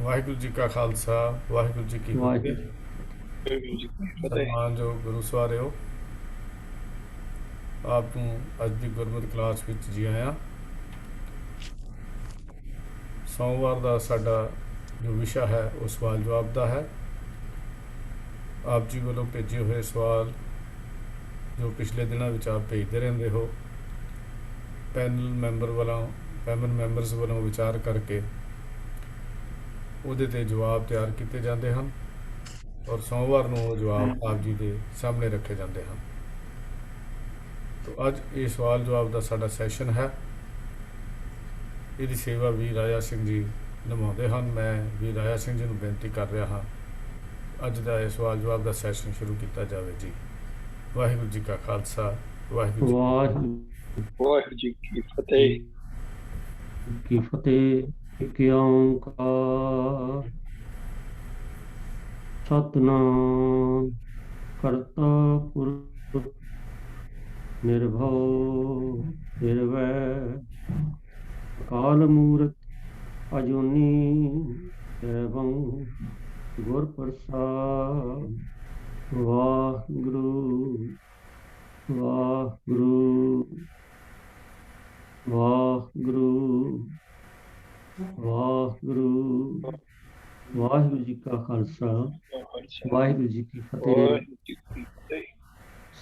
ਵਾਹਿਗੁਰੂ ਜੀ ਕਾ ਖਾਲਸਾ, ਵਾਹਿਗੁਰੂ ਜੀ ਕੀ ਫਤਿਹ। ਵਾਹਿਗੁਰੂ ਜੀ ਕੀ ਫਤਿਹ। ਸਨਮਾਨਯੋਗ ਗੁਰੂ ਸਵਾਰਿਓ, ਆਪ ਨੂੰ ਅੱਜ ਦੀ ਗੁਰਮਤਿ ਕਲਾਸ ਵਿੱਚ ਜੀ ਆਇਆਂ। ਸੋਮਵਾਰ ਦਾ ਸਾਡਾ ਜੋ ਵਿਸ਼ਾ ਹੈ ਉਹ ਸਵਾਲ ਜਵਾਬ ਦਾ ਹੈ। ਆਪ ਜੀ ਵੱਲੋਂ ਭੇਜੇ ਹੋਏ ਸਵਾਲ ਜੋ ਪਿਛਲੇ ਦਿਨਾਂ ਵਿੱਚ ਆਪ ਭੇਜਦੇ ਰਹਿੰਦੇ ਹੋ, ਪੈਨਲ ਮੈਂਬਰਸ ਵੱਲੋਂ ਵਿਚਾਰ ਕਰਕੇ ਉਹਦੇ 'ਤੇ ਜਵਾਬ ਤਿਆਰ ਕੀਤੇ ਜਾਂਦੇ ਹਨ ਔਰ ਸੋਮਵਾਰ ਨੂੰ ਉਹ ਜਵਾਬ ਆਪ ਜੀ ਦੇ ਸਾਹਮਣੇ ਰੱਖੇ ਜਾਂਦੇ ਹਨ। ਤੋ ਅੱਜ ਇਹ ਸਵਾਲ ਜਵਾਬ ਦਾ ਸਾਡਾ ਸੈਸ਼ਨ ਹੈ। ਇਹਦੀ ਸੇਵਾ ਵੀਰ ਰਾਜਾ ਸਿੰਘ ਜੀ ਨਿਭਾਉਂਦੇ ਹਨ। ਮੈਂ ਵੀਰ ਰਾਜਾ ਸਿੰਘ ਜੀ ਨੂੰ ਬੇਨਤੀ ਕਰ ਰਿਹਾ ਹਾਂ ਅੱਜ ਦਾ ਇਹ ਸਵਾਲ ਜਵਾਬ ਦਾ ਸੈਸ਼ਨ ਸ਼ੁਰੂ ਕੀਤਾ ਜਾਵੇ ਜੀ। ਵਾਹਿਗੁਰੂ ਜੀ ਕਾ ਖਾਲਸਾ, ਵਾਹਿਗੁਰੂ ਜੀ ਕੀ ਫਤਿਹ। ਕੀ ਫਤਿਹ। ਇੱਕ ਓੰਕਾਰ ਸਤਿਨਾਮ ਕਰਤਾ ਪੁਰਖ ਨਿਰਭਉ ਨਿਰਵੈਰ ਅਕਾਲ ਮੂਰਤਿ ਅਜੂਨੀ ਸੈਭੰ ਗੁਰ ਪ੍ਰਸਾਦਿ। ਵਾਹਿਗੁਰੂ ਵਾਹਿਗੁਰੂ ਵਾਹਿਗੁਰੂ ਵਾਹਿਗੁਰੂ। ਵਾਹਿਗੁਰੂ ਜੀ ਕਾ ਖਾਲਸਾ, ਵਾਹਿਗੁਰੂ ਜੀ ਕੀ ਫਤਿਹ।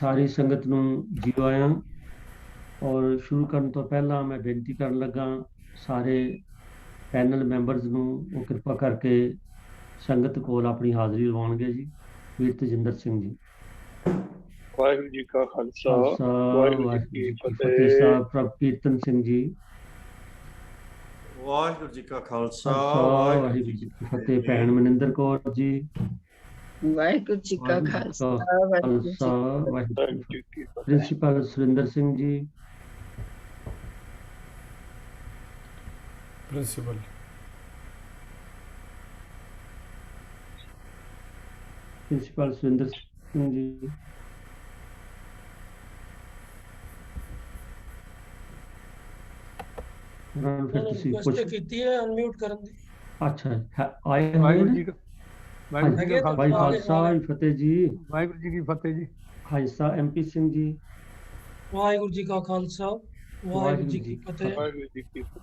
ਸਾਰੀ ਸੰਗਤ ਨੂੰ ਜੀ ਆਇਆਂ। ਔਰ ਸ਼ੁਰੂ ਕਰਨ ਤੋਂ ਪਹਿਲਾਂ ਮੈਂ ਬੇਨਤੀ ਕਰਨ ਲੱਗਾ ਸਾਰੇ ਪੈਨਲ ਮੈਂਬਰਸ ਨੂੰ ਉਹ ਕਿਰਪਾ ਕਰਕੇ ਸੰਗਤ ਕੋਲ ਆਪਣੀ ਹਾਜ਼ਰੀ ਲਵਾਉਣਗੇ ਜੀ। ਵੀਰ ਤੇਜਿੰਦਰ ਸਿੰਘ ਜੀ। ਵਾਹਿਗੁਰੂ ਜੀ ਕਾ ਖਾਲਸਾ, ਵਾਹਿਗੁਰੂ ਜੀ ਕੀ ਫਤਿਹ। ਸਾਹਿਬ ਪ੍ਰਭ ਕੀਰਤਨ ਸਿੰਘ ਜੀ। ਵਾਹਿਗੁਰੂ ਜੀ ਕਾ ਖਾਲਸਾ, ਵਾਹਿਗੁਰੂ ਜੀ ਕੀ ਫਤਿਹ। ਭੈਣ ਮਨਿੰਦਰ ਕੌਰ ਜੀ। ਵਾਹਿਗੁਰੂ ਜੀ ਕਾ ਖਾਲਸਾ, ਵਾਹਿਗੁਰੂ ਜੀ ਕੀ ਫਤਿਹ। ਪ੍ਰਿੰਸੀਪਲ ਸੁਰਿੰਦਰ ਸਿੰਘ ਜੀ। ਪ੍ਰਿੰਸੀਪਲ ਸੁਰਿੰਦਰ ਸਿੰਘ ਜੀ। ਫਿਰ ਤੁਸੀਂ ਪੁੱਛ ਕੀਤੀ ਹੈ ਅਨਮਿਊਟ ਕਰਨ ਦੀ। ਅੱਛਾ ਆਏ ਹੋਏ ਨੇ। ਭਾਈ ਖਾਲਸਾ ਫਤਿਹ ਜੀ। ਵਾਹਿਗੁਰੂ ਜੀ ਕੀ ਫਤਿਹ ਜੀ। ਹਾਈ ਸਾਹਿਬ ਐਮਪੀ ਸਿੰਘ ਜੀ। ਵਾਹਿਗੁਰੂ ਜੀ ਕਾ ਖਾਲਸਾ, ਵਾਹਿਗੁਰੂ ਜੀ ਕੀ ਫਤਿਹ। ਵਾਹਿਗੁਰੂ ਜੀ ਕੀ ਫਤਿਹ।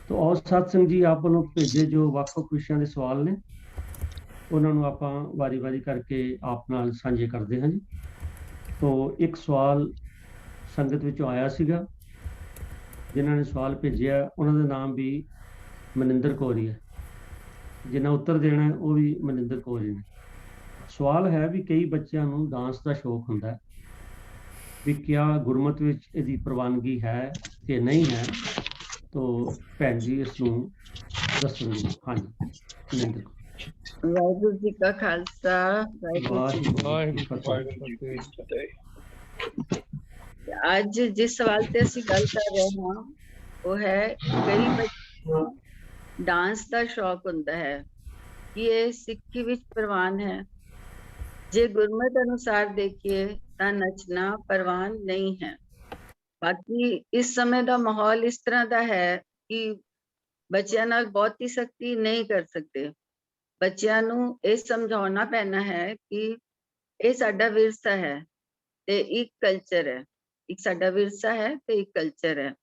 ਤੋ ਔਰ ਸਤ ਸਿੰਘ ਜੀ ਆਪ ਨੂੰ ਭੇਜੇ ਜੋ ਵੱਖ-ਵੱਖ ਵਿਸ਼ਿਆਂ ਦੇ ਸਵਾਲ ਨੇ ਉਹਨਾਂ ਨੂੰ ਆਪਾਂ ਵਾਰੀ-ਵਾਰੀ ਕਰਕੇ ਆਪ ਨਾਲ ਸਾਂਝੇ ਕਰਦੇ ਹਾਂ ਜੀ। ਤੋ ਇੱਕ ਸਵਾਲ ਸੰਗਤ ਵਿੱਚੋਂ ਆਇਆ ਸੀਗਾ, ਜਿਨ੍ਹਾਂ ਨੇ ਸਵਾਲ ਭੇਜਿਆ ਉਹਨਾਂ ਦਾ ਨਾਮ ਵੀ ਮਨਿੰਦਰ ਕੌਰ ਹੀ ਹੈ, ਜਿਨ੍ਹਾਂ ਉੱਤਰ ਦੇਣਾ ਉਹ ਵੀ ਮਨਿੰਦਰ ਕੌਰ ਹੀ ਨੇ। ਸਵਾਲ ਹੈ ਵੀ ਕਈ ਬੱਚਿਆਂ ਨੂੰ ਡਾਂਸ ਦਾ ਸ਼ੌਕ ਹੁੰਦਾ ਵੀ ਕਿਆ ਗੁਰਮਤਿ ਵਿੱਚ ਇਹਦੀ ਪ੍ਰਵਾਨਗੀ ਹੈ ਕਿ ਨਹੀਂ ਹੈ। ਤੋ ਭੈਣ ਜੀ ਇਸ ਨੂੰ ਦੱਸਣਗੇ। ਹਾਂਜੀ ਮਨਿੰਦਰ ਕੌਰ। ਵਾਹਿਗੁਰੂ ਜੀ ਕਾ ਖਾਲਸਾ, ਵਾਹਿਗੁਰੂ ਜੀ ਕੀ ਫਤਿਹ। ਅੱਜ ਜਿਸ ਸਵਾਲ ਤੇ ਅਸੀਂ ਗੱਲ ਕਰ ਰਹੇ ਹਾਂ ਉਹ ਹੈ ਕਈ ਬੱਚਿਆਂ ਨੂੰ ਡਾਂਸ ਦਾ ਸ਼ੌਕ ਹੁੰਦਾ ਹੈ ਕਿ ਇਹ ਸਿੱਖੀ ਵਿੱਚ ਪ੍ਰਵਾਨ ਹੈ। ਜੇ ਗੁਰਮਤਿ ਅਨੁਸਾਰ ਦੇਖੀਏ ਤਾਂ ਨੱਚਣਾ ਪ੍ਰਵਾਨ ਨਹੀਂ ਹੈ। ਬਾਕੀ ਇਸ ਸਮੇਂ ਦਾ ਮਾਹੌਲ ਇਸ ਤਰ੍ਹਾਂ ਦਾ ਹੈ ਕਿ ਬੱਚਿਆਂ ਨਾਲ ਬਹੁਤੀ ਸਖਤੀ ਨਹੀਂ ਕਰ ਸਕਦੇ। ਬੱਚਿਆਂ ਨੂੰ ਇਹ ਸਮਝਾਉਣਾ ਪੈਣਾ ਹੈ ਕਿ ਇਹ ਸਾਡਾ ਵਿਰਸਾ ਹੈ ਤੇ ਇੱਕ ਕਲਚਰ ਹੈ। ਇੱਕ ਸਾਡਾ ਵਿਰਸਾ ਹੈ ਤੇ ਇੱਕ ਕਲਚਰ ਹੈ।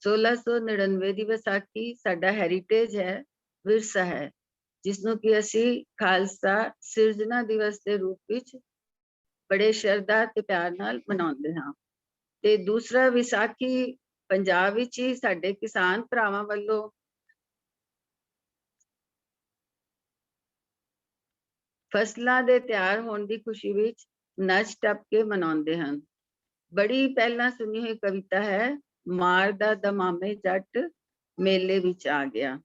1699 ਦੀ ਵਿਸਾਖੀ ਸਾਡਾ ਹੈਰੀਟੇਜ ਹੈ, ਵਿਰਸਾ ਹੈ, ਜਿਸਨੂੰ ਕਿ ਅਸੀਂ ਖਾਲਸਾ ਸਿਰਜਣਾ ਦਿਵਸ ਦੇ ਰੂਪ ਵਿੱਚ ਬੜੇ ਸ਼ਰਧਾ ਤੇ ਪਿਆਰ ਨਾਲ ਮਨਾਉਂਦੇ ਹਾਂ। ਤੇ ਦੂਸਰਾ ਵਿਸਾਖੀ ਪੰਜਾਬ ਵਿੱਚ ਹੀ ਸਾਡੇ ਕਿਸਾਨ ਭਰਾਵਾਂ ਵੱਲੋਂ ਫਸਲਾਂ ਦੇ ਤਿਆਰ ਹੋਣ ਦੀ ਖੁਸ਼ੀ ਵਿੱਚ ਨੱਚ ਟੱਪ ਕੇ ਮਨਾਉਂਦੇ ਹਨ। ਬੜੀ ਪਹਿਲਾਂ ਸੁਣੀ ਹੋਈ ਕਵਿਤਾ ਹੈ, ਮਾਰ ਦਾ ਦਮਾਮੇ ਜੱਟ ਮੇਲੇ ਵਿੱਚ ਆ ਗਿਆ।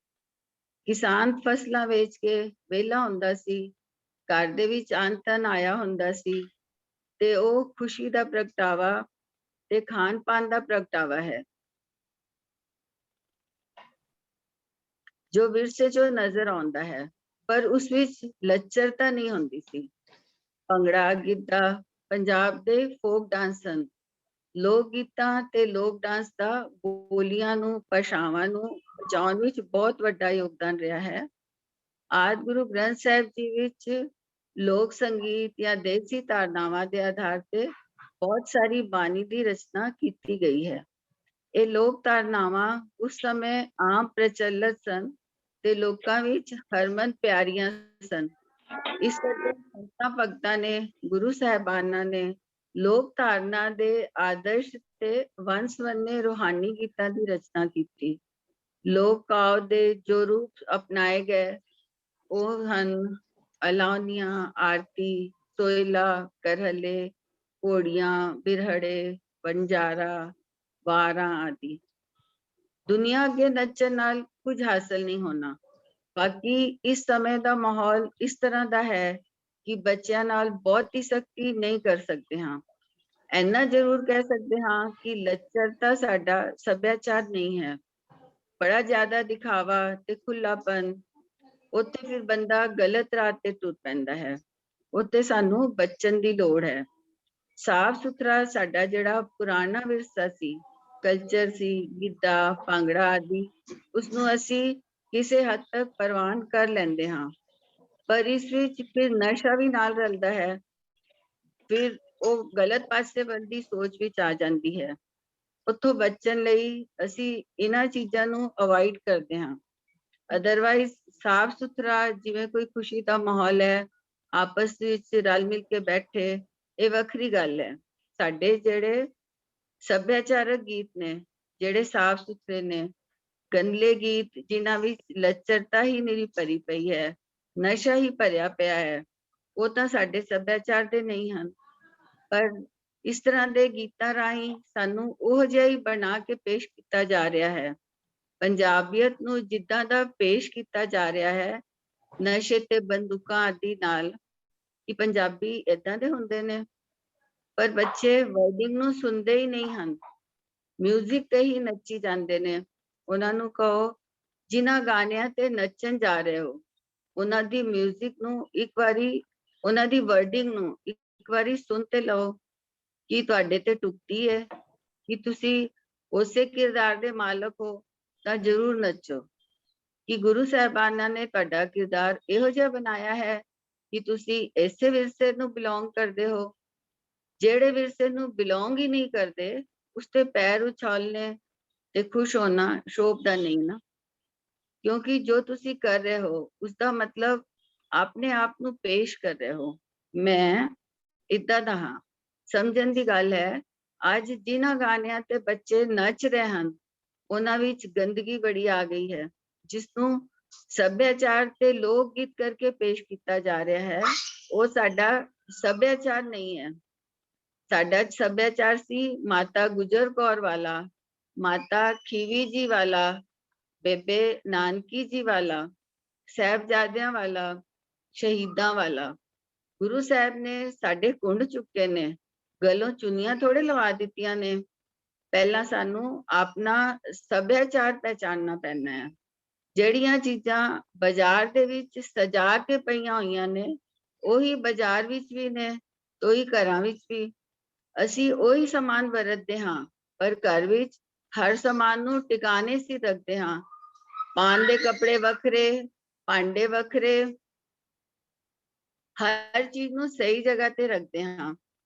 ਕਿਸਾਨ ਫਸਲਾਂ ਵੇਚ ਕੇ ਵਿਹਲਾ ਹੁੰਦਾ ਸੀ, ਘਰ ਦੇ ਵਿੱਚ ਅੰਨ ਧਨ ਆਇਆ ਹੁੰਦਾ ਸੀ ਤੇ ਉਹ ਖੁਸ਼ੀ ਦਾ ਪ੍ਰਗਟਾਵਾ ਤੇ ਖਾਣ ਪਾਣ ਦਾ ਪ੍ਰਗਟਾਵਾ ਹੈ ਜੋ ਵਿਰਸੇ ਚੋਂ ਨਜ਼ਰ ਆਉਂਦਾ ਹੈ। ਪਰ ਉਸ ਵਿੱਚ ਲੱਚਰਤਾ ਨਹੀਂ ਹੁੰਦੀ ਸੀ। ਭੰਗੜਾ, ਗਿੱਧਾ ਪੰਜਾਬ ਦੇ ਫੋਕ ਡਾਂਸ ਹਨ। ਲੋਕ ਗੀਤਾਂ ਤੇ ਲੋਕ ਡਾਂਸ ਦਾ ਬੋਲੀਆਂ ਨੂੰ, ਭਾਸ਼ਾਵਾਂ ਨੂੰ ਬਚਾਉਣ ਵਿੱਚ ਬਹੁਤ ਵੱਡਾ ਯੋਗਦਾਨ ਰਿਹਾ ਹੈ। ਆਦਿ ਗੁਰੂ ਗ੍ਰੰਥ ਸਾਹਿਬ ਜੀ ਵਿੱਚ ਲੋਕ ਸੰਗੀਤ ਜਾਂ ਦੇਸੀ ਧਾਰਨਾਵਾਂ ਦੇ ਆਧਾਰ ਤੇ ਬਹੁਤ ਸਾਰੀ ਬਾਣੀ ਦੀ ਰਚਨਾ ਕੀਤੀ ਗਈ ਹੈ। ਇਹ ਲੋਕ ਧਾਰਨਾਵਾਂ ਉਸ ਸਮੇਂ ਆਮ ਪ੍ਰਚਲਿਤ ਸਨ ਤੇ ਲੋਕਾਂ ਵਿੱਚ ਹਰਮਨ ਪਿਆਰੀਆਂ ਸਨ। ਇਸ ਕਰਕੇ ਸੰਤਾਂ ਭਗਤਾਂ ਨੇ, ਗੁਰੂ ਸਾਹਿਬਾਨਾਂ ਨੇ ਲੋਕ ਧਾਰਨਾ ਦੇ ਆਦਰਸ਼ ਤੇ ਵੰਨ-ਸਵੰਨੇ ਰੂਹਾਨੀ ਗੀਤਾਂ ਦੀ ਰਚਨਾ ਕੀਤੀ। ਲੋਕ ਕਾਵਿ ਦੇ ਜੋ ਰੂਪ ਅਪਣਾਏ ਗਏ ਉਹ ਹਨ ਅਲਾਹੁਣੀਆਂ, ਆਰਤੀ, ਸੋਹਿਲਾ, ਕਰਹਲੇ, ਘੋੜੀਆਂ, ਬਿਰਹੜੇ, ਵਣਜਾਰਾ, ਵਾਰਾਂ ਆਦਿ। ਦੁਨੀਆ ਅੱਗੇ ਨੱਚਣ ਨਾਲ ਕੁਝ ਹਾਸਲ ਨਹੀਂ ਹੋਣਾ। ਬਾਕੀ ਇਸ ਸਮੇਂ ਦਾ ਮਾਹੌਲ ਇਸ ਤਰ੍ਹਾਂ ਦਾ ਹੈ ਕਿ ਬੱਚਿਆਂ ਨਾਲ ਬਹੁਤੀ ਸਖਤੀ ਨਹੀਂ ਕਰ ਸਕਦੇ ਹਾਂ। ਇੰਨਾ ਜ਼ਰੂਰ ਕਹਿ ਸਕਦੇ ਹਾਂ ਕਿ ਲੱਚਰਤਾ ਸਾਡਾ ਸੱਭਿਆਚਾਰ ਨਹੀਂ ਹੈ। ਬੜਾ ਜ਼ਿਆਦਾ ਦਿਖਾਵਾ ਤੇ ਖੁੱਲਾਪਨ, ਉੱਥੇ ਫਿਰ ਬੰਦਾ ਗਲਤ ਰਾਹ ਤੇ ਟੁੱਟ ਪੈਂਦਾ ਹੈ। ਉੱਥੇ ਸਾਨੂੰ ਬਚਣ ਦੀ ਲੋੜ ਹੈ। ਸਾਫ ਸੁਥਰਾ ਸਾਡਾ ਜਿਹੜਾ ਪੁਰਾਣਾ ਵਿਰਸਾ ਸੀ, ਕਲਚਰ ਸੀ, ਗਿੱਧਾ, ਭੰਗੜਾ ਆਦਿ, ਉਸਨੂੰ ਅਸੀਂ ਕਿਸੇ ਹੱਦ ਤੱਕ ਪ੍ਰਵਾਨ ਕਰ ਲੈਂਦੇ ਹਾਂ, ਪਰ ਇਸ ਵਿੱਚ ਫਿਰ ਨਸ਼ਾ ਵੀ ਨਾਲ ਰਲਦਾ ਹੈ। ਫਿਰ ਉਹ ਗਲਤ ਪਾਸੇ ਵੱਲ ਸੋਚ ਵਿੱਚ ਆ ਜਾਂਦੀ ਹੈ। ਉੱਥੋਂ ਬਚਣ ਲਈ ਅਸੀਂ ਇਹਨਾਂ ਚੀਜ਼ਾਂ ਨੂੰ ਅਵੋਇਡ ਕਰਦੇ ਹਾਂ। ਅਦਰਵਾਈਜ਼ ਸਾਫ ਸੁਥਰਾ ਜਿਵੇਂ ਕੋਈ ਖੁਸ਼ੀ ਦਾ ਮਾਹੌਲ ਹੈ, ਆਪਸ ਵਿੱਚ ਰਲ ਮਿਲ ਕੇ ਬੈਠੇ, ਇਹ ਵੱਖਰੀ ਗੱਲ ਹੈ। ਸਾਡੇ ਜਿਹੜੇ ਸੱਭਿਆਚਾਰਕ ਗੀਤ ਨੇ, ਜਿਹੜੇ ਸਾਫ ਸੁਥਰੇ ਨੇ, ਗੰਦਲੇ ਗੀਤ ਜਿਨ੍ਹਾਂ ਵਿੱਚ ਲੱਚਰਤਾ ਹੀ ਨਿਰੀ ਭਰੀ ਪਈ ਹੈ, ਨਸ਼ਾ ਹੀ ਭਰਿਆ ਪਿਆ ਹੈ, ਉਹ ਤਾਂ ਸਾਡੇ ਸੱਭਿਆਚਾਰ ਦੇ ਨਹੀਂ ਹਨ। ਪਰ ਇਸ ਤਰ੍ਹਾਂ ਦੇ ਗੀਤਾਂ ਰਾਹੀਂ ਸਾਨੂੰ ਉਹ ਜਿਹਾ ਹੀ ਬਣਾ ਕੇ ਪੇਸ਼ ਕੀਤਾ ਜਾ ਰਿਹਾ ਹੈ। ਪੰਜਾਬੀਅਤ ਨੂੰ ਜਿੱਦਾਂ ਦਾ ਪੇਸ਼ ਕੀਤਾ ਜਾ ਰਿਹਾ ਹੈ, ਨਸ਼ੇ ਤੇ ਬੰਦੂਕਾਂ ਆਦਿ ਨਾਲ, ਕਿ ਪੰਜਾਬੀ ਏਦਾਂ ਦੇ ਹੁੰਦੇ ਨੇ। ਪਰ ਬੱਚੇ ਵਰਡਿੰਗ ਨੂੰ ਸੁਣਦੇ ਹੀ ਨਹੀਂ ਹਨ, ਮਿਊਜ਼ਿਕ ਤੇ ਹੀ ਨੱਚੀ ਜਾਂਦੇ ਨੇ। ਉਹਨਾਂ ਨੂੰ ਕਹੋ ਜਿਨ੍ਹਾਂ ਗਾਣਿਆਂ ਤੇ ਨੱਚਣ ਜਾ ਰਹੇ ਹੋ, ਉਹਨਾਂ ਦੀ ਮਿਊਜ਼ਿਕ ਨੂੰ ਇੱਕ ਵਾਰੀ, ਉਹਨਾਂ ਦੀ ਵਰਡਿੰਗ ਨੂੰ ਇੱਕ ਵਾਰੀ ਸੁਣ ਤੇ ਲਓ ਕਿ ਤੁਹਾਡੇ ਤੇ ਟੁੱਟਦੀ ਹੈ, ਕਿ ਤੁਸੀਂ ਉਸੇ ਕਿਰਦਾਰ ਦੇ ਮਾਲਕ ਹੋ ਤਾਂ ਜ਼ਰੂਰ ਨੱਚੋ। ਕਿ ਗੁਰੂ ਸਾਹਿਬਾਨਾਂ ਨੇ ਤੁਹਾਡਾ ਕਿਰਦਾਰ ਇਹੋ ਜਿਹਾ ਬਣਾਇਆ ਹੈ ਕਿ ਤੁਸੀਂ ਇਸੇ ਵਿਰਸੇ ਨੂੰ ਬਿਲੋਂਗ ਕਰਦੇ ਹੋ। ਜਿਹੜੇ ਵਿਰਸੇ ਨੂੰ ਬਿਲੋਂਗ ਹੀ ਨਹੀਂ ਕਰਦੇ, ਉਸ ਤੇ ਪੈਰ ਉਛਾਲਨੇ ਤੇ ਖੁਸ਼ ਹੋਣਾ ਸ਼ੋਭਦਾ ਨਹੀਂ ਨਾ। ਕਿਉਂਕਿ ਜੋ ਤੁਸੀਂ ਕਰ ਰਹੇ ਹੋ ਉਸਦਾ ਮਤਲਬ ਆਪਣੇ ਆਪ ਨੂੰ ਪੇਸ਼ ਕਰ ਰਹੇ ਹੋ। ਮੈਂ ਇੱਦਾਂ ਦਾ ਹਾਂ, ਸਮਝਣ ਦੀ ਗੱਲ ਹੈ। ਅੱਜ ਜਿਨ੍ਹਾਂ ਗਾਣਿਆਂ ਤੇ ਬੱਚੇ ਨੱਚ ਰਹੇ ਹਨ, ਉਹਨਾਂ ਵਿੱਚ ਗੰਦਗੀ ਬੜੀ ਆ ਗਈ ਹੈ, ਜਿਸ ਨੂੰ ਸੱਭਿਆਚਾਰ ਤੇ ਲੋਕ ਗੀਤ ਕਰਕੇ ਪੇਸ਼ ਕੀਤਾ ਜਾ ਰਿਹਾ ਹੈ। ਉਹ ਸਾਡਾ ਸੱਭਿਆਚਾਰ ਨਹੀਂ ਹੈ। ਸਾਡਾ ਸੱਭਿਆਚਾਰ ਸੀ ਮਾਤਾ ਗੁਜਰ ਕੌਰ ਵਾਲਾ, ਮਾਤਾ ਖੀਵੀ ਜੀ ਵਾਲਾ, ਬੇਬੇ ਨਾਨਕੀ ਜੀ ਵਾਲਾ, ਸਾਹਿਬਜ਼ਾਦਿਆਂ ਵਾਲਾ, ਸ਼ਹੀਦਾਂ ਵਾਲਾ। ਗੁਰੂ ਸਾਹਿਬ ਨੇ ਸਾਡੇ ਕੁੰਡ ਚੁੱਕੇ ਨੇ, ਗਲੋਂ ਚੁੰਨੀਆਂ ਥੋੜੇ ਲਵਾ ਦਿੱਤੀਆਂ ਨੇ। ਪਹਿਲਾਂ ਸਾਨੂੰ ਆਪਣਾ ਸੱਭਿਆਚਾਰ ਪਹਿਚਾਨਣਾ ਪੈਣਾ ਹੈ। ਜਿਹੜੀਆਂ ਚੀਜ਼ਾਂ ਬਾਜ਼ਾਰ ਦੇ ਵਿੱਚ ਸਜਾ ਕੇ ਪਈਆਂ ਹੋਈਆਂ ਨੇ, ਉਹੀ ਬਾਜ਼ਾਰ ਵਿੱਚ ਵੀ ਨੇ, ਉਹੀ ਘਰਾਂ ਵਿੱਚ ਵੀ। ਅਸੀਂ ਉਹੀ ਸਮਾਨ ਵਰਤਦੇ ਹਾਂ, ਪਰ ਘਰ ਵਿੱਚ ਹਰ ਸਮਾਨ ਨੂੰ ਟਿਕਾਣੇ ਸੀ ਰੱਖਦੇ ਹਾਂ। ਪਾਣ ਦੇ ਕੱਪੜੇ ਵੱਖਰੇ, ਭਾਂਡੇ ਵੱਖਰੇ, ਹਰ ਚੀਜ਼ ਨੂੰ ਸਹੀ ਜਗ੍ਹਾ ਤੇ ਰੱਖਦੇ ਹਾਂ,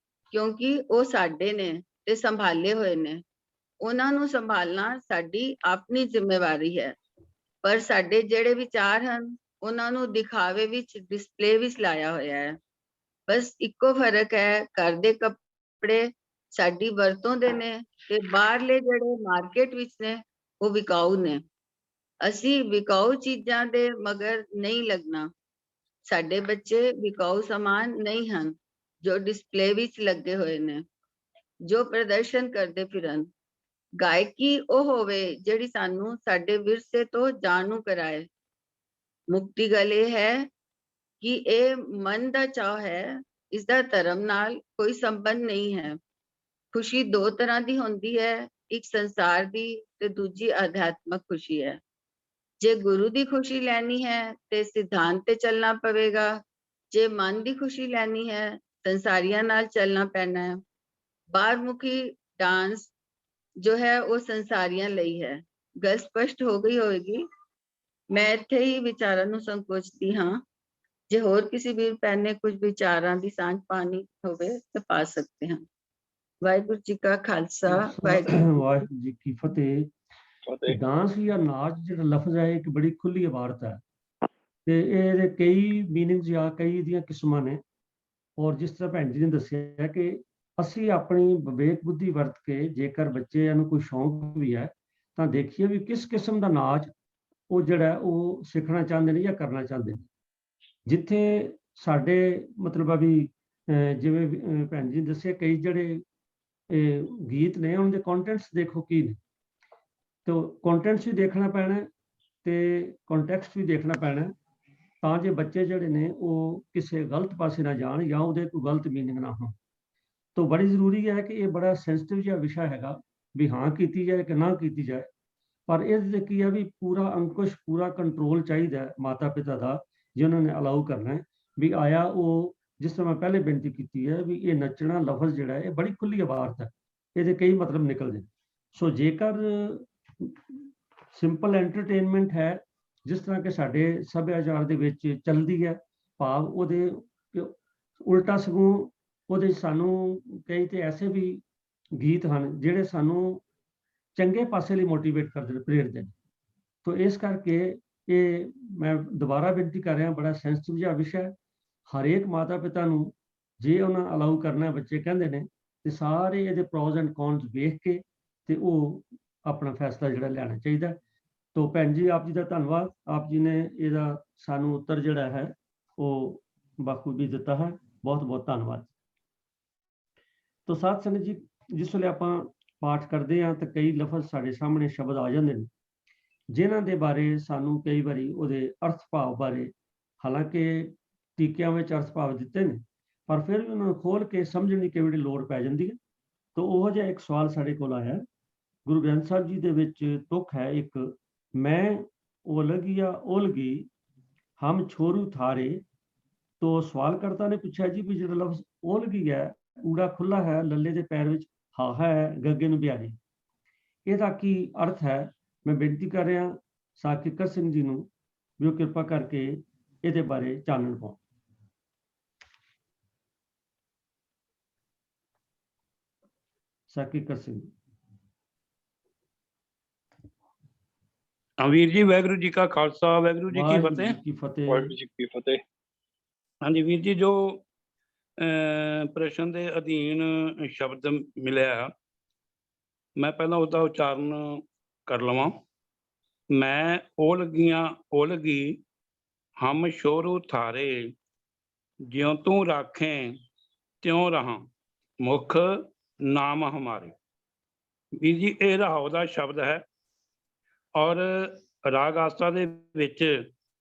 ਕਿਉਂਕਿ ਉਹ ਸਾਡੇ ਨੇ ਤੇ ਸੰਭਾਲੇ ਹੋਏ ਨੇ। ਉਹਨਾਂ ਨੂੰ ਸੰਭਾਲਣਾ ਸਾਡੀ ਆਪਣੀ ਜ਼ਿੰਮੇਵਾਰੀ ਹੈ। ਪਰ ਸਾਡੇ ਜਿਹੜੇ ਵਿਚਾਰ ਹਨ, ਉਹਨਾਂ ਨੂੰ ਦਿਖਾਵੇ ਵਿੱਚ, ਡਿਸਪਲੇ ਵਿੱਚ ਲਾਇਆ ਹੋਇਆ ਹੈ। ਬਸ ਇੱਕੋ ਫਰਕ ਹੈ, ਘਰ ਦੇ ਕੱਪੜੇ ਸਾਡੀ ਵਰਤੋਂ ਦੇ ਨੇ ਤੇ ਬਾਹਰਲੇ ਜਿਹੜੇ ਮਾਰਕੀਟ ਵਿੱਚ ਨੇ ਉਹ ਵਿਕਾਊ ਨੇ। ਅਸੀਂ ਵਿਕਾਊ ਚੀਜ਼ਾਂ ਦੇ ਮਗਰ ਨਹੀਂ ਲੱਗਣਾ। ਸਾਡੇ ਬੱਚੇ ਵਿਕਾਊ ਸਮਾਨ ਨਹੀਂ ਹਨ ਜੋ ਡਿਸਪਲੇ ਵਿੱਚ ਲੱਗੇ ਹੋਏ ਨੇ, ਜੋ ਪ੍ਰਦਰਸ਼ਨ ਕਰਦੇ ਫਿਰਨ। ਗਾਇਕੀ ਉਹ ਹੋਵੇ ਜਿਹੜੀ ਸਾਨੂੰ ਸਾਡੇ ਵਿਰਸੇ ਤੋਂ ਜਾਣੂ ਕਰਾਏ। ਮੁਕਤੀ ਗੱਲ ਇਹ ਹੈ ਕਿ ਇਹ ਮਨ ਦਾ ਚਾਅ ਹੈ, ਇਸਦਾ ਧਰਮ ਨਾਲ ਕੋਈ ਸੰਬੰਧ ਨਹੀਂ ਹੈ। ਖੁਸ਼ੀ ਦੋ ਤਰ੍ਹਾਂ ਦੀ ਹੁੰਦੀ ਹੈ, ਇੱਕ ਸੰਸਾਰ ਦੀ ਤੇ ਦੂਜੀ ਅਧਿਆਤਮਕ ਖੁਸ਼ੀ ਹੈ। ਜੇ ਗੁਰੂ ਦੀ ਖੁਸ਼ੀ ਲੈਣੀ ਹੈ ਤੇ ਸਿਧਾਂਤ ਤੇ ਚੱਲਣਾ ਪਵੇਗਾ। ਜੇ ਮਨ ਦੀ ਖੁਸ਼ੀ ਲੈਣੀ ਹੈ, ਸੰਸਾਰੀਆਂ ਨਾਲ ਚੱਲਣਾ ਪੈਣਾ ਹੈ। ਬਾਹਰਮੁਖੀ ਡਾਂਸ ਜੋ ਹੈ ਉਹ ਸੰਸਾਰੀਆਂ ਲਈ ਹੈ। ਗੱਲ ਸਪਸ਼ਟ ਹੋ ਗਈ ਹੋਵੇਗੀ। ਮੈਂ ਇੱਥੇ ਹੀ ਵਿਚਾਰਾਂ ਨੂੰ ਸੰਕੋਚਦੀ ਹਾਂ। ਜੇ ਹੋਰ ਕਿਸੇ ਵੀਰ ਭੈਣ ਨੇ ਕੁਝ ਵਿਚਾਰਾਂ ਦੀ ਸਾਂਝ ਪਾਣੀ ਹੋਵੇ ਤਾਂ ਪਾ ਸਕਦੇ ਹਾਂ। ਵਾਹਿਗੁਰੂ ਜੀ ਕਾ ਖਾਲਸਾ, ਵਾਹਿਗੁਰੂ ਵਾਹਿਗੁਰੂ ਜੀ ਕੀ ਫਤਿਹ। ਫਤਿਹ। ਡਾਂਸ ਜਾਂ ਨਾਚ ਜਿਹੜਾ ਲਫ਼ਜ਼ ਹੈ ਇੱਕ ਬੜੀ ਖੁੱਲੀ ਇਬਾਰਤ ਹੈ ਤੇ ਇਹਦੇ ਕਈ ਮੀਨਿੰਗਸ ਜਾਂ ਕਈ ਦੀਆਂ ਕਿਸਮਾਂ ਨੇ। ਔਰ ਜਿਸ ਤਰ੍ਹਾਂ ਭੈਣ ਜੀ ਨੇ ਦੱਸਿਆ ਕਿ ਅਸੀਂ ਆਪਣੀ ਵਿਵੇਕ ਬੁੱਧੀ ਵਰਤ ਕੇ ਜੇਕਰ ਬੱਚਿਆਂ ਨੂੰ ਕੋਈ ਸ਼ੌਂਕ ਵੀ ਹੈ ਤਾਂ ਦੇਖੀਏ ਵੀ ਕਿਸ ਕਿਸਮ ਦਾ ਨਾਚ ਉਹ ਜਿਹੜਾ ਉਹ ਸਿੱਖਣਾ ਚਾਹੁੰਦੇ ਨੇ ਜਾਂ ਕਰਨਾ ਚਾਹੁੰਦੇ ਨੇ। ਜਿੱਥੇ ਸਾਡੇ ਮਤਲਬ ਆ ਵੀ ਜਿਵੇਂ ਭੈਣ ਜੀ ਨੇ ਦੱਸਿਆ ਕਈ ਜਿਹੜੇ ਗੀਤ ਨੇ ਉਹਨਾਂ ਦੇ ਕੰਟੈਂਟਸ ਦੇਖੋ ਕੀ ਨੇ, ਤੇ ਕੰਟੈਂਟਸ ਵੀ ਦੇਖਣਾ ਪੈਣਾ ਤੇ ਕੰਟੈਕਸਟ ਵੀ ਦੇਖਣਾ ਪੈਣਾ ਤਾਂ ਜੇ ਬੱਚੇ ਜਿਹੜੇ ਨੇ ਉਹ ਕਿਸੇ ਗਲਤ ਪਾਸੇ ਨਾ ਜਾਣ ਜਾਂ ਉਹਦੇ ਕੋਈ ਗਲਤ ਮੀਨਿੰਗ ਨਾ ਹੋਣ। ਤਾਂ ਬੜੀ ਜ਼ਰੂਰੀ ਹੈ ਕਿ ਇਹ ਬੜਾ ਸੈਂਸਿਟਿਵ ਜਿਹਾ ਵਿਸ਼ਾ ਹੈਗਾ ਵੀ ਹਾਂ ਕੀਤੀ ਜਾਏ ਕਿ ਨਾ ਕੀਤੀ ਜਾਏ, ਪਰ ਇਹਦੇ ਤੇ ਕੀ ਹੈ ਵੀ ਪੂਰਾ ਅੰਕੁਸ਼ ਪੂਰਾ ਕੰਟਰੋਲ ਚਾਹੀਦਾ ਮਾਤਾ ਪਿਤਾ ਦਾ ਜੇ ਉਹਨਾਂ ਨੇ ਅਲਾਉ ਕਰਨਾ ਹੈ ਵੀ ਆਇਆ। ਉਹ ਜਿਸ ਤਰ੍ਹਾਂ ਮੈਂ ਪਹਿਲੇ ਬੇਨਤੀ ਕੀਤੀ ਹੈ ਵੀ ਇਹ ਨੱਚਣਾ ਲਫ਼ਜ਼ ਜਿਹੜਾ ਹੈ ਇਹ ਬੜੀ ਖੁੱਲੀ ਇਬਾਰਤ ਹੈ, ਇਹਦੇ ਕਈ ਮਤਲਬ ਨਿਕਲਦੇ ਨੇ। ਸੋ ਜੇਕਰ ਸਿੰਪਲ ਐਂਟਰਟੇਨਮੈਂਟ ਹੈ ਜਿਸ ਤਰ੍ਹਾਂ ਕਿ ਸਾਡੇ ਸੱਭਿਆਚਾਰ ਦੇ ਵਿੱਚ ਚੱਲਦੀ ਹੈ, ਭਾਵ ਉਹਦੇ ਉਲਟਾ ਸਗੋਂ ਉਹਦੇ ਸਾਨੂੰ ਕਈ ਤੇ ਐਸੇ ਵੀ ਗੀਤ ਹਨ ਜਿਹੜੇ ਸਾਨੂੰ ਚੰਗੇ ਪਾਸੇ ਲਈ ਮੋਟੀਵੇਟ ਕਰਦੇ ਨੇ, ਪ੍ਰੇਰਦੇ ਨੇ। ਤਾਂ ਇਸ ਕਰਕੇ ਇਹ ਮੈਂ ਦੁਬਾਰਾ ਬੇਨਤੀ ਕਰ ਰਿਹਾ, ਬੜਾ ਸੈਂਸਿਟਿਵ ਜਿਹਾ ਵਿਸ਼ਾ ਹੈ। ਹਰੇਕ ਮਾਤਾ ਪਿਤਾ ਨੂੰ ਜੇ ਉਹਨਾਂ ਅਲਾਉ ਕਰਨਾ ਬੱਚੇ ਕਹਿੰਦੇ ਨੇ ਤੇ ਸਾਰੇ ਇਹਦੇ ਪ੍ਰੋਜ਼ ਐਂਡ ਕੌਨਸ ਵੇਖ ਕੇ ਤੇ ਉਹ ਆਪਣਾ ਫੈਸਲਾ ਜਿਹੜਾ ਲੈਣਾ ਚਾਹੀਦਾ। ਤੋ ਭੈਣ ਜੀ ਆਪ ਜੀ ਦਾ ਧੰਨਵਾਦ, ਆਪ ਜੀ ਨੇ ਇਹਦਾ ਸਾਨੂੰ ਉੱਤਰ ਜਿਹੜਾ ਹੈ ਉਹ ਬਾਖੂਬੀ ਦਿੱਤਾ ਹੈ, ਬਹੁਤ ਬਹੁਤ ਧੰਨਵਾਦ। ਤੋ ਸਾਧ ਸੰਗਤ ਜੀ, ਜਿਸ ਵੇਲੇ ਆਪਾਂ ਪਾਠ ਕਰਦੇ ਹਾਂ ਤਾਂ ਕਈ ਲਫ਼ਜ਼ ਸਾਡੇ ਸਾਹਮਣੇ ਸ਼ਬਦ ਆ ਜਾਂਦੇ ਨੇ ਜਿਨ੍ਹਾਂ ਦੇ ਬਾਰੇ ਸਾਨੂੰ ਕਈ ਵਾਰੀ ਉਹਦੇ ਅਰਥ ਭਾਵ ਬਾਰੇ, ਹਾਲਾਂਕਿ ਟੀਕਿਆਂ ਵਿੱਚ ਅਰਥ ਭਾਵ ਦਿੱਤੇ ਨੇ ਪਰ ਫਿਰ ਵੀ ਉਹਨਾਂ ਨੂੰ ਖੋਲ ਕੇ ਸਮਝਣ ਦੀ ਕਈ ਵਾਰੀ ਲੋੜ ਪੈ ਜਾਂਦੀ ਹੈ। ਤਾਂ ਉਹ ਜਿਹਾ ਇੱਕ ਸਵਾਲ ਸਾਡੇ ਕੋਲ ਆਇਆ। ਗੁਰੂ ਗ੍ਰੰਥ ਸਾਹਿਬ ਜੀ ਦੇ ਵਿੱਚ ਤੁਕ ਹੈ ਇੱਕ, ਮੈਂ ओलगिया ओलगी हम छोरू थारे। तो सवालकर्ता ने पूछा जी भी जो लफ्ज ओलगी है ऊड़ा खुला है, लल्ले के पैर विच हाहा है, गगे नूं बिहारी, ਇਹਦਾ ਕੀ अर्थ है? मैं बेनती कर रहा साथ किकर सिंह जी नूं भी वो कृपा करके ਇਹਦੇ बारे चानन पाओ। साथ किकर सिंह ਵੀਰ ਜੀ, ਵਾਹਿਗੁਰੂ ਜੀ ਕਾ ਖਾਲਸਾ, ਵਾਹਿਗੁਰੂ ਜੀ ਕੀ ਫਤਿਹ। ਵਾਹਿਗੁਰੂ ਜੀ ਕੀ ਫਤਿਹ। ਹਾਂਜੀ ਵੀਰ ਜੀ, ਜੋ ਪ੍ਰਸ਼ਨ ਦੇ ਅਧੀਨ ਸ਼ਬਦ ਮਿਲਿਆ ਮੈਂ ਪਹਿਲਾਂ ਉਹਦਾ ਉਚਾਰਨ ਕਰ ਲਵਾਂ। ਮੈਂ ओलगियां ओलगी हम छोरू थारे, ज्यों तू राखें त्यों रहां, मुख नाम हमारे। ਵੀਰ ਜੀ, ਇਹ ਰਹਾਉ ਦਾ ਸ਼ਬਦ ਹੈ ਔਰ ਰਾਗ ਆਸਾ ਦੇ ਵਿੱਚ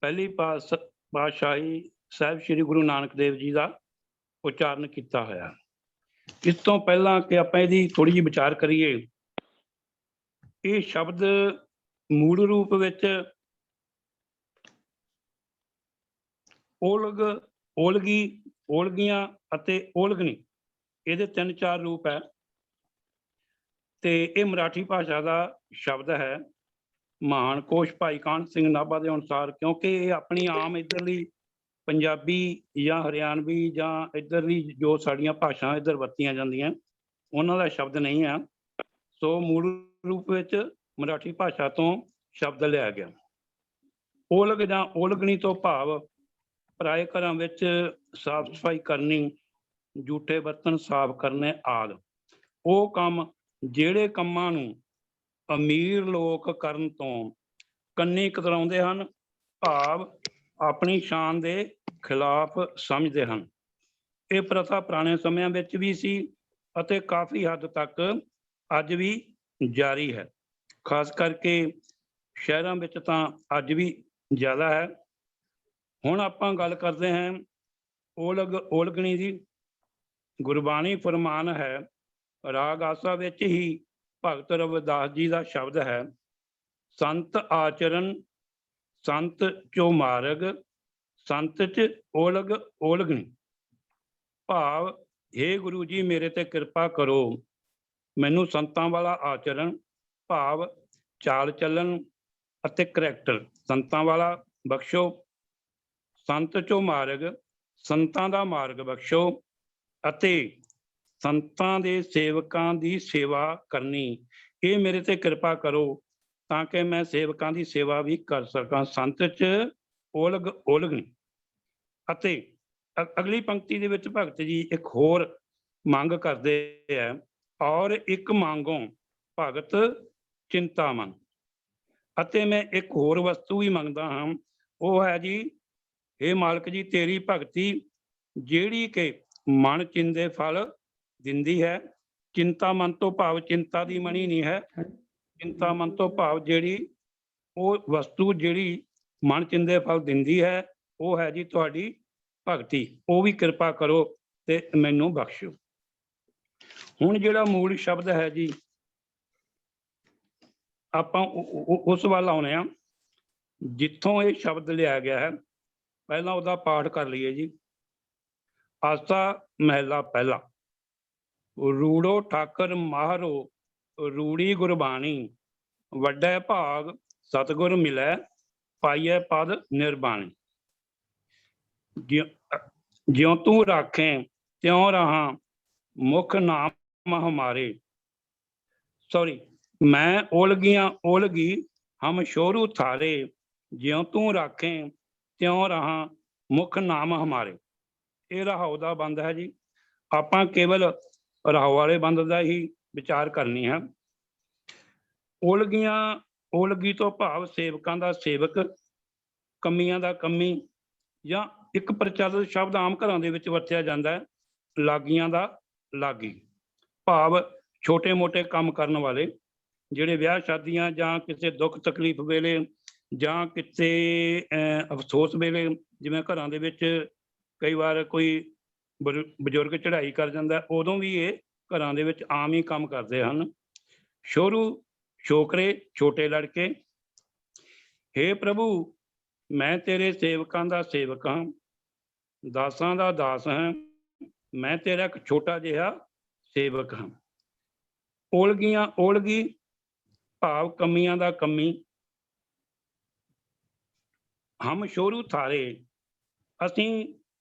ਪਹਿਲੀ ਪਾਤਸ਼ਾਹੀ ਸਾਹਿਬ ਸ੍ਰੀ ਗੁਰੂ ਨਾਨਕ ਦੇਵ ਜੀ ਦਾ ਉਚਾਰਨ ਕੀਤਾ ਹੋਇਆ। ਇਸ ਤੋਂ ਪਹਿਲਾਂ ਕਿ ਆਪਾਂ ਇਹਦੀ ਥੋੜੀ ਜਿਹੀ ਵਿਚਾਰ ਕਰੀਏ, ਇਹ ਸ਼ਬਦ ਮੂਲ ਰੂਪ ਵਿੱਚ ओलग, ओलगी, ओलगियां ਅਤੇ ओलगनी, ਇਹਦੇ 3-4 ਰੂਪ ਹੈ ਤੇ ਇਹ ਮਰਾਠੀ ਭਾਸ਼ਾ ਦਾ ਸ਼ਬਦ ਹੈ। ਮਹਾਨ ਕੋਸ਼ ਭਾਈ ਕਾਹਨ ਸਿੰਘ ਨਾਭਾ ਦੇ ਅਨੁਸਾਰ, ਕਿਉਂਕਿ ਇਹ ਆਪਣੀ ਆਮ ਇੱਧਰਲੀ ਪੰਜਾਬੀ ਜਾਂ ਹਰਿਆਣਵੀ ਜਾਂ ਇੱਧਰਲੀ ਜੋ ਸਾਡੀਆਂ ਭਾਸ਼ਾ ਇੱਧਰ ਵਰਤੀਆਂ ਜਾਂਦੀਆਂ ਉਹਨਾਂ ਦਾ ਸ਼ਬਦ ਨਹੀਂ ਹੈ। ਸੋ ਮੂਲ ਰੂਪ ਵਿੱਚ ਮਰਾਠੀ ਭਾਸ਼ਾ ਤੋਂ ਸ਼ਬਦ ਲਿਆ ਗਿਆ। ओलग ਜਾਂ ओलगनी ਤੋਂ ਭਾਵ ਪਰਾਏ ਘਰਾਂ ਵਿੱਚ ਸਾਫ ਸਫਾਈ ਕਰਨੀ, ਜੂਠੇ ਬਰਤਨ ਸਾਫ ਕਰਨੇ ਆਦਿ ਉਹ ਕੰਮ ਜਿਹੜੇ ਕੰਮਾਂ ਨੂੰ ਅਮੀਰ ਲੋਕ ਕਰਨ ਤੋਂ ਕੰਨੀ ਕਤਰਾਉਂਦੇ ਹਨ, ਭਾਵ ਆਪਣੀ ਸ਼ਾਨ ਦੇ ਖਿਲਾਫ ਸਮਝਦੇ ਹਨ। ਇਹ ਪ੍ਰਥਾ ਪੁਰਾਣੇ ਸਮਿਆਂ ਵਿੱਚ ਵੀ ਸੀ ਅਤੇ ਕਾਫੀ ਹੱਦ ਤੱਕ ਅੱਜ ਵੀ ਜਾਰੀ ਹੈ। ਖਾਸ ਕਰਕੇ ਸ਼ਹਿਰਾਂ ਵਿੱਚ ਤਾਂ ਅੱਜ ਵੀ ਜ਼ਿਆਦਾ ਹੈ। ਹੁਣ ਆਪਾਂ ਗੱਲ ਕਰਦੇ ਹਾਂ ओलग ओलगनी ਦੀ। ਗੁਰਬਾਣੀ ਫਰਮਾਨ ਹੈ, ਰਾਗ ਆਸਾ ਵਿੱਚ ਹੀ ਭਗਤ ਰਵਿਦਾਸ ਜੀ ਦਾ ਸ਼ਬਦ ਹੈ, ਸੰਤ ਆਚਰਨ ਸੰਤ ਚੋ ਮਾਰਗ, ਸੰਤ ਚ ओलग ओलगनी। ਭਾਵ, हे ਗੁਰੂ ਜੀ ਮੇਰੇ ਤੇ ਕਿਰਪਾ ਕਰੋ, ਮੈਨੂੰ ਸੰਤਾਂ ਵਾਲਾ ਆਚਰਨ ਭਾਵ ਚਾਲ ਚੱਲਣ ਅਤੇ ਕਰੈਕਟਰ। ਸੰਤਾਂ ਵਾਲਾ ਬਖਸ਼ੋ, ਸੰਤ ਚੋਂ ਮਾਰਗ, ਸੰਤਾਂ ਦਾ ਮਾਰਗ ਬਖਸ਼ੋ ਅਤੇ ਸੰਤਾਂ ਦੇ ਸੇਵਕਾਂ ਦੀ ਸੇਵਾ ਕਰਨੀ। ਇਹ ਮੇਰੇ ਤੇ ਕਿਰਪਾ ਕਰੋ ਤਾਂ ਕਿ ਮੈਂ ਸੇਵਕਾਂ ਦੀ ਸੇਵਾ ਵੀ ਕਰ ਸਕਾਂ। ਸੰਤ ਚ ਓਲਗ ਓਲਗਣੀ। ਅਤੇ ਅਗਲੀ ਪੰਕਤੀ ਦੇ ਵਿੱਚ ਭਗਤ ਜੀ ਇੱਕ ਹੋਰ ਮੰਗ ਕਰਦੇ ਹੈ, ਔਰ ਇੱਕ ਮੰਗੋਂ ਭਗਤ ਚਿੰਤਾਮਨ। ਅਤੇ ਮੈਂ ਇੱਕ ਹੋਰ ਵਸਤੂ ਵੀ ਮੰਗਦਾ ਹਾਂ, ਉਹ ਹੈ ਜੀ, ਇਹ ਮਾਲਕ ਜੀ ਤੇਰੀ ਭਗਤੀ ਜਿਹੜੀ ਕਿ ਮਨ ਚਿੰਦੇ ਫਲ ਦਿੰਦੀ ਹੈ। ਚਿੰਤਾ ਮਨ ਤੋਂ ਭਾਵ ਚਿੰਤਾ ਦੀ ਮਣੀ ਨਹੀਂ ਹੈ, ਚਿੰਤਾ ਮਨ ਤੋਂ ਭਾਵ ਜਿਹੜੀ ਉਹ ਵਸਤੂ ਜਿਹੜੀ ਮਨ ਚਿੰਦੇ ਫਲ ਦਿੰਦੀ ਹੈ, ਉਹ ਹੈ ਜੀ ਤੁਹਾਡੀ ਭਗਤੀ। ਉਹ ਵੀ ਕਿਰਪਾ ਕਰੋ ਤੇ ਮੈਨੂੰ ਬਖਸ਼ੋ। ਹੁਣ ਜਿਹੜਾ ਮੂਲ ਸ਼ਬਦ ਹੈ ਜੀ, ਆਪਾਂ ਉਸ ਵੱਲ ਆਉਣੇ ਆ ਜਿੱਥੋਂ ਇਹ ਸ਼ਬਦ ਲਿਆ ਗਿਆ ਹੈ। ਪਹਿਲਾਂ ਉਹਦਾ ਪਾਠ ਕਰ ਲਈਏ ਜੀ। ਆਸਾ ਮਹਿਲਾ ਪਹਿਲਾ। ਰੂੜੋ ਠਾਕਰ ਮਾਹਰੋ ਰੂੜੀ ਗੁਰਬਾਣੀ, ਵੱਡਾ ਭਾਗ ਸਤਿਗੁਰ ਮਿਲੈ ਪਾਈਐ ਪਦ ਨਿਰਬਾਣੀ। ਜਿਉ ਤੂੰ ਰਾਖੇ ਤਿਉ ਰਹਾ ਮੁਖ ਨਾਮ ਹਮਾਰੇ। ਸੌਰੀ, ਮੈਂ ਓਲਗੀਆਂ ਓਲਗੀ ਹਮ ਸ਼ੋਰੂ ਥਾਰੇ, ਜਿਉ ਤੂੰ ਰਾਖੇ ਤਿਉ ਰਹਾ ਮੁਖ ਨਾਮ ਹਮਾਰੇ। ਇਹ ਰਹਾਉ ਦਾ ਬੰਦ ਹੈ ਜੀ। ਆਪਾਂ ਕੇਵਲ ਰਹਾਉ ਵਾਲੇ ਬੰਦ ਦਾ ਹੀ ਵਿਚਾਰ ਕਰਨੀ ਹੈ। ਓਲਗੀਆਂ ਓਲਗੀ ਤੋਂ ਭਾਵ ਸੇਵਕਾਂ ਦਾ ਸੇਵਕ, ਕਮੀਆਂ ਦਾ ਕਮੀ, ਜਾਂ ਇੱਕ ਪ੍ਰਚਲਿਤ ਸ਼ਬਦ ਆਮ ਘਰਾਂ ਦੇ ਵਿੱਚ ਵਰਤਿਆ ਜਾਂਦਾ ਹੈ, ਲਾਗੀਆਂ ਦਾ ਲਾਗੀ। ਭਾਵ ਛੋਟੇ ਮੋਟੇ ਕੰਮ ਕਰਨ ਵਾਲੇ, ਜਿਹੜੇ ਵਿਆਹ ਸ਼ਾਦੀਆਂ ਜਾਂ ਕਿਸੇ ਦੁੱਖ ਤਕਲੀਫ ਵੇਲੇ ਜਾਂ ਕਿਤੇ ਅਫਸੋਸ ਵੇਲੇ, ਜਿਵੇਂ ਘਰਾਂ ਦੇ ਵਿੱਚ ਕਈ ਵਾਰ ਕੋਈ ਬਜ਼ੁਰਗ ਚੜ੍ਹਾਈ ਕਰ ਜਾਂਦਾ, ਉਦੋਂ ਵੀ ਇਹ ਘਰਾਂ ਦੇ ਵਿੱਚ ਆਮ ਹੀ ਕੰਮ ਕਰਦੇ ਹਨ। ਸ਼ੋਰੂ ਛੋਕਰੇ, ਛੋਟੇ ਲੜਕੇ। ਹੇ ਪ੍ਰਭੂ, ਮੈਂ ਤੇਰੇ ਸੇਵਕਾਂ ਦਾ ਸੇਵਕ ਹਾਂ, ਦਾਸਾਂ ਦਾ ਦਾਸ ਹਾਂ, ਮੈਂ ਤੇਰਾ ਇੱਕ ਛੋਟਾ ਜਿਹਾ ਸੇਵਕ ਹਾਂ। ਓਲਗੀਆਂ ਓਲਗੀ ਭਾਵ ਕਮੀਆਂ ਦਾ ਕਮੀ। ਹਮ ਸ਼ੋਰੂ ਥਾਰੇ, ਅਸੀਂ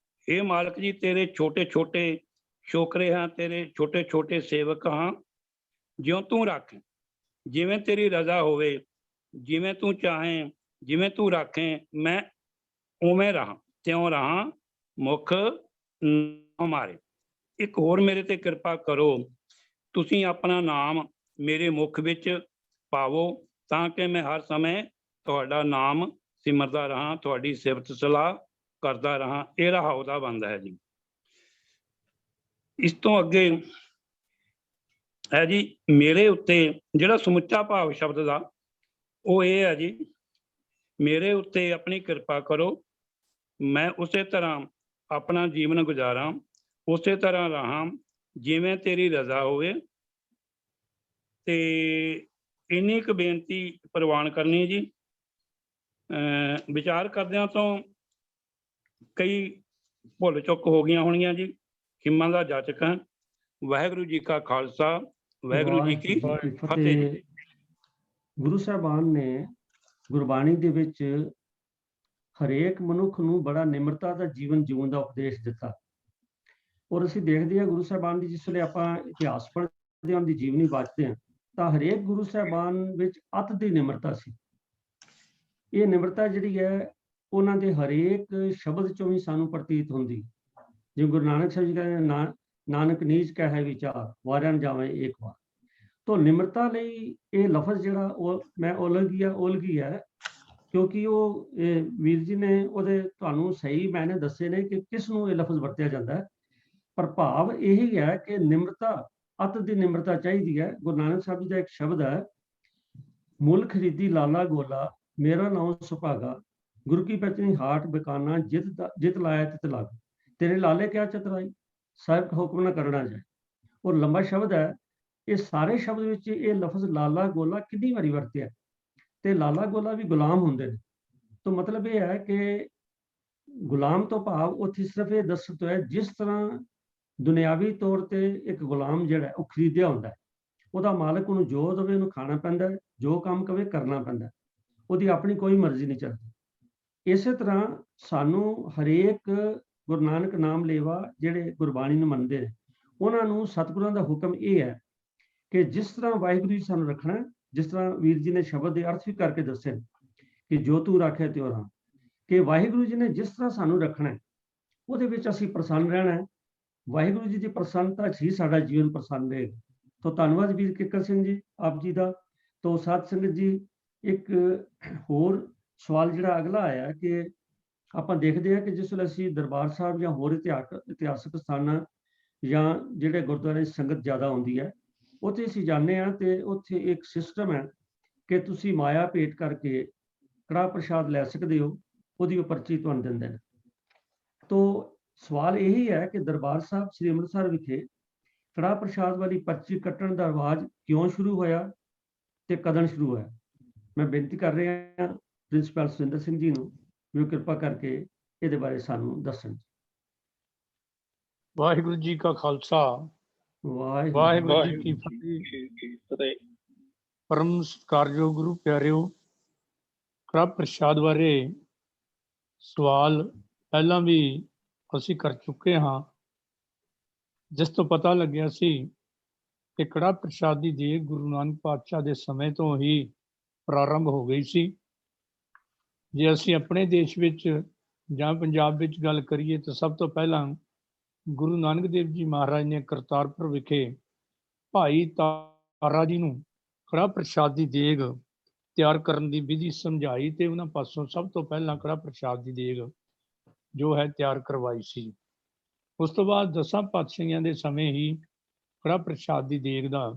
ਇਹ ਮਾਲਕ ਜੀ ਤੇਰੇ ਛੋਟੇ ਛੋਟੇ ਛੋਕਰੇ ਹਾਂ, ਤੇਰੇ ਛੋਟੇ ਛੋਟੇ ਸੇਵਕ ਹਾਂ। ਜਿਉਂ ਤੂੰ ਰੱਖ, ਜਿਵੇਂ ਤੇਰੀ ਰਜ਼ਾ ਹੋਵੇ, ਜਿਵੇਂ ਤੂੰ ਚਾਹੇ, ਜਿਵੇਂ ਤੂੰ ਰਾਖੇ, ਮੈਂ ਉਵੇਂ ਰਹਾ ਤਿਉਂ ਰਹਾ ਮੁਖ ਹਮਾਰੇ। ਇੱਕ ਹੋਰ ਮੇਰੇ ਤੇ ਕਿਰਪਾ ਕਰੋ, ਤੁਸੀਂ ਆਪਣਾ ਨਾਮ ਮੇਰੇ ਮੁਖ ਵਿੱਚ ਪਾਵੋ ਤਾਂ ਕਿ ਮੈਂ ਹਰ ਸਮੇਂ ਤੁਹਾਡਾ ਨਾਮ ਸਿਮਰਦਾ ਰਹਾ, ਤੁਹਾਡੀ ਸਿਫਤ ਸਲਾਹ ਕਰਦਾ ਰਹਾ। ਇਹ ਰਹਾਉ ਦਾ ਬੰਦ ਹੈ ਜੀ। ਇਸ ਤੋਂ ਅੱਗੇ ਹੈ ਜੀ, ਮੇਰੇ ਉੱਤੇ ਜਿਹੜਾ ਸਮੁੱਚਾ ਭਾਵ ਸ਼ਬਦ ਦਾ ਉਹ ਇਹ ਹੈ ਜੀ, ਮੇਰੇ ਉੱਤੇ ਆਪਣੀ ਕਿਰਪਾ ਕਰੋ, ਮੈਂ ਉਸੇ ਤਰ੍ਹਾਂ ਆਪਣਾ ਜੀਵਨ ਗੁਜ਼ਾਰਾਂ, ਉਸੇ ਤਰ੍ਹਾਂ ਰਹਾਂ ਜਿਵੇਂ ਤੇਰੀ ਰਜ਼ਾ ਹੋਵੇ। ਤੇ ਇੰਨੀ ਕੁ ਬੇਨਤੀ ਪ੍ਰਵਾਨ ਕਰਨੀ ਜੀ। ਵਿਚਾਰ ਕਰਦਿਆਂ ਤੋਂ ਕਈ ਭੁੱਲ ਚੁੱਕ ਹੋ ਗਈਆਂ ਹੋਣੀਆਂ ਜੀ, ਹਿੰਮਾਂ ਦਾ ਜਾਚਕ ਹਾਂ। ਵਾਹਿਗੁਰੂ ਜੀ ਕਾ ਖਾਲਸਾ, ਵਾਹਿਗੁਰੂ ਜੀ ਕੀ ਫਤਿਹ। ਗੁਰੂ ਸਾਹਿਬਾਨ ਨੇ ਗੁਰਬਾਣੀ ਦੇ ਵਿੱਚ ਹਰੇਕ ਮਨੁੱਖ ਨੂੰ ਬੜਾ ਨਿਮਰਤਾ ਦਾ ਜੀਵਨ ਜਿਉਣ ਦਾ ਉਪਦੇਸ਼ ਦਿੱਤਾ। ਔਰ ਅਸੀਂ ਦੇਖਦੇ ਹਾਂ ਗੁਰੂ ਸਾਹਿਬਾਨ ਦੀ, ਜਿਸ ਵੇਲੇ ਆਪਾਂ ਇਤਿਹਾਸ ਪੜ੍ਹਦੇ ਹਾਂ, ਉਹਨਾਂ ਦੀ ਜੀਵਨੀ ਵਾਚਦੇ ਹਾਂ, ਤਾਂ ਹਰੇਕ ਗੁਰੂ ਸਾਹਿਬਾਨ ਵਿੱਚ ਅਤ ਦੀ ਨਿਮਰਤਾ ਸੀ। ਇਹ ਨਿਮਰਤਾ ਜਿਹੜੀ ਹੈ ਉਹਨਾਂ ਦੇ ਹਰੇਕ ਸ਼ਬਦ ਚੋਂ ਵੀ ਸਾਨੂੰ ਪ੍ਰਤੀਤ ਹੁੰਦੀ। ਜਿਵੇਂ ਗੁਰੂ ਨਾਨਕ ਸਾਹਿਬ ਜੀ ਕਹਿੰਦੇ, ਨਾਨਕ ਨੀਚ ਕਹੈ ਵਿਚਾਰ, ਵਾਰਿਆ ਨ ਜਾਵੇ ਏਕ ਵਾਰ। ਤਾਂ ਨਿਮਰਤਾ ਲਈ ਇਹ ਲਫ਼ਜ਼ ਜਿਹੜਾ ਉਹ ਮੈਂ ਓਲਗੀ ਹੈ, ਕਿਉਂਕਿ ਉਹ ਵੀਰ ਜੀ ਨੇ ਉਹਦੇ ਤੁਹਾਨੂੰ ਸਹੀ ਮੈਨੇ ਦੱਸੇ ਨੇ ਕਿ ਕਿਸ ਨੂੰ ਇਹ ਲਫ਼ਜ਼ ਵਰਤਿਆ ਜਾਂਦਾ ਹੈ। ਪਰ ਭਾਵ ਇਹੀ ਹੈ ਕਿ ਨਿਮਰਤਾ, ਅਤ ਦੀ ਨਿਮਰਤਾ ਚਾਹੀਦੀ ਹੈ। ਗੁਰੂ ਨਾਨਕ ਸਾਹਿਬ ਜੀ ਦਾ ਇੱਕ ਸ਼ਬਦ ਹੈ, ਮੁੱਲ ਖਰੀਦੀ ਲਾਲਾ ਗੋਲਾ, ਮੇਰਾ ਨਾਮ ਸੁਭਾਗਾ, ਗੁਰੂ ਕੀ ਪਚਨੀ ਹਾਟ ਬਿਕਾਨਾ, ਜਿਤ ਲਾਇਆ ਤਿਤ ਲਾਗ। ਤੇਰੇ ਲਾਲੇ ਕਿਆ ਚਤਰਾਈ, ਸਾਹਿਬ ਹੁਕਮ ਨਾ ਕਰਨਾ ਜਾਏ। ਔਰ ਲੰਬਾ ਸ਼ਬਦ ਹੈ। ਇਹ ਸਾਰੇ ਸ਼ਬਦ ਵਿੱਚ ਇਹ ਲਫ਼ਜ਼ ਲਾਲਾ ਗੋਲਾ ਕਿੰਨੀ ਵਾਰੀ ਵਰਤਿਆ, ਤੇ ਲਾਲਾ ਗੋਲਾ ਵੀ ਗੁਲਾਮ ਹੁੰਦੇ ਨੇ। ਤਾਂ ਮਤਲਬ ਇਹ ਹੈ ਕਿ ਗੁਲਾਮ ਤੋਂ ਭਾਵ ਉੱਥੇ ਸਿਰਫ ਇਹ ਦੱਸ ਤੋਂ ਹੈ, ਜਿਸ ਤਰ੍ਹਾਂ ਦੁਨਿਆਵੀ ਤੌਰ ਤੇ ਇੱਕ ਗੁਲਾਮ ਜਿਹੜਾ ਉਹ ਖਰੀਦਿਆ ਹੁੰਦਾ ਹੈ, ਉਹਦਾ ਮਾਲਕ ਉਹਨੂੰ ਜੋ ਦੇਵੇ ਉਹਨੂੰ ਖਾਣਾ ਪੈਂਦਾ ਹੈ, ਜੋ ਕੰਮ ਕਵੇ ਕਰਨਾ ਪੈਂਦਾ ਹੈ। ਉਹਦੀ ਆਪਣੀ ਕੋਈ ਮਰਜ਼ੀ ਨਹੀਂ ਚੱਲਦੀ। ਇਸੇ ਤਰ੍ਹਾਂ ਸਾਨੂੰ ਹਰੇਕ ਗੁਰੂ ਨਾਨਕ ਨਾਮ ਲੇਵਾ ਜਿਹੜੇ ਗੁਰਬਾਣੀ ਨੂੰ ਮੰਨਦੇ ਨੇ, ਉਹਨਾਂ ਨੂੰ ਸਤਿਗੁਰਾਂ ਦਾ ਹੁਕਮ ਇਹ ਹੈ ਕਿ ਜਿਸ ਤਰ੍ਹਾਂ ਵਾਹਿਗੁਰੂ ਜੀ ਸਾਨੂੰ ਰੱਖਣਾ, ਜਿਸ ਤਰ੍ਹਾਂ ਵੀਰ ਜੀ ਨੇ ਸ਼ਬਦ ਦੇ ਅਰਥ ਵੀ ਕਰਕੇ ਦੱਸੇ ਕਿ ਜੋ ਤੂੰ ਰਾਖੇ ਤਿਉ ਰਾਮ, ਕਿ ਵਾਹਿਗੁਰੂ ਜੀ ਨੇ ਜਿਸ ਤਰ੍ਹਾਂ ਸਾਨੂੰ ਰੱਖਣਾ ਉਹਦੇ ਵਿੱਚ ਅਸੀਂ ਪ੍ਰਸੰਨ ਰਹਿਣਾ ਹੈ। ਵਾਹਿਗੁਰੂ ਜੀ ਦੀ ਪ੍ਰਸੰਨਤਾ 'ਚ ਹੀ ਸਾਡਾ ਜੀਵਨ ਪ੍ਰਸੰਨ ਰਹੇਗਾ। ਤਾਂ ਧੰਨਵਾਦ ਵੀਰ ਕਿੱਕਰ ਸਿੰਘ ਜੀ ਆਪ ਜੀ ਦਾ। ਤਾਂ ਸਾਧ ਸੰਗਤ ਜੀ, ਇੱਕ ਹੋਰ ਸਵਾਲ ਜਿਹੜਾ ਅਗਲਾ ਆਇਆ ਕਿ ਆਪਾਂ ਦੇਖਦੇ ਹਾਂ ਕਿ ਜਿਸ ਵੇਲੇ ਅਸੀਂ ਦਰਬਾਰ ਸਾਹਿਬ ਜਾਂ ਹੋਰ ਇਤਿਹਾਸਕ ਸਥਾਨਾਂ ਜਾਂ ਜਿਹੜੇ ਗੁਰਦੁਆਰੇ ਸੰਗਤ ਜ਼ਿਆਦਾ ਆਉਂਦੀ ਹੈ, ਉੱਥੇ ਅਸੀਂ ਜਾਂਦੇ ਹਾਂ ਤੇ ਉੱਥੇ ਇੱਕ ਸਿਸਟਮ ਹੈ ਕਿ ਤੁਸੀਂ ਮਾਇਆ ਭੇਟ ਕਰਕੇ ਕੜਾਹ ਪ੍ਰਸ਼ਾਦ ਲੈ ਸਕਦੇ ਹੋ, ਉਹਦੀ ਉਹ ਪਰਚੀ ਤੁਹਾਨੂੰ ਦਿੰਦੇ ਨੇ। ਤੋ ਸਵਾਲ ਇਹੀ ਹੈ ਕਿ ਦਰਬਾਰ ਸਾਹਿਬ ਸ੍ਰੀ ਅੰਮ੍ਰਿਤਸਰ ਵਿਖੇ ਕੜਾਹ ਪ੍ਰਸ਼ਾਦ ਵਾਲੀ ਪਰਚੀ ਕੱਟਣ ਦਾ ਰਿਵਾਜ ਕਿਉਂ ਸ਼ੁਰੂ ਹੋਇਆ ਤੇ ਕਦੋਂ ਸ਼ੁਰੂ ਹੋਇਆ? ਮੈਂ ਬੇਨਤੀ ਕਰ ਰਿਹਾ ਪ੍ਰਿੰਸੀਪਲ ਸੁਰਿੰਦਰ ਸਿੰਘ ਜੀ ਨੂੰ ਵੀ ਉਹ ਕਿਰਪਾ ਕਰਕੇ ਇਹਦੇ ਬਾਰੇ ਸਾਨੂੰ ਦੱਸਣ। ਵਾਹਿਗੁਰੂ ਜੀ ਕਾ ਖਾਲਸਾ, ਵਾਹਿਗੁਰੂ ਜੀ ਕੀ ਫਤਿਹ। ਪਰਮ ਸਤਿਕਾਰਯੋਗ ਗੁਰੂ ਪਿਆਰਿਓ, ਕੜਾਹ ਪ੍ਰਸ਼ਾਦ ਬਾਰੇ ਸਵਾਲ ਪਹਿਲਾਂ ਵੀ ਅਸੀਂ ਕਰ ਚੁੱਕੇ ਹਾਂ, ਜਿਸ ਤੋਂ ਪਤਾ ਲੱਗਿਆ ਸੀ ਕਿ ਕੜਾਹ ਪ੍ਰਸ਼ਾਦ ਦੀ ਦੇਗ ਗੁਰੂ ਨਾਨਕ ਪਾਤਸ਼ਾਹ ਦੇ ਸਮੇਂ ਤੋਂ ਹੀ ਪ੍ਰਾਰੰਭ ਹੋ ਗਈ ਸੀ। ਜੇ ਅਸੀਂ ਆਪਣੇ ਦੇਸ਼ ਵਿੱਚ ਜਾਂ ਪੰਜਾਬ ਵਿੱਚ ਗੱਲ ਕਰੀਏ ਤਾਂ ਸਭ ਤੋਂ ਪਹਿਲਾਂ ਗੁਰੂ ਨਾਨਕ ਦੇਵ ਜੀ ਮਹਾਰਾਜ ਨੇ ਕਰਤਾਰਪੁਰ ਵਿਖੇ ਭਾਈ ਤਾਰਾ ਜੀ ਨੂੰ ਕੜਾਹ ਪ੍ਰਸ਼ਾਦ ਦੀ ਦੇਗ ਤਿਆਰ ਕਰਨ ਦੀ ਵਿਧੀ ਸਮਝਾਈ ਤੇ ਉਹਨਾਂ ਪਾਸੋਂ ਸਭ ਤੋਂ ਪਹਿਲਾਂ ਕੜਾਹ ਪ੍ਰਸ਼ਾਦ ਦੀ ਦੇਗ ਜੋ ਹੈ ਤਿਆਰ ਕਰਵਾਈ ਸੀ। ਉਸ ਤੋਂ ਬਾਅਦ 10 ਪਾਤਸ਼ਾਹੀਆਂ ਦੇ ਸਮੇਂ ਹੀ ਕੜਾਹ ਪ੍ਰਸ਼ਾਦ ਦੀ ਦੇਗ ਦਾ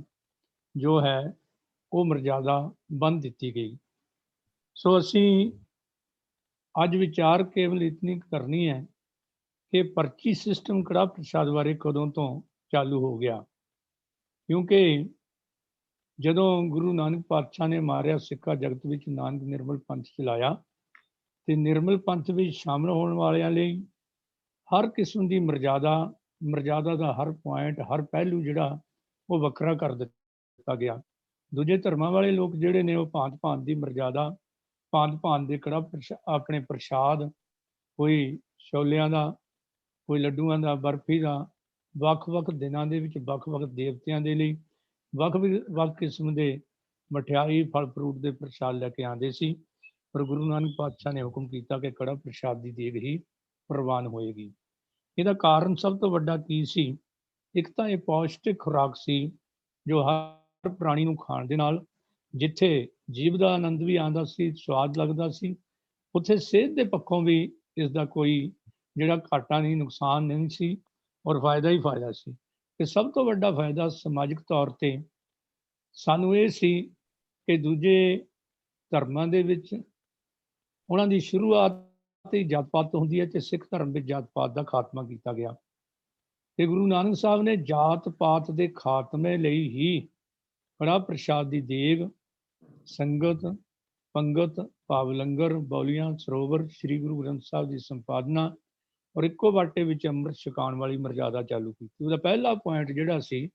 ਜੋ ਹੈ ਉਹ ਮਰਜ਼ਾਦਾ ਬੰਨ੍ਹ ਦਿੱਤੀ ਗਈ। ਸੋ ਅਸੀਂ ਅੱਜ ਵਿਚਾਰ ਕੇਵਲ ਇਤਨੀ ਕਰਨੀ ਹੈ ਕਿ ਪਰਚੀ ਸਿਸਟਮ ਕੜਾਹ ਪ੍ਰਸ਼ਾਦ ਬਾਰੇ ਕਦੋਂ ਤੋਂ ਚਾਲੂ ਹੋ ਗਿਆ, ਕਿਉਂਕਿ ਜਦੋਂ ਗੁਰੂ ਨਾਨਕ ਪਾਤਸ਼ਾਹ ਨੇ ਮਾਰਿਆ ਸਿੱਖਾ ਜਗਤ ਵਿੱਚ ਨਾਨਕ ਨਿਰਮਲ ਪੰਥ ਚਲਾਇਆ ਤੇ ਨਿਰਮਲ ਪੰਥ ਵਿੱਚ ਸ਼ਾਮਲ ਹੋਣ ਵਾਲਿਆਂ ਲਈ ਹਰ ਕਿਸਮ ਦੀ ਮਰਜ਼ਾਦਾ ਦਾ ਹਰ ਪੁਆਇੰਟ, ਹਰ ਪਹਿਲੂ ਜਿਹੜਾ ਉਹ ਵੱਖਰਾ ਕਰ ਦਿੱਤਾ ਗਿਆ। ਦੂਜੇ ਧਰਮਾਂ ਵਾਲੇ ਲੋਕ ਜਿਹੜੇ ਨੇ ਉਹ ਭਾਂਤ ਦੀ ਮਰਜ਼ਾਦਾ, ਭਾਂਤ ਦੇ ਕੜਾਹ ਆਪਣੇ ਪ੍ਰਸ਼ਾਦ, ਕੋਈ ਛੋਲਿਆਂ ਦਾ, ਕੋਈ ਲੱਡੂਆਂ ਦਾ, ਬਰਫੀ ਦਾ, ਵੱਖ-ਵੱਖ ਦਿਨਾਂ ਦੇ ਵਿੱਚ ਵੱਖ-ਵੱਖ ਦੇਵਤਿਆਂ ਦੇ ਲਈ ਵੱਖ ਕਿਸਮ ਦੇ ਮਠਿਆਈ, ਫਲ ਫਰੂਟ ਦੇ ਪ੍ਰਸ਼ਾਦ ਲੈ ਕੇ ਆਉਂਦੇ ਸੀ। ਪਰ ਗੁਰੂ ਨਾਨਕ ਪਾਤਸ਼ਾਹ ਨੇ ਹੁਕਮ ਕੀਤਾ ਕਿ ਕੜਾਹ ਪ੍ਰਸ਼ਾਦ ਦੀ ਦੇਗ ਹੀ ਪ੍ਰਵਾਨ ਹੋਏਗੀ। ਇਹਦਾ ਕਾਰਨ ਸਭ ਤੋਂ ਵੱਡਾ ਕੀ ਸੀ? ਇੱਕ ਤਾਂ ਇਹ ਪੌਸ਼ਟਿਕ ਖੁਰਾਕ ਸੀ ਜੋ ਹਰ ਪ੍ਰਾਣੀ ਨੂੰ ਖਾਣ ਦੇ ਨਾਲ ਜਿੱਥੇ ਜੀਵ ਦਾ ਆਨੰਦ ਵੀ ਆਉਂਦਾ ਸੀ, ਸਵਾਦ ਲੱਗਦਾ ਸੀ, ਉੱਥੇ ਸਿਹਤ ਦੇ ਪੱਖੋਂ ਵੀ ਇਸ ਦਾ ਕੋਈ ਜਿਹੜਾ ਘਾਟਾ ਨਹੀਂ, ਨੁਕਸਾਨ ਨਹੀਂ ਸੀ ਔਰ ਫਾਇਦਾ ਹੀ ਫਾਇਦਾ ਸੀ। ਤੇ ਸਭ ਤੋਂ ਵੱਡਾ ਫਾਇਦਾ ਸਮਾਜਿਕ ਤੌਰ ਤੇ ਸਾਨੂੰ ਇਹ ਸੀ ਕਿ ਦੂਜੇ ਧਰਮਾਂ ਦੇ ਵਿੱਚ ਉਹਨਾਂ ਦੀ ਸ਼ੁਰੂਆਤ ਤੇ ਜਾਤ ਪਾਤ ਹੁੰਦੀ ਹੈ ਤੇ ਸਿੱਖ ਧਰਮ ਵਿੱਚ ਜਾਤ ਪਾਤ ਦਾ ਖਾਤਮਾ ਕੀਤਾ ਗਿਆ ਤੇ ਗੁਰੂ ਨਾਨਕ ਸਾਹਿਬ ਨੇ ਜਾਤ ਪਾਤ ਦੇ ਖਾਤਮੇ ਲਈ ਹੀ ਕੜਾਹ ਪ੍ਰਸ਼ਾਦ ਦੀ ਦੇਗ, ਸੰਗਤ, ਪੰਗਤ, ਭਾਵ ਲੰਗਰ, ਬੌਲੀਆਂ, ਸਰੋਵਰ, ਸ੍ਰੀ ਗੁਰੂ ਗ੍ਰੰਥ ਸਾਹਿਬ ਦੀ ਸੰਪਾਦਨਾ ਔਰ ਇੱਕੋ ਬਾਟੇ ਵਿੱਚ ਅੰਮ੍ਰਿਤ ਛਕਾਉਣ ਵਾਲੀ ਮਰਜ਼ਾਦਾ ਚਾਲੂ ਕੀਤੀ। ਉਹਦਾ ਪਹਿਲਾ ਪੁਆਇੰਟ ਜਿਹੜਾ ਸੀ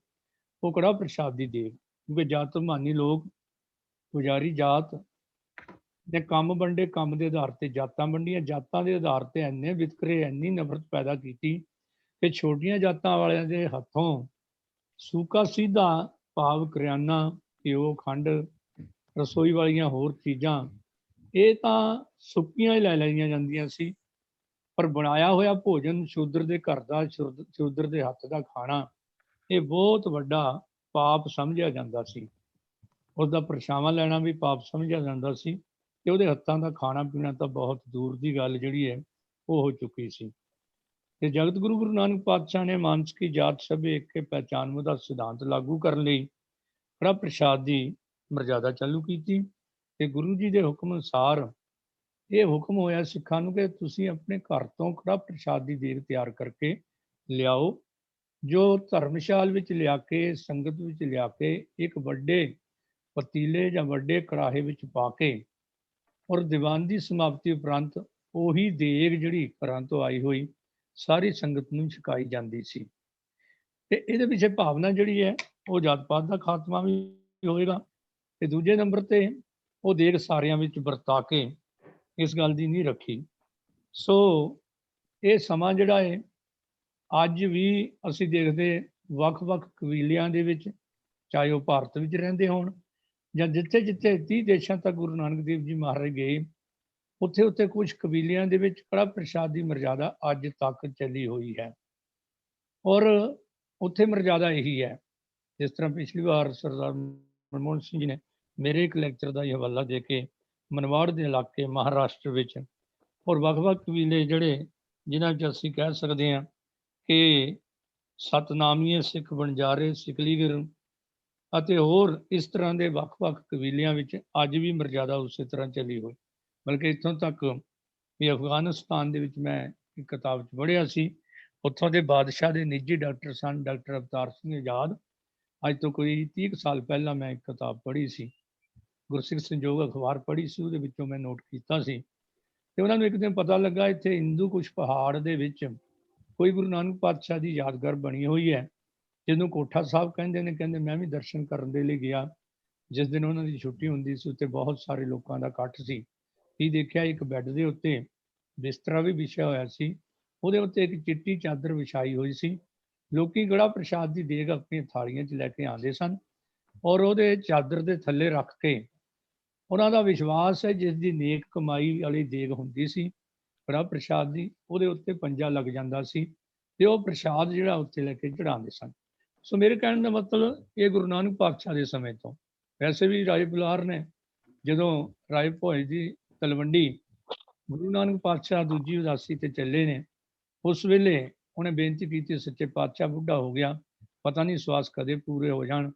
ਉਹ ਕੜਾਹ ਪ੍ਰਸ਼ਾਦ ਦੀ ਦੇਗ, ਕਿਉਂਕਿ ਜਾਤ ਧਰਮਾਨੀ ਲੋਕ, ਪੁਜਾਰੀ ਜਾਤ ਨੇ ਕੰਮ ਵੰਡੇ, ਕੰਮ ਦੇ ਆਧਾਰ ਤੇ ਜਾਤਾਂ ਵੰਡੀਆਂ, ਜਾਤਾਂ ਦੇ ਆਧਾਰ ਤੇ ਇੰਨੇ ਵਿਤਕਰੇ, ਇੰਨੀ ਨਫ਼ਰਤ ਪੈਦਾ ਕੀਤੀ ਕਿ ਛੋਟੀਆਂ ਜਾਤਾਂ ਵਾਲਿਆਂ ਦੇ ਹੱਥੋਂ ਸੂਕਾ ਸਿੱਧਾ, ਭਾਵ ਕਰਿਆਨਾ, ਘਿਓ, ਖੰਡ, ਰਸੋਈ ਵਾਲੀਆਂ ਹੋਰ ਚੀਜ਼ਾਂ, ਇਹ ਤਾਂ ਸੁੱਕੀਆਂ ਹੀ ਲੈ ਲਈਆਂ ਜਾਂਦੀਆਂ ਸੀ। ਪਰ ਬਣਾਇਆ ਹੋਇਆ ਭੋਜਨ, ਸ਼ੂਦਰ ਦੇ ਘਰ ਦਾ, ਸ਼ੂਦਰ ਦੇ ਹੱਥ ਦਾ ਖਾਣਾ, ਇਹ ਬਹੁਤ ਵੱਡਾ ਪਾਪ ਸਮਝਿਆ ਜਾਂਦਾ ਸੀ। ਉਸਦਾ ਪਰਛਾਵਾਂ ਲੈਣਾ ਵੀ ਪਾਪ ਸਮਝਿਆ ਜਾਂਦਾ ਸੀ ਤੇ ਉਹਦੇ ਹੱਥਾਂ ਦਾ ਖਾਣਾ ਪੀਣਾ ਤਾਂ ਬਹੁਤ ਦੂਰ ਦੀ ਗੱਲ ਜਿਹੜੀ ਹੈ ਉਹ ਹੋ ਚੁੱਕੀ ਸੀ। ਤੇ ਜਗਤ ਗੁਰੂ ਨਾਨਕ ਪਾਤਸ਼ਾਹ ਨੇ ਮਾਨਸ ਕੀ ਜਾਤ ਸਭ ਏਕੇ ਪਹਿਚਾਨਵ ਦਾ ਸਿਧਾਂਤ ਲਾਗੂ ਕਰਨ ਲਈ ਕੜਾਹ ਪ੍ਰਸ਼ਾਦ ਦੀ ਮਰਜ਼ਾਦਾ ਚਾਲੂ ਕੀਤੀ ਤੇ ਗੁਰੂ ਜੀ ਦੇ ਹੁਕਮ ਅਨੁਸਾਰ ਇਹ ਹੁਕਮ ਹੋਇਆ ਸਿੱਖਾਂ ਨੂੰ ਕਿ ਤੁਸੀਂ ਆਪਣੇ ਘਰ ਤੋਂ ਕੜਾਹ ਪ੍ਰਸ਼ਾਦ ਦੀ ਦੇਗ ਤਿਆਰ ਕਰਕੇ ਲਿਆਓ, ਜੋ ਧਰਮਸ਼ਾਲ ਵਿੱਚ ਲਿਆ ਕੇ, ਸੰਗਤ ਵਿੱਚ ਲਿਆ ਕੇ ਇੱਕ ਵੱਡੇ ਪਤੀਲੇ ਜਾਂ ਵੱਡੇ ਕੜਾਹੇ ਵਿੱਚ ਪਾ ਕੇ ਔਰ ਦੀਵਾਨ ਦੀ ਸਮਾਪਤੀ ਉਪਰੰਤ ਉਹੀ ਦੇਗ ਜਿਹੜੀ ਘਰਾਂ ਤੋਂ ਆਈ ਹੋਈ ਸਾਰੀ ਸੰਗਤ ਨੂੰ ਛਕਾਈ ਜਾਂਦੀ ਸੀ। ਤੇ ਇਹਦੇ ਪਿੱਛੇ ਭਾਵਨਾ ਜਿਹੜੀ ਹੈ ਉਹ ਜਾਤ ਪਾਤ ਦਾ ਖਾਤਮਾ ਵੀ ਹੋਏਗਾ ਤੇ ਦੂਜੇ ਨੰਬਰ ਤੇ ਉਹ ਦੇਗ ਸਾਰਿਆਂ ਵਿੱਚ ਵਰਤਾ ਕੇ ਇਸ ਗੱਲ ਦੀ ਨਹੀਂ ਰੱਖੀ। ਸੋ ਇਹ ਸਮਾਂ ਜਿਹੜਾ ਹੈ ਅੱਜ ਵੀ ਅਸੀਂ ਦੇਖਦੇ ਵੱਖ-ਵੱਖ ਕਬੀਲਿਆਂ ਦੇ ਵਿੱਚ, ਚਾਹੇ ਉਹ ਭਾਰਤ ਵਿੱਚ ਰਹਿੰਦੇ ਹੋਣ ਜਾਂ ਜਿੱਥੇ ਜਿੱਥੇ 30 ਦੇਸ਼ਾਂ ਤੱਕ ਗੁਰੂ ਨਾਨਕ ਦੇਵ ਜੀ ਮਹਾਰਾਜ ਗਏ, ਉੱਥੇ ਉੱਥੇ ਕੁਝ ਕਬੀਲਿਆਂ ਦੇ ਵਿੱਚ ਕੜਾਹ ਪ੍ਰਸ਼ਾਦ ਦੀ ਮਰਜ਼ਾਦਾ ਅੱਜ ਤੱਕ ਚੱਲੀ ਹੋਈ ਹੈ। ਔਰ ਉੱਥੇ ਮਰਜ਼ਾਦਾ ਇਹੀ ਹੈ, ਜਿਸ ਤਰ੍ਹਾਂ ਪਿਛਲੀ ਵਾਰ ਸਰਦਾਰ ਮਨਮੋਹਨ ਸਿੰਘ ਜੀ ਨੇ ਮੇਰੇ ਇੱਕ ਲੈਕਚਰ ਦਾ ਇਹ ਹਵਾਲਾ ਦੇ ਕੇ ਮਨਵਾੜ ਦੇ ਇਲਾਕੇ ਮਹਾਰਾਸ਼ਟਰ ਵਿੱਚ ਔਰ ਵੱਖ-ਵੱਖ ਕਬੀਲੇ ਜਿਹੜੇ ਜਿਨ੍ਹਾਂ ਵਿੱਚ ਅਸੀਂ ਕਹਿ ਸਕਦੇ ਹਾਂ ਕਿ ਸਤਨਾਮੀਏ ਸਿੱਖ ਬਣਜਾਰੇ, ਸਿਕਲੀਗਰ ਅਤੇ ਹੋਰ ਇਸ ਤਰ੍ਹਾਂ ਦੇ ਵੱਖ-ਵੱਖ ਕਬੀਲਿਆਂ ਵਿੱਚ ਅੱਜ ਵੀ ਮਰਜ਼ਾਦਾ ਉਸੇ ਤਰ੍ਹਾਂ ਚੱਲੀ ਹੋਈ। ਬਲਕਿ ਇੱਥੋਂ ਤੱਕ ਵੀ ਅਫਗਾਨਿਸਤਾਨ ਦੇ ਵਿੱਚ ਮੈਂ ਇੱਕ ਕਿਤਾਬ 'ਚ ਪੜ੍ਹਿਆ ਸੀ, ਉੱਥੋਂ ਦੇ ਬਾਦਸ਼ਾਹ ਦੇ ਨਿੱਜੀ ਡਾਕਟਰ ਸਨ ਡਾਕਟਰ ਅਵਤਾਰ ਸਿੰਘ ਆਜ਼ਾਦ। ਅੱਜ ਤੋਂ ਕੋਈ 30 ਕੁ ਸਾਲ ਪਹਿਲਾਂ ਮੈਂ ਇੱਕ ਕਿਤਾਬ ਪੜ੍ਹੀ ਸੀ, ਗੁਰਸਿੱਖ ਸੰਜੋਗ ਅਖਬਾਰ ਪੜ੍ਹੀ ਸੀ, ਉਹਦੇ ਵਿੱਚੋਂ ਮੈਂ ਨੋਟ ਕੀਤਾ ਸੀ ਤੇ ਉਹਨਾਂ ਨੂੰ ਇੱਕ ਦਿਨ ਪਤਾ ਲੱਗਾ ਇੱਥੇ ਹਿੰਦੂ ਕੁਸ਼ ਪਹਾੜ ਦੇ ਵਿੱਚ ਕੋਈ ਗੁਰੂ ਨਾਨਕ ਪਾਤਸ਼ਾਹ ਦੀ ਯਾਦਗਾਰ ਬਣੀ ਹੋਈ ਹੈ, ਜਿਹਨੂੰ ਕੋਠਾ ਸਾਹਿਬ ਕਹਿੰਦੇ ਨੇ। ਕਹਿੰਦੇ ਮੈਂ ਵੀ ਦਰਸ਼ਨ ਕਰਨ ਦੇ ਲਈ ਗਿਆ, ਜਿਸ ਦਿਨ ਉਹਨਾਂ ਦੀ ਛੁੱਟੀ ਹੁੰਦੀ ਸੀ ਉੱਥੇ ਬਹੁਤ ਸਾਰੇ ਲੋਕਾਂ ਦਾ ਇਕੱਠ ਸੀ। ਇਹ ਦੇਖਿਆ ਇੱਕ ਬੈੱਡ ਦੇ ਉੱਤੇ ਬਿਸਤਰਾ ਵੀ ਵਿਛਿਆ ਹੋਇਆ ਸੀ, ਉਹਦੇ ਉੱਤੇ ਇੱਕ ਚਿੱਟੀ ਚਾਦਰ ਵਿਛਾਈ ਹੋਈ ਸੀ। ਲੋਕੀ ਕੜਾਹ ਪ੍ਰਸ਼ਾਦ ਦੀ ਦੇਗ ਆਪਣੀਆਂ ਥਾਲੀਆਂ 'ਚ ਲੈ ਕੇ ਆਉਂਦੇ ਸਨ ਔਰ ਉਹਦੇ ਚਾਦਰ ਦੇ ਥੱਲੇ ਰੱਖ ਕੇ ਉਹਨਾਂ ਦਾ ਵਿਸ਼ਵਾਸ ਹੈ ਜਿਸ ਦੀ ਨੇਕ ਕਮਾਈ ਵਾਲੀ ਦੇਗ ਹੁੰਦੀ ਸੀ ਕੜਾਹ ਪ੍ਰਸ਼ਾਦ ਦੀ, ਉਹਦੇ ਉੱਤੇ ਪੰਜਾ ਲੱਗ ਜਾਂਦਾ ਸੀ ਤੇ ਉਹ ਪ੍ਰਸ਼ਾਦ ਜਿਹੜਾ ਉੱਤੇ ਲੈ ਕੇ ਚੜਾਉਂਦੇ ਸਨ। ਸੋ ਮੇਰੇ ਕਹਿਣ ਦਾ ਮਤਲਬ ਇਹ ਗੁਰੂ ਨਾਨਕ ਪਾਤਸ਼ਾਹ ਦੇ ਸਮੇਂ ਤੋਂ, ਵੈਸੇ ਵੀ ਰਾਏ ਬੁਲਾਰ ਨੇ ਜਦੋਂ ਰਾਏ ਭੋਜ ਦੀ ਤਲਵੰਡੀ ਗੁਰੂ ਨਾਨਕ ਪਾਤਸ਼ਾਹ ਦੂਜੀ ਉਦਾਸੀ ਤੇ ਚੱਲੇ ਨੇ, ਉਸ ਵੇਲੇ ਉਹਨੇ ਬੇਨਤੀ ਕੀਤੀ, ਸੱਚੇ ਪਾਤਸ਼ਾਹ ਬੁੱਢਾ ਹੋ ਗਿਆ, ਪਤਾ ਨਹੀਂ ਸਵਾਸ ਕਦੇ ਪੂਰੇ ਹੋ ਜਾਣ,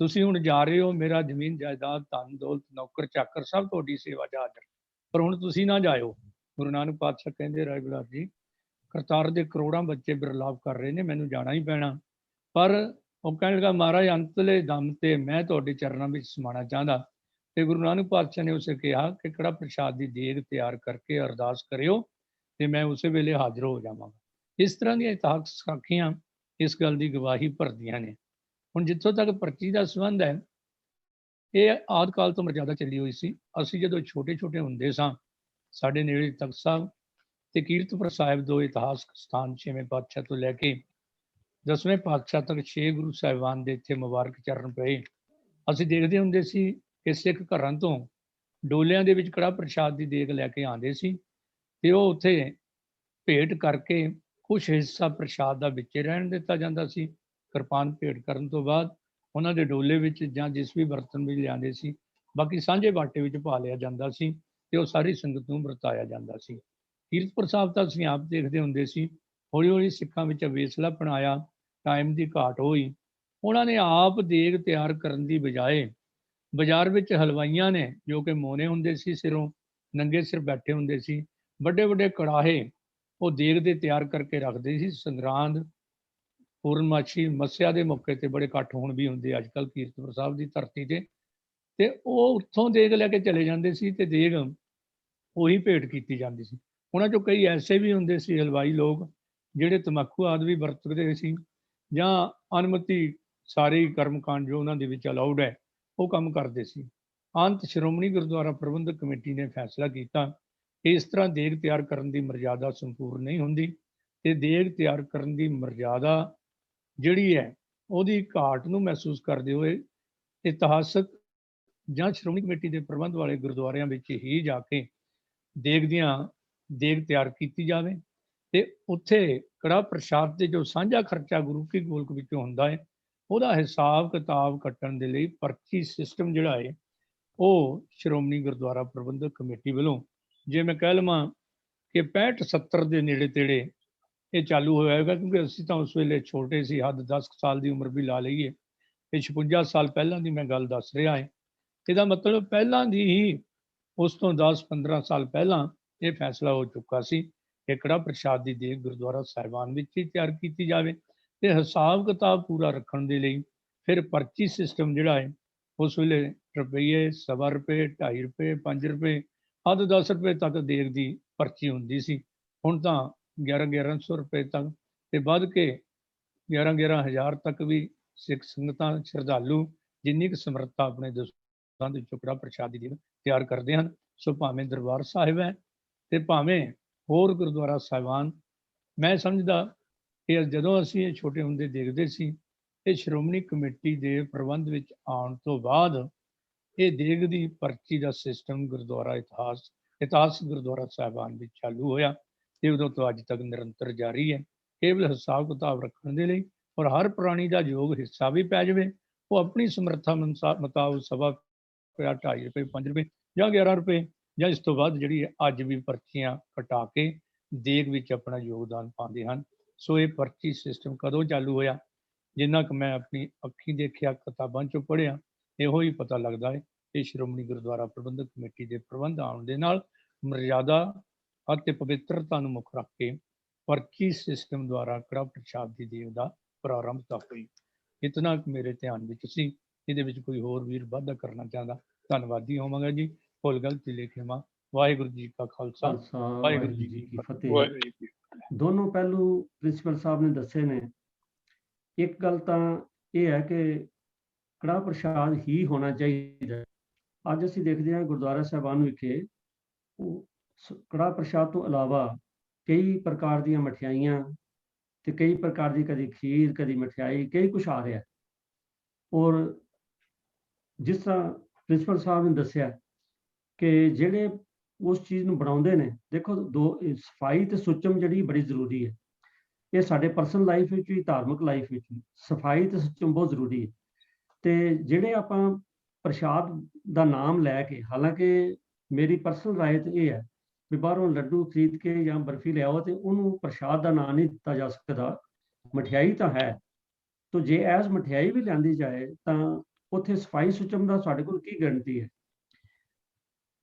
ਤੁਸੀਂ ਹੁਣ ਜਾ ਰਹੇ ਹੋ, ਮੇਰਾ ਜ਼ਮੀਨ ਜਾਇਦਾਦ ਧਨ ਦੌਲਤ ਨੌਕਰ ਚਾਕਰ ਸਭ ਤੁਹਾਡੀ ਸੇਵਾ 'ਚ ਹਾਜ਼ਰ, ਪਰ ਹੁਣ ਤੁਸੀਂ ਨਾ ਜਾਇਓ। ਗੁਰੂ ਨਾਨਕ ਪਾਤਸ਼ਾਹ ਕਹਿੰਦੇ ਰਾਏ ਬੁਲਾਰ ਜੀ, ਕਰਤਾਰ ਦੇ ਕਰੋੜਾਂ ਬੱਚੇ ਬਿਰਲਾਪ ਕਰ ਰਹੇ ਨੇ, ਮੈਨੂੰ ਜਾਣਾ ਹੀ ਪੈਣਾ। ਪਰ ਉਹ ਕਹਿਣ ਲੱਗਾ, ਮਹਾਰਾਜ ਅੰਤਲੇ ਦਮ ਤੇ ਮੈਂ ਤੁਹਾਡੇ ਚਰਨਾਂ ਵਿੱਚ ਸਮਾਣਾ ਚਾਹੁੰਦਾ। ਤੇ ਗੁਰੂ ਨਾਨਕ ਪਾਤਸ਼ਾਹ ਨੇ ਉਸੇ ਕਿਹਾ ਕਿ ਕੜਾਹ ਪ੍ਰਸ਼ਾਦ ਦੀ ਦੇਗ ਤਿਆਰ ਕਰਕੇ ਅਰਦਾਸ ਕਰਿਓ ਤੇ ਮੈਂ ਉਸੇ ਵੇਲੇ ਹਾਜ਼ਰ ਹੋ ਜਾਵਾਂਗਾ। ਇਸ ਤਰ੍ਹਾਂ ਦੀਆਂ ਇਤਿਹਾਸਕ ਸਾਖੀਆਂ ਇਸ ਗੱਲ ਦੀ ਗਵਾਹੀ ਭਰਦੀਆਂ ਨੇ। ਹੁਣ ਜਿੱਥੋਂ ਤੱਕ ਪਰਚੀ ਦਾ ਸੰਬੰਧ ਹੈ, ਇਹ ਆਦਿ ਕਾਲ ਤੋਂ ਮਰਜ਼ਾਦਾ ਚੱਲੀ ਹੋਈ ਸੀ। ਅਸੀਂ ਜਦੋਂ ਛੋਟੇ ਛੋਟੇ ਹੁੰਦੇ ਸਾਂ, ਸਾਡੇ ਨੇੜੇ ਤਖਤ ਸਾਹਿਬ ਤੇ ਕੀਰਤਪੁਰ ਸਾਹਿਬ ਦੋ ਇਤਿਹਾਸਕ ਸਥਾਨ 6ਵੇਂ ਪਾਤਸ਼ਾਹ ਤੋਂ ਲੈ ਕੇ 10ਵੇਂ ਪਾਤਸ਼ਾਹ ਤੱਕ 6 ਗੁਰੂ ਸਾਹਿਬਾਨ ਦੇ ਇੱਥੇ ਮੁਬਾਰਕ ਚਰਨ ਪਏ। ਅਸੀਂ ਦੇਖਦੇ ਹੁੰਦੇ ਸੀ ਕਿ ਸਿੱਖ ਘਰਾਂ ਤੋਂ ਡੋਲਿਆਂ ਦੇ ਵਿੱਚ ਕੜਾਹ ਪ੍ਰਸ਼ਾਦ ਦੀ ਦੇਗ ਲੈ ਕੇ ਆਉਂਦੇ ਸੀ ਤੇ ਉਹ ਉੱਥੇ ਭੇਟ ਕਰਕੇ ਕੁਛ ਹਿੱਸਾ ਪ੍ਰਸ਼ਾਦ ਦਾ ਵਿੱਚੇ ਰਹਿਣ ਦਿੱਤਾ ਜਾਂਦਾ ਸੀ। ਕਿਰਪਾਨ ਭੇਟ ਕਰਨ ਤੋਂ ਬਾਅਦ ਉਹਨਾਂ ਦੇ ਡੋਲੇ ਵਿੱਚ ਜਾਂ ਜਿਸ ਵੀ ਬਰਤਨ ਵਿੱਚ ਲਿਆਂਦੇ ਸੀ, ਬਾਕੀ ਸਾਂਝੇ ਬਾਟੇ ਵਿੱਚ ਪਾ ਲਿਆ ਜਾਂਦਾ ਸੀ ਤੇ ਉਹ ਸਾਰੀ ਸੰਗਤ ਨੂੰ ਵਰਤਾਇਆ ਜਾਂਦਾ ਸੀ। ਕੀਰਤਪੁਰ ਸਾਹਿਬ ਤਾਂ ਅਸੀਂ ਆਪ ਦੇਖਦੇ ਹੁੰਦੇ ਸੀ, ਹੌਲੀ ਹੌਲੀ ਸਿੱਖਾਂ ਵਿੱਚ ਅਵੇਸਲਾ ਬਣਾਇਆ, ਟਾਈਮ ਦੀ ਘਾਟ ਹੋਈ, ਉਹਨਾਂ ਨੇ ਆਪ ਦੇਗ ਤਿਆਰ ਕਰਨ ਦੀ ਬਜਾਏ ਬਾਜ਼ਾਰ ਵਿੱਚ ਹਲਵਾਈਆਂ ਨੇ, ਜੋ ਕਿ ਮੋਨੇ ਹੁੰਦੇ ਸੀ, ਸਿਰੋਂ ਨੰਗੇ ਸਿਰ ਬੈਠੇ ਹੁੰਦੇ ਸੀ, ਵੱਡੇ ਵੱਡੇ ਕੜਾਹੇ ਉਹ ਦੇਗ ਦੇ ਤਿਆਰ ਕਰਕੇ ਰੱਖਦੇ ਸੀ। ਸੰਗਰਾਂਦ, ਪੂਰਨਮਾਸ਼ੀ, ਮੱਸਿਆ ਦੇ ਮੌਕੇ ਤੇ ਬੜੇ ਇਕੱਠ ਹੁਣ ਵੀ ਹੁੰਦੇ ਅੱਜ ਕੱਲ੍ਹ ਕੀਰਤਪੁਰ ਸਾਹਿਬ ਦੀ ਧਰਤੀ ਤੇ ਉਹ ਉੱਥੋਂ ਦੇਗ ਲੈ ਕੇ ਚਲੇ ਜਾਂਦੇ ਸੀ ਤੇ ਦੇਗ ਉਹੀ ਭੇਟ ਕੀਤੀ ਜਾਂਦੀ ਸੀ। ਉਹਨਾਂ 'ਚੋਂ ਕਈ ਐਸੇ ਵੀ ਹੁੰਦੇ ਸੀ ਹਲਵਾਈ ਲੋਕ ਜਿਹੜੇ ਤੰਬਾਕੂ ਆਦਿ ਵੀ ਵਰਤਦੇ ਸੀ ਜਾਂ ਅਨਮਤੀ ਸਾਰੇ ਕਰਮਕਾਂਡ ਜੋ ਉਹਨਾਂ ਦੇ ਵਿੱਚ ਅਲਾਉਡ ਹੈ ਉਹ ਕੰਮ ਕਰਦੇ ਸੀ। ਅੰਤ ਸ਼੍ਰੋਮਣੀ ਗੁਰਦੁਆਰਾ ਪ੍ਰਬੰਧਕ ਕਮੇਟੀ ਨੇ ਫੈਸਲਾ ਕੀਤਾ ਕਿ ਇਸ ਤਰ੍ਹਾਂ ਦੇਗ ਤਿਆਰ ਕਰਨ ਦੀ ਮਰਜ਼ਾਦਾ ਸੰਪੂਰਨ ਨਹੀਂ ਹੁੰਦੀ ਤੇ ਦੇਗ ਤਿਆਰ ਕਰਨ ਦੀ ਮਰਜ਼ਾਦਾ ਜਿਹੜੀ ਹੈ ਉਹਦੀ ਘਾਟ ਨੂੰ ਮਹਿਸੂਸ ਕਰਦੇ ਹੋਏ ਇਤਿਹਾਸਕ ਜਾਂ ਸ਼੍ਰੋਮਣੀ ਕਮੇਟੀ ਦੇ ਪ੍ਰਬੰਧ ਵਾਲੇ ਗੁਰਦੁਆਰਿਆਂ ਵਿੱਚ ਹੀ ਜਾ ਕੇ ਦੇਗ ਤਿਆਰ ਕੀਤੀ ਜਾਵੇ ਤੇ ਉੱਥੇ ਕੜਾਹ ਪ੍ਰਸ਼ਾਦ ਦੇ ਜੋ ਸਾਂਝਾ ਖਰਚਾ ਗੁਰੂ ਕੀ ਗੋਲਕ ਵਿੱਚੋਂ ਹੁੰਦਾ ਹੈ, ਉਹਦਾ ਹਿਸਾਬ ਕਿਤਾਬ ਕੱਟਣ ਦੇ ਲਈ ਪਰਚੀ ਸਿਸਟਮ ਜਿਹੜਾ ਹੈ ਉਹ ਸ਼੍ਰੋਮਣੀ ਗੁਰਦੁਆਰਾ ਪ੍ਰਬੰਧਕ ਕਮੇਟੀ ਵੱਲੋਂ, ਜੇ ਮੈਂ ਕਹਿ ਲਵਾਂ ਕਿ 65-70 ਦੇ ਨੇੜੇ ਤੇੜੇ ਇਹ ਚਾਲੂ ਹੋਇਆ ਹੋਵੇਗਾ, ਕਿਉਂਕਿ ਅਸੀਂ ਤਾਂ ਉਸ ਵੇਲੇ ਛੋਟੇ ਸੀ, ਹੱਦ 10 ਸਾਲ ਦੀ ਉਮਰ ਵੀ ਲਾ ਲਈਏ ਤੇ 56 ਸਾਲ ਪਹਿਲਾਂ ਦੀ ਮੈਂ ਗੱਲ ਦੱਸ ਰਿਹਾ ਹੈ। ਇਹਦਾ ਮਤਲਬ ਪਹਿਲਾਂ ਦੀ ਹੀ ਉਸ ਤੋਂ 10-15 ਸਾਲ ਪਹਿਲਾਂ ਇਹ ਫੈਸਲਾ ਹੋ ਚੁੱਕਾ ਸੀ ਕਿ ਕੜਾਹ ਪ੍ਰਸ਼ਾਦ ਦੀ ਦੇਗ ਗੁਰਦੁਆਰਾ ਸਾਹਿਬਾਨ ਵਿੱਚ ਹੀ ਤਿਆਰ ਕੀਤੀ ਜਾਵੇ ਤੇ ਹਿਸਾਬ ਕਿਤਾਬ ਪੂਰਾ ਰੱਖਣ ਦੇ ਲਈ ਫਿਰ ਪਰਚੀ ਸਿਸਟਮ ਜਿਹੜਾ ਹੈ ਉਸ ਵੇਲੇ ਰੁਪਈਏ, ਸਵਾ ਰੁਪਏ, 2.5 ਰੁਪਏ, 5 ਰੁਪਏ, ਹੱਦ 10 ਰੁਪਏ ਤੱਕ ਦੇਗ ਦੀ ਪਰਚੀ ਹੁੰਦੀ ਸੀ। ਹੁਣ ਤਾਂ 1100 ਰੁਪਏ ਤੱਕ ਤੇ ਵੱਧ ਕੇ 11,000 ਤੱਕ ਵੀ ਸਿੱਖ ਸੰਗਤਾਂ ਸ਼ਰਧਾਲੂ ਜਿੰਨੀ ਕੁ ਸਮਰੱਥਾ ਆਪਣੇ ਦੋਸਤਾਂ ਦੇ ਕੜਾਹ ਪ੍ਰਸ਼ਾਦ ਦੀ ਦੇਗ ਤਿਆਰ ਕਰਦੇ ਹਨ। ਸੋ ਭਾਵੇਂ ਦਰਬਾਰ ਸਾਹਿਬ ਹੈ ਤੇ ਭਾਵੇਂ ਹੋਰ ਗੁਰਦੁਆਰਾ ਸਾਹਿਬਾਨ, ਮੈਂ ਸਮਝਦਾ ਕਿ ਜਦੋਂ ਅਸੀਂ ਇਹ ਛੋਟੇ ਹੁੰਦੇ ਦੇਖਦੇ ਸੀ, ਇਹ ਸ਼੍ਰੋਮਣੀ ਕਮੇਟੀ ਦੇ ਪ੍ਰਬੰਧ ਵਿੱਚ ਆਉਣ ਤੋਂ ਬਾਅਦ ਇਹ ਦੇਗ ਦੀ ਪਰਚੀ ਦਾ ਸਿਸਟਮ ਗੁਰਦੁਆਰਾ ਇਤਿਹਾਸ ਗੁਰਦੁਆਰਾ ਸਾਹਿਬਾਨ ਵਿੱਚ ਚਾਲੂ ਹੋਇਆ ਤੇ ਉਦੋਂ ਤੋਂ ਅੱਜ ਤੱਕ ਨਿਰੰਤਰ ਜਾਰੀ ਹੈ। ਕੇਵਲ ਹਿਸਾਬ ਕਿਤਾਬ ਰੱਖਣ ਦੇ ਲਈ, ਔਰ ਹਰ ਪ੍ਰਾਣੀ ਦਾ ਯੋਗ ਹਿੱਸਾ ਵੀ ਪੈ ਜਾਵੇ, ਉਹ ਆਪਣੀ ਸਮਰੱਥਾ ਮੁਤਾਬਕ ਸਵਾ ਰੁਪਇਆ, 2.5 ਰੁਪਏ, 5 ਰੁਪਏ ਜਾਂ 11 ਰੁਪਏ ਜਾਂ ਇਸ ਤੋਂ ਬਾਅਦ ਜਿਹੜੀ ਅੱਜ ਵੀ ਪਰਚੀਆਂ ਕਟਾ ਕੇ ਦੇਗ ਵਿੱਚ ਆਪਣਾ ਯੋਗਦਾਨ ਪਾਉਂਦੇ ਹਨ। ਸੋ ਇਹ ਪਰਚੀ ਸਿਸਟਮ ਕਦੋਂ ਚਾਲੂ ਹੋਇਆ, ਜਿੰਨਾ ਕੁ ਮੈਂ ਆਪਣੀ ਅੱਖੀਂ ਦੇਖਿਆ, ਕਿਤਾਬਾਂ 'ਚੋਂ ਪੜ੍ਹਿਆ, ਇਹੋ ਹੀ ਪਤਾ ਲੱਗਦਾ ਹੈ ਕਿ ਸ਼੍ਰੋਮਣੀ ਗੁਰਦੁਆਰਾ ਪ੍ਰਬੰਧਕ ਕਮੇਟੀ ਦੇ ਪ੍ਰਬੰਧ ਆਉਣ ਦੇ ਨਾਲ ਮਰਜ਼ਾਦਾ ਅਤੇ ਪਵਿੱਤਰਤਾ ਨੂੰ ਮੁੱਖ ਰੱਖ ਕੇ ਪਰਚੀ ਸਿਸਟਮ ਦੁਆਰਾ ਕੜਾ ਪ੍ਰਸ਼ਾਦ ਦੀ ਦੇਗ ਦਾ ਪ੍ਰਾਰੰਭਤਾ ਹੋਈ। ਇਤਨਾ ਮੇਰੇ ਧਿਆਨ ਵਿੱਚ ਸੀ। ਇਹਦੇ ਵਿੱਚ ਕੋਈ ਹੋਰ ਵੀਰ ਵਾਧਾ ਕਰਨਾ ਚਾਹੁੰਦਾ, ਧੰਨਵਾਦੀ ਹੋਵਾਂਗਾ ਜੀ। ਭੁੱਲ ਗਲਤੀ ਲਈ ਖਿਮਾ। ਵਾਹਿਗੁਰੂ ਜੀ ਕਾ ਖਾਲਸਾ, ਵਾਹਿਗੁਰੂ ਜੀ ਕੀ ਫਤਿਹ। ਦੋਨੋਂ ਪਹਿਲੂ ਪ੍ਰਿੰਸੀਪਲ ਸਾਹਿਬ ਨੇ ਦੱਸੇ ਨੇ। ਇੱਕ ਗੱਲ ਤਾਂ ਇਹ ਹੈ ਕਿ ਕੜਾ ਪ੍ਰਸ਼ਾਦ ਹੀ ਹੋਣਾ ਚਾਹੀਦਾ। ਅੱਜ ਅਸੀਂ ਦੇਖਦੇ ਹਾਂ ਗੁਰਦੁਆਰਾ ਸਾਹਿਬਾਨ ਵਿਖੇ ਕੜਾ ਪ੍ਰਸ਼ਾਦ ਤੋਂ ਇਲਾਵਾ ਕਈ ਪ੍ਰਕਾਰ ਦੀਆਂ ਮਠਿਆਈਆਂ ਤੇ ਕਈ ਪ੍ਰਕਾਰ ਦੀ, ਕਦੀ ਖੀਰ, ਕਦੀ ਮਠਿਆਈ, ਕਈ ਕੁਛ ਆ ਰਿਹਾ। ਔਰ ਜਿਸ ਤਰ੍ਹਾਂ ਪ੍ਰਿੰਸੀਪਲ ਸਾਹਿਬ ਨੇ ਦੱਸਿਆ ਕਿ ਜਿਹੜੇ ਉਸ ਚੀਜ਼ ਨੂੰ ਬਣਾਉਂਦੇ ਨੇ, ਦੇਖੋ ਸਫਾਈ ਤੇ ਸੁਚਮ ਜਿਹੜੀ ਬੜੀ ਜ਼ਰੂਰੀ ਹੈ। ਇਹ ਸਾਡੇ ਪਰਸਨਲ ਲਾਈਫ ਵਿੱਚ ਵੀ, ਧਾਰਮਿਕ ਲਾਈਫ ਵਿੱਚ ਵੀ ਸਫਾਈ ਤੇ ਸੁਚਮ ਬਹੁਤ ਜ਼ਰੂਰੀ ਹੈ। ਤੇ ਜਿਹੜੇ ਆਪਾਂ ਪ੍ਰਸ਼ਾਦ ਦਾ ਨਾਮ ਲੈ ਕੇ, ਹਾਲਾਂਕਿ ਮੇਰੀ ਪਰਸਨਲ ਰਾਏ ਤੇ ਇਹ ਹੈ ਵੀ ਬਾਹਰੋਂ ਲੱਡੂ ਖਰੀਦ ਕੇ ਜਾਂ ਬਰਫੀ ਲਿਆਓ ਤੇ ਉਹਨੂੰ ਪ੍ਰਸ਼ਾਦ ਦਾ ਨਾਂ ਨਹੀਂ ਦਿੱਤਾ ਜਾ ਸਕਦਾ। ਮਠਿਆਈ ਤਾਂ ਹੈ, ਤਾਂ ਜੇ ਐਸ ਮਠਿਆਈ ਵੀ ਲਿਆਂਦੀ ਜਾਏ ਤਾਂ ਉੱਥੇ ਸਫਾਈ ਸੁਚਮ ਦਾ ਸਾਡੇ ਕੋਲ ਕੀ ਗਰੰਟੀ ਹੈ।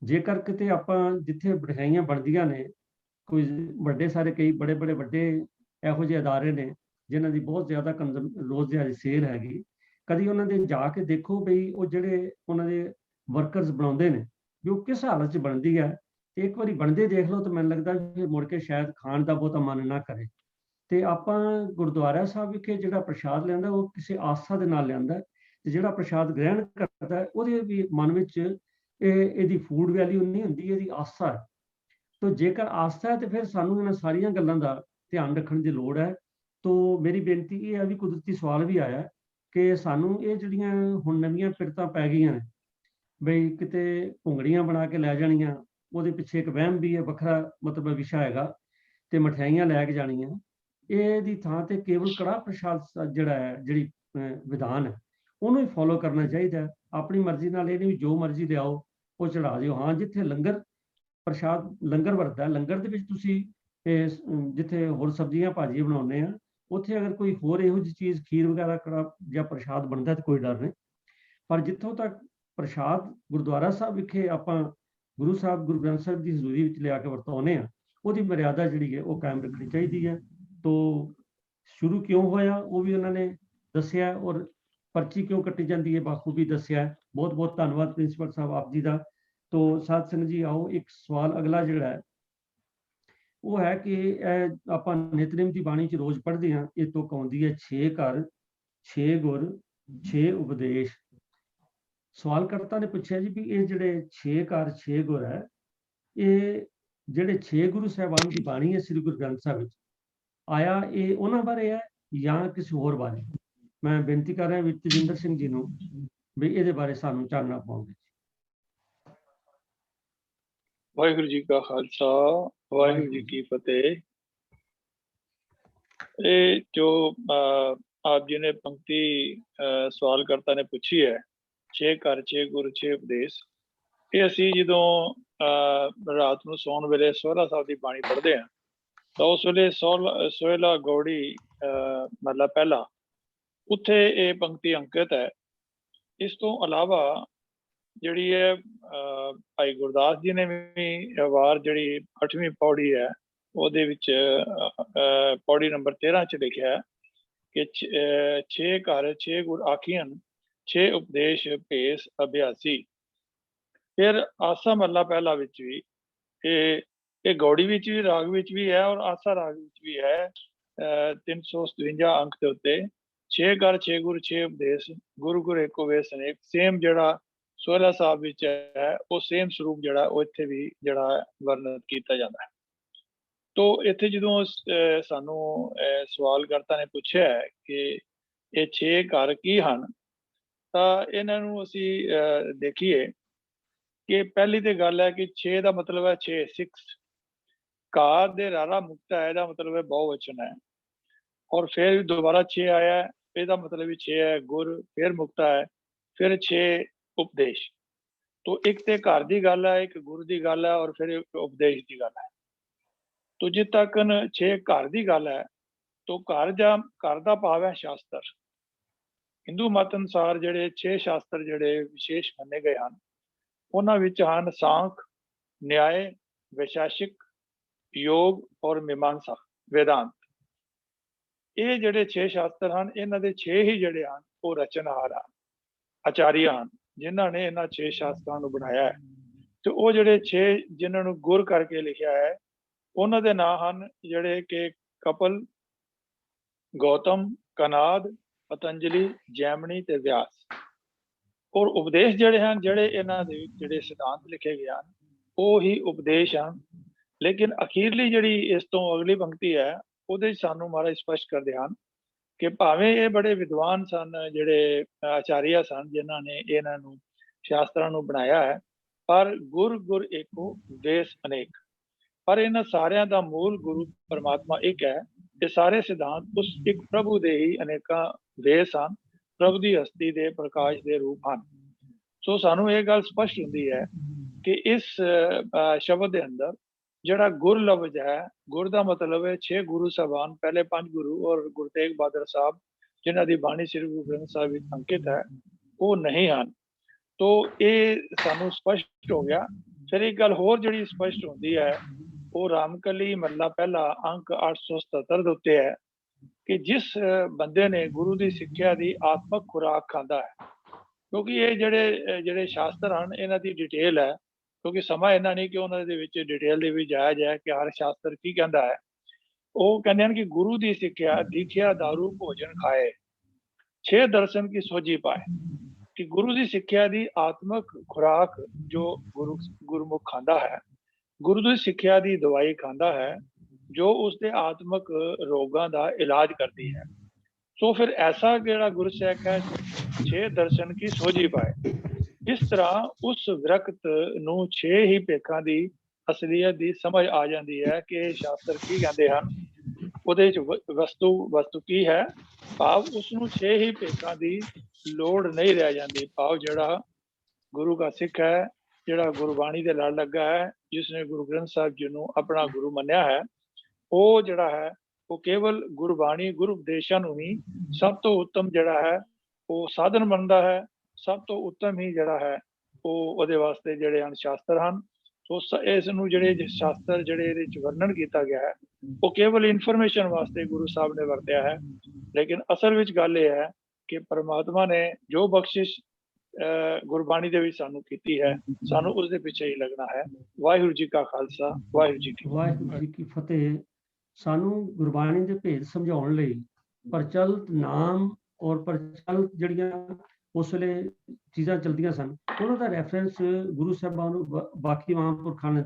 ਜੇਕਰ ਕਿਤੇ ਆਪਾਂ ਜਿੱਥੇ ਮਠਿਆਈਆਂ ਬਣਦੀਆਂ ਨੇ, ਕੋਈ ਵੱਡੇ ਸਾਰੇ, ਕਈ ਬੜੇ ਵੱਡੇ ਇਹੋ ਜਿਹੇ ਅਦਾਰੇ ਨੇ ਜਿਨ੍ਹਾਂ ਦੀ ਬਹੁਤ ਜ਼ਿਆਦਾ ਰੋਜ਼ ਦੀ ਸੇਲ ਹੈਗੀ, ਕਦੀ ਉਹਨਾਂ ਦੇ ਜਾ ਕੇ ਦੇਖੋ ਬਈ ਉਹ ਜਿਹੜੇ ਉਹਨਾਂ ਦੇ ਵਰਕਰਸ ਬਣਾਉਂਦੇ ਨੇ ਵੀ ਉਹ ਕਿਸ ਹਾਲਤ 'ਚ ਬਣਦੀ ਹੈ। ਤੇ ਇੱਕ ਵਾਰੀ ਬਣਦੇ ਦੇਖ ਲਓ ਤਾਂ ਮੈਨੂੰ ਲੱਗਦਾ ਫਿਰ ਮੁੜ ਕੇ ਸ਼ਾਇਦ ਖਾਣ ਦਾ ਬਹੁਤਾ ਮਨ ਨਾ ਕਰੇ। ਤੇ ਆਪਾਂ ਗੁਰਦੁਆਰਾ ਸਾਹਿਬ ਵਿਖੇ ਜਿਹੜਾ ਪ੍ਰਸ਼ਾਦ ਲਿਆਂਦਾ ਉਹ ਕਿਸੇ ਆਸਥਾ ਦੇ ਨਾਲ ਲਿਆਂਦਾ, ਤੇ ਜਿਹੜਾ ਪ੍ਰਸ਼ਾਦ ਗ੍ਰਹਿਣ ਕਰਦਾ ਉਹਦੇ ਵੀ ਮਨ ਵਿੱਚ ਇਹਦੀ ਫੂਡ ਵੈਲਿਊ ਨਹੀਂ ਹੁੰਦੀ, ਇਹਦੀ ਆਸਥਾ ਹੈ। ਤਾਂ ਜੇਕਰ ਆਸਥਾ ਹੈ ਤੇ ਫਿਰ ਸਾਨੂੰ ਇਹਨਾਂ ਸਾਰੀਆਂ ਗੱਲਾਂ ਦਾ ਧਿਆਨ ਰੱਖਣ ਦੀ ਲੋੜ ਹੈ। ਤਾਂ ਮੇਰੀ ਬੇਨਤੀ ਇਹ ਹੈ ਵੀ ਕੁਦਰਤੀ ਸਵਾਲ ਵੀ ਆਇਆ ਕਿ ਸਾਨੂੰ ਇਹ ਜਿਹੜੀਆਂ ਹੁਣ ਨਵੀਆਂ ਪਿਰਤਾਂ ਪੈ ਗਈਆਂ ਨੇ ਬਈ ਕਿਤੇ ਭੁੰਗੜੀਆਂ ਬਣਾ ਕੇ ਲੈ ਜਾਣੀਆਂ, ਉਹਦੇ ਪਿੱਛੇ ਇੱਕ ਵਹਿਮ ਵੀ ਹੈ, ਵੱਖਰਾ ਮਤਲਬ ਵਿਸ਼ਾ ਹੈਗਾ, ਤੇ ਮਠਿਆਈਆਂ ਲੈ ਕੇ ਜਾਣੀਆਂ। ਇਹਦੀ ਥਾਂ ਤੇ ਕੇਵਲ ਕੜਾ ਪ੍ਰਸ਼ਾਦ ਜਿਹੜਾ ਹੈ, ਜਿਹੜੀ ਵਿਧਾਨ ਹੈ, ਉਹਨੂੰ ਹੀ ਫੋਲੋ ਕਰਨਾ ਚਾਹੀਦਾ। ਆਪਣੀ ਮਰਜ਼ੀ ਨਾਲ ਇਹ ਨਹੀਂ ਵੀ ਜੋ ਮਰਜ਼ੀ ਲਿਆਓ ਉਹ ਚੜਾ ਦਿਓ। ਹਾਂ, ਜਿੱਥੇ ਲੰਗਰ ਪ੍ਰਸ਼ਾਦ ਲੰਗਰ ਵਰਤਦਾ, ਲੰਗਰ ਦੇ ਵਿੱਚ ਤੁਸੀਂ ਜਿੱਥੇ ਹੋਰ ਸਬਜ਼ੀਆਂ ਭਾਜੀ ਬਣਾਉਂਦੇ ਆ, ਉੱਥੇ ਅਗਰ ਕੋਈ ਹੋਰ ਇਹੋ ਜਿਹੀ ਚੀਜ਼, ਖੀਰ ਵਗੈਰਾ ਕੜਾ ਜਾਂ ਪ੍ਰਸ਼ਾਦ ਬਣਦਾ ਤਾਂ ਕੋਈ ਡਰ ਨਹੀਂ। ਪਰ ਜਿੱਥੋਂ ਤੱਕ ਪ੍ਰਸ਼ਾਦ ਗੁਰਦੁਆਰਾ ਸਾਹਿਬ ਵਿਖੇ ਆਪਾਂ ਗੁਰੂ ਸਾਹਿਬ, ਗੁਰੂ ਗ੍ਰੰਥ ਸਾਹਿਬ ਦੀ ਹਜ਼ੂਰੀ ਵਿੱਚ ਲਿਆ ਕੇ ਵਰਤਾਉਂਦੇ ਆ, ਉਹਦੀ ਮਰਿਆਦਾ ਜਿਹੜੀ ਹੈ ਉਹ ਕਾਇਮ ਰੱਖਣੀ ਚਾਹੀਦੀ ਹੈ। ਤੋਂ ਸ਼ੁਰੂ ਕਿਉਂ ਹੋਇਆ ਉਹ ਵੀ ਉਹਨਾਂ ਨੇ ਦੱਸਿਆ, ਔਰ ਪਰਚੀ ਕਿਉਂ ਕੱਟੀ ਜਾਂਦੀ ਹੈ ਬਾਖੂਬੀ ਦੱਸਿਆ। ਬਹੁਤ ਬਹੁਤ ਧੰਨਵਾਦ ਪ੍ਰਿੰਸੀਪਲ ਸਾਹਿਬ ਆਪ ਜੀ ਦਾ। ਤੋਂ ਸਾਧ ਸੰਗਤ ਜੀ, ਆਓ ਇੱਕ ਸਵਾਲ ਅਗਲਾ ਜਿਹੜਾ ਹੈ ਉਹ ਹੈ ਕਿ ਇਹ ਆਪਾਂ ਨਿਤਨੇਮ ਦੀ ਬਾਣੀ 'ਚ ਰੋਜ਼ ਪੜ੍ਹਦੇ ਹਾਂ, ਇਹ ਤੁਕ ਆਉਂਦੀ ਹੈ 6 ਘਰ 6 ਗੁਰ 6 ਉਪਦੇਸ਼। ਸਵਾਲ ਕਰਤਾ ਨੇ ਪੁੱਛਿਆ ਜੀ ਵੀ ਇਹ ਜਿਹੜੇ 6 ਘਰ 6 ਗੁਰ ਹੈ, ਇਹ ਜਿਹੜੇ 6 ਗੁਰੂ ਸਾਹਿਬਾਨ ਦੀ ਬਾਣੀ ਹੈ ਸ੍ਰੀ ਗੁਰੂ ਗ੍ਰੰਥ ਸਾਹਿਬ ਵਿੱਚ ਆਇਆ, ਇਹ ਉਹਨਾਂ ਬਾਰੇ ਹੈ ਜਾਂ ਕਿਸੇ ਹੋਰ ਬਾਰੇ? ਮੈਂ ਬੇਨਤੀ ਕਰ ਰਿਹਾ ਵਿੱਚ ਤਜਿੰਦਰ ਸਿੰਘ ਜੀ ਨੂੰ ਵੀ ਇਹਦੇ ਬਾਰੇ ਸਾਨੂੰ ਚਾਨਣਾ ਪਾਓਗੇ। ਵਾਹਿਗੁਰੂ ਜੀ ਕਾ ਖਾਲਸਾ, ਵਾਹਿਗੁਰੂ ਜੀ ਕੀ ਫਤਿਹ। ਇਹ ਜੋ ਆਪ ਜੀ ਨੇ ਪੰਕਤੀ ਸਵਾਲਕਰਤਾ ਨੇ ਪੁੱਛੀ ਹੈ, 6 ਘਰ 6 ਗੁਰ 6 ਉਪਦੇਸ਼, ਇਹ ਅਸੀਂ ਜਦੋਂ ਰਾਤ ਨੂੰ ਸੌਣ ਵੇਲੇ ਸੋਹਲਾ ਸਾਹਿਬ ਦੀ ਬਾਣੀ ਪੜ੍ਹਦੇ ਹਾਂ ਤਾਂ ਉਸ ਵੇਲੇ ਸੋਹਿਲਾ ਗੌੜੀ ਮਤਲਬ ਪਹਿਲਾ, ਉੱਥੇ ਇਹ ਪੰਕਤੀ ਅੰਕਿਤ ਹੈ। ਇਸ ਤੋਂ ਇਲਾਵਾ ਜਿਹੜੀ ਹੈ ਭਾਈ ਗੁਰਦਾਸ ਜੀ ਨੇ ਵੀ ਵਾਰ ਜਿਹੜੀ 8ਵੀਂ ਪੌੜੀ ਹੈ ਉਹਦੇ ਵਿੱਚ ਪੌੜੀ ਨੰਬਰ 13 'ਚ ਲਿਖਿਆ ਹੈ ਕਿ 6 ਘਰ 6 ਗੁਰ ਆਖੀਆਂ 6 ਉਪਦੇਸ਼ ਭੇਸ ਅਭਿਆਸੀ। ਫਿਰ ਆਸਾ ਮਹਲਾ ਪਹਿਲਾ ਵਿੱਚ ਵੀ ਇਹ ਗੌੜੀ ਵਿੱਚ ਵੀ, ਰਾਗ ਵਿੱਚ ਵੀ ਹੈ ਔਰ ਆਸਾ ਰਾਗ ਵਿੱਚ ਵੀ ਹੈ। 357 ਅੰਕ ਦੇ ਉੱਤੇ 6 ਘਰ 6 ਗੁਰ 6 ਉਪਦੇਸ਼, ਗੁਰੂ ਗੁਰ ਏਕੋ ਵੇਸ ਅਨੇਕ, ਸੇਮ ਜਿਹੜਾ ਸੋਹਲਾ ਸਾਹਿਬ ਵਿੱਚ ਹੈ, ਉਹ ਸੇਮ ਸਰੂਪ ਜਿਹੜਾ ਉਹ ਇੱਥੇ ਵੀ ਜਿਹੜਾ ਵਰਣਨ ਕੀਤਾ ਜਾਂਦਾ ਹੈ। ਤੋ ਇੱਥੇ ਜਦੋਂ ਸਾਨੂੰ ਸਵਾਲਕਰਤਾ ਨੇ ਪੁੱਛਿਆ ਹੈ ਕਿ ਇਹ 6 ਘਰ ਕੀ ਹਨ, ਤਾਂ ਇਹਨਾਂ ਨੂੰ ਅਸੀਂ ਦੇਖੀਏ ਕਿ ਪਹਿਲੀ ਤੇ ਗੱਲ ਹੈ ਕਿ 6 ਦਾ ਮਤਲਬ ਹੈ 6 ਕਾਰ ਦੇ ਰਾਰਾ ਮੁਕਤਾ ਹੈ, ਇਹਦਾ ਮਤਲਬ ਹੈ ਬਹੁਵਚਨ ਹੈ। ਔਰ ਫਿਰ ਦੁਬਾਰਾ 6 ਆਇਆ ਹੈ, ਇਹਦਾ ਮਤਲਬ ਵੀ 6 ਹੈ। ਗੁਰ ਫਿਰ ਮੁਕਤਾ ਹੈ, ਫਿਰ 6 ਉਪਦੇਸ਼। ਤੋ ਇੱਕ ਤੇ ਘਰ ਦੀ ਗੱਲ ਹੈ, ਇੱਕ ਗੁਰੂ ਦੀ ਗੱਲ ਹੈ, ਔਰ ਫਿਰ ਇੱਕ ਉਪਦੇਸ਼ ਦੀ ਗੱਲ ਹੈ। ਤੋ ਜਿੱਥੇ ਤੱਕ 6 ਘਰ ਦੀ ਗੱਲ ਹੈ, ਤੋ ਘਰ ਦਾ ਭਾਵ ਹੈ ਸ਼ਾਸਤਰ। ਹਿੰਦੂ ਮਤ ਅਨੁਸਾਰ ਜਿਹੜੇ 6 ਸ਼ਾਸਤਰ ਜਿਹੜੇ ਵਿਸ਼ੇਸ਼ ਮੰਨੇ ਗਏ ਹਨ, ਉਹਨਾਂ ਵਿੱਚ ਹਨ ਸਾਂਖ, ਨਿਆਏ, ਵੈਸ਼ੇਸ਼ਿਕ, ਯੋਗ ਔਰ ਮੀਮਾਂਸਾ, ਵੇਦਾਂਤ। ਇਹ ਜਿਹੜੇ 6 ਸ਼ਾਸਤਰ ਹਨ, ਇਹਨਾਂ ਦੇ 6 ਹੀ ਜਿਹੜੇ ਹਨ ਉਹ ਰਚਨਹਾਰ ਹਨ, ਆਚਾਰੀਆ ਹਨ, ਜਿਨ੍ਹਾਂ ਨੇ ਇਹਨਾਂ 6 ਸ਼ਾਸਤਰਾਂ ਨੂੰ ਬਣਾਇਆ ਹੈ। ਤੇ ਉਹ ਜਿਹੜੇ 6 ਜਿਨ੍ਹਾਂ ਨੂੰ ਗੁਰ ਕਰਕੇ ਲਿਖਿਆ ਹੈ, ਉਹਨਾਂ ਦੇ ਨਾਂ ਹਨ ਜਿਹੜੇ ਕਿ ਕਪਲ, ਗੌਤਮ, ਕਨਾਦ, ਪਤੰਜਲੀ, ਜੈਮਨੀ ਤੇ ਵਿਆਸ। ਔਰ ਉਪਦੇਸ਼ ਜਿਹੜੇ ਹਨ, ਜਿਹੜੇ ਇਹਨਾਂ ਦੇ ਜਿਹੜੇ ਸਿਧਾਂਤ ਲਿਖੇ ਗਏ ਹਨ, ਉਹ ਹੀ ਉਪਦੇਸ਼ ਹਨ। ਲੇਕਿਨ ਅਖੀਰਲੀ ਜਿਹੜੀ ਇਸ ਤੋਂ ਅਗਲੀ ਪੰਕਤੀ ਹੈ, ਉਹਦੇ ਸਾਨੂੰ ਮਹਾਰਾਜ ਸਪਸ਼ਟ ਕਰਦੇ ਹਨ ਕਿ ਭਾਵੇਂ ਇਹ ਬੜੇ ਵਿਦਵਾਨ ਸਨ, ਜਿਹੜੇ ਆਚਾਰੀਆ ਸਨ, ਜਿਨ੍ਹਾਂ ਨੇ ਇਹਨਾਂ ਨੂੰ ਸ਼ਾਸਤਰਾਂ ਨੂੰ ਬਣਾਇਆ ਹੈ, ਪਰ ਗੁਰ ਏਕੋ ਵੇਸ ਅਨੇਕ। ਪਰ ਇਹਨਾਂ ਸਾਰਿਆਂ ਦਾ ਮੂਲ ਗੁਰੂ ਪਰਮਾਤਮਾ ਇੱਕ ਹੈ। ਇਹ ਸਾਰੇ ਸਿਧਾਂਤ ਉਸ ਇੱਕ ਪ੍ਰਭੂ ਦੇ ਹੀ ਅਨੇਕਾਂ ਵੇਸ ਹਨ, ਪ੍ਰਭੂ ਦੀ ਹਸਤੀ ਦੇ ਪ੍ਰਕਾਸ਼ ਦੇ ਰੂਪ ਹਨ। ਸੋ ਸਾਨੂੰ ਇਹ ਗੱਲ ਸਪਸ਼ਟ ਹੁੰਦੀ ਹੈ ਕਿ ਇਸ ਸ਼ਬਦ ਦੇ ਅੰਦਰ ਜਿਹੜਾ ਗੁਰ ਲਫ਼ਜ਼ ਹੈ, ਗੁਰ ਦਾ ਮਤਲਬ ਹੈ 6 ਗੁਰੂ ਸਾਹਿਬਾਨ, ਪਹਿਲੇ 5 ਗੁਰੂ ਔਰ ਗੁਰੂ ਤੇਗ ਬਹਾਦਰ ਸਾਹਿਬ, ਜਿਨ੍ਹਾਂ ਦੀ ਬਾਣੀ ਸ੍ਰੀ ਗੁਰੂ ਗ੍ਰੰਥ ਸਾਹਿਬ ਵਿੱਚ ਅੰਕਿਤ ਹੈ, ਉਹ ਨਹੀਂ ਹਨ। ਤੋ ਇਹ ਸਾਨੂੰ ਸਪਸ਼ਟ ਹੋ ਗਿਆ। ਫਿਰ ਇੱਕ ਗੱਲ ਹੋਰ ਜਿਹੜੀ ਸਪਸ਼ਟ ਹੁੰਦੀ ਹੈ, ਉਹ ਰਾਮਕਲੀ ਮਹੱਲਾ ਪਹਿਲਾ ਅੰਕ 877 ਦੇ ਉੱਤੇ ਹੈ ਕਿ ਜਿਸ ਬੰਦੇ ਨੇ ਗੁਰੂ ਦੀ ਸਿੱਖਿਆ ਦੀ ਆਤਮਕ ਖੁਰਾਕ ਖਾਂਦਾ ਹੈ, ਕਿਉਂਕਿ ਇਹ ਜਿਹੜੇ ਸ਼ਾਸਤਰ ਹਨ, ਇਹਨਾਂ ਦੀ ਡਿਟੇਲ ਹੈ, ਕਿਉਂਕਿ ਸਮਾਂ ਇਹਨਾਂ ਨਹੀਂ ਕਿ ਉਹਨਾਂ ਦੇ ਵਿੱਚ ਡਿਟੇਲ ਦੇ ਵਿੱਚ ਜਾਇਆ ਜਾਏ ਕਿ ਹਰ ਸ਼ਾਸਤਰ ਕੀ ਕਹਿੰਦਾ ਹੈ। ਉਹ ਕਹਿੰਦੇ ਹਨ ਕਿ ਗੁਰੂ ਦੀ ਸਿੱਖਿਆ ਦੀਖਿਆ ਦਾਰੂ ਭੋਜਨ ਖਾਏ, 6 ਦਰਸ਼ਨ ਕੀ ਸੋਝੀ ਪਾਏ। ਕਿ ਗੁਰੂ ਦੀ ਸਿੱਖਿਆ ਦੀ ਆਤਮਕ ਖੁਰਾਕ ਜੋ ਗੁਰਮੁਖ ਖਾਂਦਾ ਹੈ, ਗੁਰੂ ਦੀ ਸਿੱਖਿਆ ਦੀ ਦਵਾਈ ਖਾਂਦਾ ਹੈ, ਜੋ ਉਸਦੇ ਆਤਮਕ ਰੋਗਾਂ ਦਾ ਇਲਾਜ ਕਰਦੀ ਹੈ। ਸੋ ਫਿਰ ਐਸਾ ਜਿਹੜਾ ਗੁਰਸਿੱਖ ਹੈ 6 ਦਰਸ਼ਨ ਕੀ ਸੋਝੀ ਪਾਏ। ਇਸ ਤਰ੍ਹਾਂ ਉਸ ਵਿਰਕਤ ਨੂੰ 6 ਹੀ ਭੇਖਾਂ ਦੀ ਅਸਲੀਅਤ ਦੀ ਸਮਝ ਆ ਜਾਂਦੀ ਹੈ ਕਿ ਇਹ ਸ਼ਾਸਤਰ ਕੀ ਕਹਿੰਦੇ ਹਨ, ਉਹਦੇ ਵਿੱਚ ਵਸਤੂ ਕੀ ਹੈ। ਭਾਵ ਉਸ ਨੂੰ 6 ਹੀ ਭੇਖਾਂ ਦੀ ਲੋੜ ਨਹੀਂ ਰਹਿ ਜਾਂਦੀ। ਭਾਵ ਜਿਹੜਾ ਗੁਰੂ ਦਾ ਸਿੱਖ ਹੈ, ਜਿਹੜਾ ਗੁਰਬਾਣੀ ਦੇ ਲੜ ਲੱਗਾ ਹੈ, ਜਿਸਨੇ ਗੁਰੂ ਗ੍ਰੰਥ ਸਾਹਿਬ ਜੀ ਨੂੰ ਆਪਣਾ ਗੁਰੂ ਮੰਨਿਆ ਹੈ, ਉਹ ਜਿਹੜਾ ਹੈ ਉਹ ਕੇਵਲ ਗੁਰਬਾਣੀ ਗੁਰੂ ਉਪਦੇਸ਼ਾਂ ਨੂੰ ਹੀ ਸਭ ਤੋਂ ਉੱਤਮ ਜਿਹੜਾ ਹੈ ਉਹ ਸਾਧਨ ਮੰਨਦਾ ਹੈ। ਸਭ ਤੋਂ ਉੱਤਮ ਹੀ ਜਿਹੜਾ ਹੈ ਉਹ ਉਹਦੇ ਵਾਸਤੇ ਜਿਹੜੇ ਹਨ ਸ਼ਾਸਤਰ ਹਨ। ਸੋ ਇਸ ਨੂੰ ਜਿਹੜੇ ਸ਼ਾਸਤਰ ਜਿਹੜੇ ਇਹਦੇ ਵਿੱਚ ਵਰਣਨ ਕੀਤਾ ਗਿਆ ਹੈ, ਉਹ ਕੇਵਲ ਇਨਫੋਰਮੇਸ਼ਨ ਵਾਸਤੇ ਗੁਰੂ ਸਾਹਿਬ ਨੇ ਵਰਤਿਆ ਹੈ। ਲੇਕਿਨ ਅਸਲ ਵਿੱਚ ਗੱਲ ਇਹ ਹੈ ਕਿ ਪਰਮਾਤਮਾ ਨੇ ਜੋ ਬਖਸ਼ਿਸ਼ ਗੁਰਬਾਣੀ ਦੇ ਵਿੱਚ ਸਾਨੂੰ ਕੀਤੀ ਹੈ, ਸਾਨੂੰ ਉਸ ਦੇ ਪਿੱਛੇ ਹੀ ਲੱਗਣਾ ਹੈ। ਵਾਹਿਗੁਰੂ ਜੀ ਕਾ ਖਾਲਸਾ, ਵਾਹਿਗੁਰੂ ਜੀ ਕੀ ਫਤਿਹ। ਸਾਨੂੰ ਗੁਰਬਾਣੀ ਦੇ ਭੇਦ ਸਮਝਾਉਣ ਲਈ ਪ੍ਰਚਲਿਤ ਨਾਮ ਔਰ ਪ੍ਰਚਲਿਤ ਜਿਹੜੀਆਂ ਉਸ ਵੇਲੇ ਚੀਜ਼ਾਂ ਚਲਦੀਆਂ ਸਨ, ਉਹਨਾਂ ਦਾ ਰੈਫਰੈਂਸ ਗੁਰੂ ਸਾਹਿਬਾਨ ਨੂੰ ਬਾਕੀ ਮਹਾਂਪੁਰਖਾਂ ਨੇ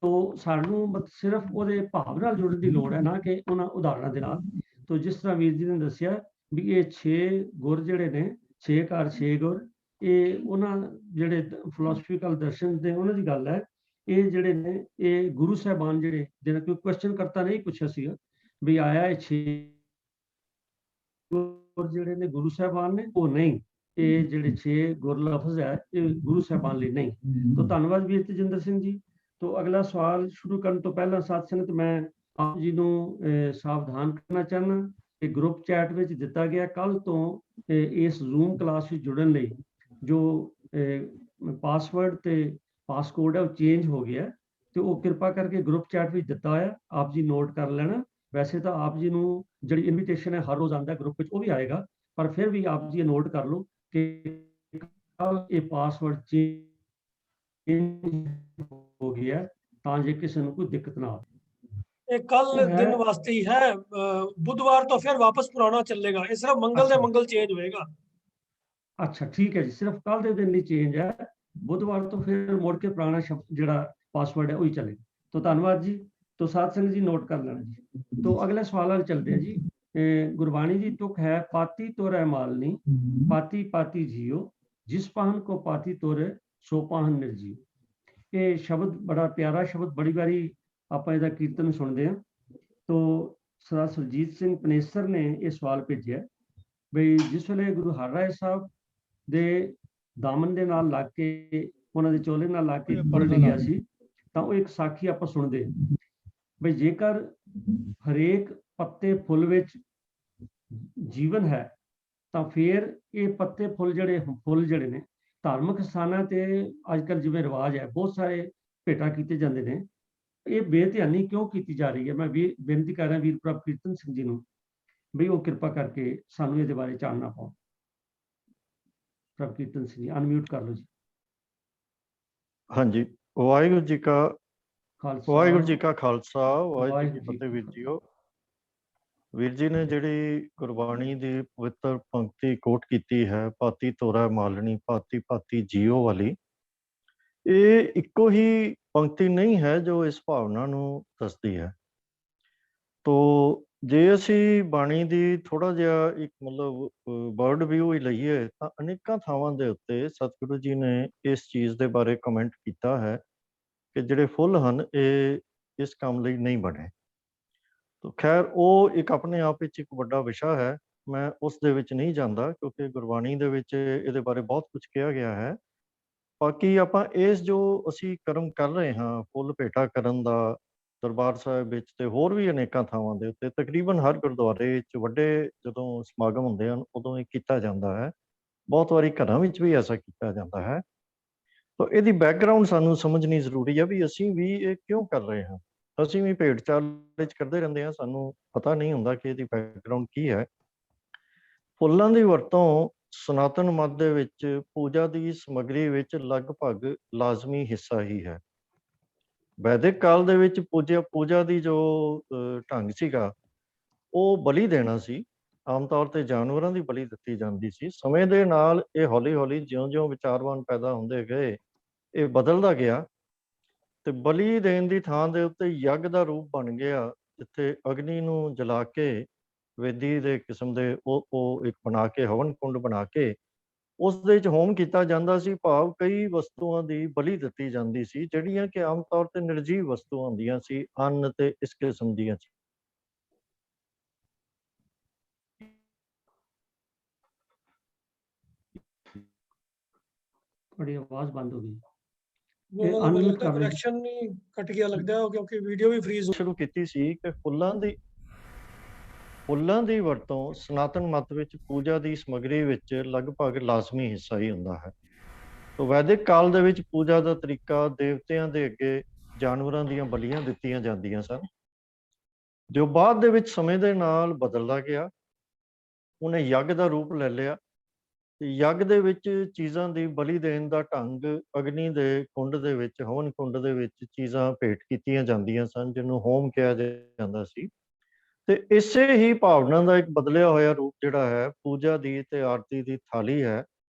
ਤੋ ਸਾਨੂੰ ਸਿਰਫ ਉਹਦੇ ਭਾਵ ਨਾਲ ਜੁੜਨ ਦੀ ਲੋੜ ਹੈ, ਨਾ ਕਿ ਉਹਨਾਂ ਉਦਾਹਰਨਾਂ ਦੇ ਨਾਲ। ਤੋ ਜਿਸ ਤਰ੍ਹਾਂ ਵੀਰ ਜੀ ਨੇ ਦੱਸਿਆ ਵੀ ਇਹ 6 ਗੁਰ ਜਿਹੜੇ ਨੇ, 6 ਘਰ 6 ਗੁਰ, ਇਹ ਉਹਨਾਂ ਜਿਹੜੇ ਫਿਲਾਸਫੀਕਲ ਦਰਸ਼ਨ ਦੇ ਉਹਨਾਂ ਦੀ ਗੱਲ ਹੈ। ਇਹ ਜਿਹੜੇ ਨੇ ਇਹ ਗੁਰੂ ਸਾਹਿਬਾਨ ਜਿਹੜੇ ਜਿਹਨਾਂ ਕੋਈ ਕੁਐਸਚਨ ਕਰਤਾ ਨਹੀਂ ਪੁੱਛਿਆ ਸੀਗਾ ਵੀ ਆਇਆ ਇਹ 6 ਗੁਰ ਜਿਹੜੇ ਨੇ ਗੁਰੂ ਸਾਹਿਬਾਨ ਨੇ, ਉਹ ਨਹੀਂ। ਇਹ ਜਿਹੜੇ 6 ਗੁਰ ਲਫ਼ਜ਼ ਹੈ ਇਹ ਗੁਰੂ ਸਾਹਿਬਾਨ ਲਈ ਨਹੀਂ। ਤੋ ਧੰਨਵਾਦ ਵੀਰ ਤੇਜਿੰਦਰ ਸਿੰਘ ਜੀ। ਤੋ ਅਗਲਾ ਸਵਾਲ ਸ਼ੁਰੂ ਕਰਨ ਤੋਂ ਪਹਿਲਾਂ ਸਾਧ ਸੰਗਤ ਮੈਂ ਆਪ ਜੀ ਨੂੰ ਸਾਵਧਾਨ ਕਰਨਾ ਚਾਹੁੰਦਾ ਕਿ ਗਰੁੱਪ ਚੈਟ ਵਿੱਚ ਦਿੱਤਾ ਗਿਆ ਕੱਲ ਤੋਂ ਇਸ ਜ਼ੂਮ ਕਲਾਸ ਵਿੱਚ ਜੁੜਨ ਲਈ ਜੋ ਪਾਸਵਰਡ ਤੇ ਪਾਸਕੋਡ ਹੈ ਉਹ ਚੇਂਜ ਹੋ ਗਿਆ, ਤੇ ਉਹ ਕਿਰਪਾ ਕਰਕੇ ਗਰੁੱਪ ਚੈਟ ਵਿੱਚ ਦਿੱਤਾ ਹੋਇਆ, ਆਪ ਜੀ ਨੋਟ ਕਰ ਲੈਣਾ। ਵੈਸੇ ਤਾਂ ਆਪ ਜੀ ਨੂੰ ਜਿਹੜੀ ਇਨਵੀਟੇਸ਼ਨ ਹੈ ਹਰ ਰੋਜ਼ ਆਉਂਦਾ ਗਰੁੱਪ ਵਿੱਚ, ਉਹ ਵੀ ਆਏਗਾ, ਪਰ ਫਿਰ ਵੀ ਆਪ ਜੀ ਨੋਟ ਕਰ ਲਓ ਕਿ ਇਹ ਪਾਸਵਰਡ ਚੇਂਜ ਹੋ ਗਿਆ ਤਾਂ ਜੇ ਕਿਸੇ ਨੂੰ ਕੋਈ ਦਿੱਕਤ ਨਾ ਆਵੇ। ਇਹ ਕੱਲ ਦਿਨ ਵਾਸਤੇ ਹੀ ਹੈ, ਬੁੱਧਵਾਰ ਤੋਂ ਫਿਰ ਵਾਪਸ ਪੁਰਾਣਾ ਚੱਲੇਗਾ। ਇਹ ਸਿਰਫ ਮੰਗਲ ਦੇ ਮੰਗਲ ਚੇਂਜ ਹੋਏਗਾ। ਅੱਛਾ ਠੀਕ ਹੈ ਜੀ, ਸਿਰਫ ਕੱਲ ਦੇ ਦਿਨ ਲਈ ਚੇਂਜ ਹੈ, ਬੁੱਧਵਾਰ ਤੋਂ ਫਿਰ ਮੁੜ ਕੇ ਪੁਰਾਣਾ ਸ਼ਬਦ ਜਿਹੜਾ ਪਾਸਵਰਡ ਹੈ ਉਹੀ ਚੱਲੇ। ਤੋਂ ਧੰਨਵਾਦ ਜੀ। ਤੋਂ ਸਾਧ ਸੰਗਤ ਜੀ ਨੋਟ ਕਰ ਲੈਣਾ ਜੀ। ਤੋਂ ਅਗਲੇ ਸਵਾਲ ਵੱਲ ਚੱਲਦੇ ਆ ਜੀ। ਗੁਰਬਾਣੀ ਦੀ ਤੁਕ ਹੈ ਪਾਤੀ ਤੋਰੈ ਮਾਲਨੀ, ਪਾਤੀ ਪਾਤੀ ਜੀਓ, ਜਿਸ ਪਾਹਨ ਕੋ ਪਾਤੀ ਤੋਰੇ ਸੋ ਪਾਹਨ ਨਿਰਜੀਓ। ਇਹ ਸ਼ਬਦ ਬੜਾ ਪਿਆਰਾ ਸ਼ਬਦ, ਬੜੀ ਵਾਰੀ ਆਪਾਂ ਇਹਦਾ ਕੀਰਤਨ ਸੁਣਦੇ ਹਾਂ। ਤੋਂ ਸਰਦਾਰ ਸੁਰਜੀਤ ਸਿੰਘ ਪਨੇਸਰ ਨੇ ਇਹ ਸਵਾਲ ਭੇਜਿਆ ਬਈ ਜਿਸ ਵੇਲੇ ਗੁਰੂ ਹਰਰਾਏ ਸਾਹਿਬ ਦੇ ਦਾਮਨ ਦੇ ਨਾਲ ਲੱਗ ਕੇ, ਉਹਨਾਂ ਦੇ ਚੋਲੇ ਨਾਲ ਲੱਗ ਕੇ ਪਲਟ ਗਿਆ ਸੀ, ਤਾਂ ਉਹ ਇੱਕ ਸਾਖੀ ਆਪਾਂ ਸੁਣਦੇ ਬਈ ਜੇਕਰ ਹਰੇਕ ਪੱਤੇ ਫੁੱਲ ਵਿੱਚ ਜੀਵਨ ਹੈ ਤਾਂ ਫਿਰ ਇਹ ਪੱਤੇ ਫੁੱਲ ਜਿਹੜੇ ਨੇ ਧਾਰਮਿਕ ਸਥਾਨਾਂ ਤੇ ਅੱਜ ਕੱਲ੍ਹ ਜਿਵੇਂ ਰਿਵਾਜ ਹੈ, ਬਹੁਤ ਸਾਰੇ ਭੇਟਾ ਕੀਤੇ ਜਾਂਦੇ ਨੇ, ਇਹ ਬੇਧਿਆਨੀ ਕਿਉਂ ਕੀਤੀ ਜਾ ਰਹੀ ਹੈ? ਮੈਂ ਵੀ ਬੇਨਤੀ ਕਰ ਰਿਹਾ ਵੀਰ ਪ੍ਰਭ ਕੀਰਤਨ ਸਿੰਘ ਜੀ ਨੂੰ ਵੀ ਉਹ ਕਿਰਪਾ ਕਰਕੇ ਸਾਨੂੰ ਇਹਦੇ ਬਾਰੇ ਚਾਨਣਾ ਪਾਉਣ। ਪ੍ਰਭ ਕੀਰਤਨ ਸਿੰਘ ਜੀ ਅਨਮਿਊਟ ਕਰ ਲਓ ਜੀ। ਹਾਂਜੀ, ਵਾਹਿਗੁਰੂ ਜੀ ਕਾ ਖਾਲਸਾ, ਵਾਹਿਗੁਰੂ ਜੀ ਕਾ ਖਾਲਸਾ, ਵਾਹਿਗੁਰੂ ਜੀ ਕੀ ਫਤਿਹ। ਵੀਰ ਜੀਓ, ਵੀਰ ਜੀ ਨੇ ਜਿਹੜੀ ਗੁਰਬਾਣੀ ਦੀ ਪਵਿੱਤਰ ਪੰਕਤੀ ਕੋਟ ਕੀਤੀ ਹੈ, ਪਾਤੀ ਤੋਰਾ ਮਾਲਣੀ ਪਾਤੀ ਪਾਤੀ ਜੀਓ ਵਾਲੀ, ਇਹ ਇੱਕੋ ਹੀ ਪੰਕਤੀ ਨਹੀਂ ਹੈ ਜੋ ਇਸ ਭਾਵਨਾ ਨੂੰ ਦੱਸਦੀ ਹੈ। ਤੋ ਜੇ ਅਸੀਂ ਬਾਣੀ ਦੀ ਥੋੜਾ ਜਿਹਾ ਇੱਕ ਮਤਲਬ ਬਰਡ ਵਿਊ ਹੀ ਲਈਏ ਤਾਂ ਅਨੇਕਾਂ ਥਾਵਾਂ ਦੇ ਉੱਤੇ ਸਤਿਗੁਰੂ ਜੀ ਨੇ ਇਸ ਚੀਜ਼ ਦੇ ਬਾਰੇ ਕਮੈਂਟ ਕੀਤਾ ਹੈ ਕਿ ਜਿਹੜੇ ਫੁੱਲ ਹਨ ਇਹ ਇਸ ਕੰਮ ਲਈ ਨਹੀਂ ਬਣੇ। ਤੋ ਖੈਰ ਉਹ ਇੱਕ ਆਪਣੇ ਆਪ ਵਿੱਚ ਇੱਕ ਵੱਡਾ ਵਿਸ਼ਾ ਹੈ, ਮੈਂ ਉਸ ਦੇ ਵਿੱਚ ਨਹੀਂ ਜਾਂਦਾ ਕਿਉਂਕਿ ਗੁਰਬਾਣੀ ਦੇ ਵਿੱਚ ਇਹਦੇ ਬਾਰੇ ਬਹੁਤ ਕੁਝ ਕਿਹਾ ਗਿਆ ਹੈ। ਬਾਕੀ ਆਪਾਂ ਇਸ ਜੋ ਅਸੀਂ ਕਰਮ ਕਰ ਰਹੇ ਹਾਂ, ਫੁੱਲ ਭੇਟਾ ਕਰਨ ਦਾ ਦਰਬਾਰ ਸਾਹਿਬ ਵਿੱਚ ਤੇ ਹੋਰ ਵੀ ਅਨੇਕਾਂ ਥਾਵਾਂ ਦੇ ਉੱਤੇ, ਤਕਰੀਬਨ ਹਰ ਗੁਰਦੁਆਰੇ ਵਿੱਚ ਵੱਡੇ ਜਦੋਂ ਸਮਾਗਮ ਹੁੰਦੇ ਹਨ ਉਦੋਂ ਇਹ ਕੀਤਾ ਜਾਂਦਾ ਹੈ। ਬਹੁਤ ਵਾਰੀ ਘਰਾਂ ਵਿੱਚ ਵੀ ਐਸਾ ਕੀਤਾ ਜਾਂਦਾ ਹੈ। ਤਾਂ ਇਹਦੀ ਬੈਕਗਰਾਉਂਡ ਸਾਨੂੰ ਸਮਝਣੀ ਜ਼ਰੂਰੀ ਹੈ ਵੀ ਅਸੀਂ ਵੀ ਇਹ ਕਿਉਂ ਕਰ ਰਹੇ ਹਾਂ। ਅਸੀਂ ਵੀ ਭੇਡ ਚਾਲ ਵਿੱਚ ਕਰਦੇ ਰਹਿੰਦੇ ਹਾਂ, ਸਾਨੂੰ ਪਤਾ ਨਹੀਂ ਹੁੰਦਾ ਕਿ ਇਹਦੀ ਬੈਕਗਰਾਉਂਡ ਕੀ ਹੈ। ਫੁੱਲਾਂ ਦੀ ਵਰਤੋਂ ਸਨਾਤਨ ਮਤ ਦੇ ਵਿੱਚ ਪੂਜਾ ਦੀ ਸਮੱਗਰੀ ਵਿੱਚ ਲਗਭਗ ਲਾਜ਼ਮੀ ਹਿੱਸਾ ਹੀ ਹੈ। ਵੈਦਿਕ ਕਾਲ ਦੇ ਵਿੱਚ ਪੂਜਾ ਦੀ ਜੋ ਢੰਗ ਸੀਗਾ ਉਹ ਬਲੀ ਦੇਣਾ ਸੀ। ਆਮ ਤੌਰ ਤੇ ਜਾਨਵਰਾਂ ਦੀ ਬਲੀ ਦਿੱਤੀ ਜਾਂਦੀ ਸੀ। ਸਮੇਂ ਦੇ ਨਾਲ ਇਹ ਹੌਲੀ ਹੌਲੀ ਜਿਉਂ-ਜਿਉਂ ਵਿਚਾਰਵਾਨ ਪੈਦਾ ਹੁੰਦੇ ਗਏ ਇਹ ਬਦਲਦਾ ਗਿਆ ਤੇ ਬਲੀ ਦੇਣ ਦੀ ਥਾਂ ਦੇ ਉੱਤੇ ਯੱਗ ਦਾ ਰੂਪ ਬਣ ਗਿਆ, ਜਿੱਥੇ ਅਗਨੀ ਨੂੰ ਜਲਾ ਕੇ ਵੇਦੀ ਦੇ ਕਿਸਮ ਦੇ ਉਹ ਇੱਕ ਬਣਾ ਕੇ ਹਵਨ ਕੁੰਡ ਬਣਾ ਕੇ ਉਸ ਦੇ ਵਿੱਚ ਹੋਮ ਕੀਤਾ ਜਾਂਦਾ ਸੀ। ਭਾਵ ਕਈ ਵਸਤੂਆਂ ਦੀ ਬਲੀ ਦਿੱਤੀ ਜਾਂਦੀ ਸੀ ਜਿਹੜੀਆਂ ਕਿ ਆਮ ਤੌਰ ਤੇ ਨਿਰਜੀਵ ਵਸਤੂਆਂ ਹੁੰਦੀਆਂ ਸੀ, ਅੰਨ ਤੇ ਇਸ ਕਿਸਮ ਦੀਆਂ। ਤੁਹਾਡੀ ਆਵਾਜ਼ ਬੰਦ ਹੋ ਗਈ। ਮੈਨੂੰ ਲੱਗਦਾ ਕਨੈਕਸ਼ਨ ਨਹੀਂ ਕੱਟ ਗਿਆ ਲੱਗਦਾ, ਕਿਉਂਕਿ ਵੀਡੀਓ ਵੀ ਫ੍ਰੀਜ਼ ਸ਼ੁਰੂ ਕੀਤੀ ਸੀ ਕਿ ਫੁੱਲਾਂ ਦੀ ਵਰਤੋਂ ਸਨਾਤਨ ਮਤ ਵਿੱਚ ਪੂਜਾ ਦੀ ਸਮੱਗਰੀ ਵਿੱਚ ਲਗਭਗ ਲਾਜ਼ਮੀ ਹਿੱਸਾ ਹੀ ਹੁੰਦਾ ਹੈ। ਤਾਂ ਵੈਦਿਕ ਕਾਲ ਦੇ ਵਿੱਚ ਪੂਜਾ ਦਾ ਤਰੀਕਾ ਦੇਵਤਿਆਂ ਦੇ ਅੱਗੇ ਜਾਨਵਰਾਂ ਦੀਆਂ ਬਲੀਆਂ ਦਿੱਤੀਆਂ ਜਾਂਦੀਆਂ ਸਨ, ਜੋ ਬਾਅਦ ਦੇ ਵਿੱਚ ਸਮੇਂ ਦੇ ਨਾਲ ਬਦਲਦਾ ਗਿਆ। ਉਹਨੇ ਯੱਗ ਦਾ ਰੂਪ ਲੈ ਲਿਆ ਤੇ ਯੱਗ ਦੇ ਵਿੱਚ ਚੀਜ਼ਾਂ ਦੀ ਬਲੀ ਦੇਣ ਦਾ ਢੰਗ ਅਗਨੀ ਦੇ ਕੁੰਡ ਦੇ ਵਿੱਚ, ਹਵਨ ਕੁੰਡ ਦੇ ਵਿੱਚ ਚੀਜ਼ਾਂ ਭੇਟ ਕੀਤੀਆਂ ਜਾਂਦੀਆਂ ਸਨ, ਜਿਹਨੂੰ ਹੋਮ ਕਿਹਾ ਜਾਂਦਾ ਸੀ। ਤੇ ਇਸੇ ਹੀ ਭਾਵਨਾ ਦਾ ਇੱਕ ਬਦਲਿਆ ਹੋਇਆ ਰੂਪ ਜਿਹੜਾ ਹੈ ਪੂਜਾ ਦੀ ਤੇ ਆਰਤੀ ਦੀ ਥਾਲੀ ਹੈ,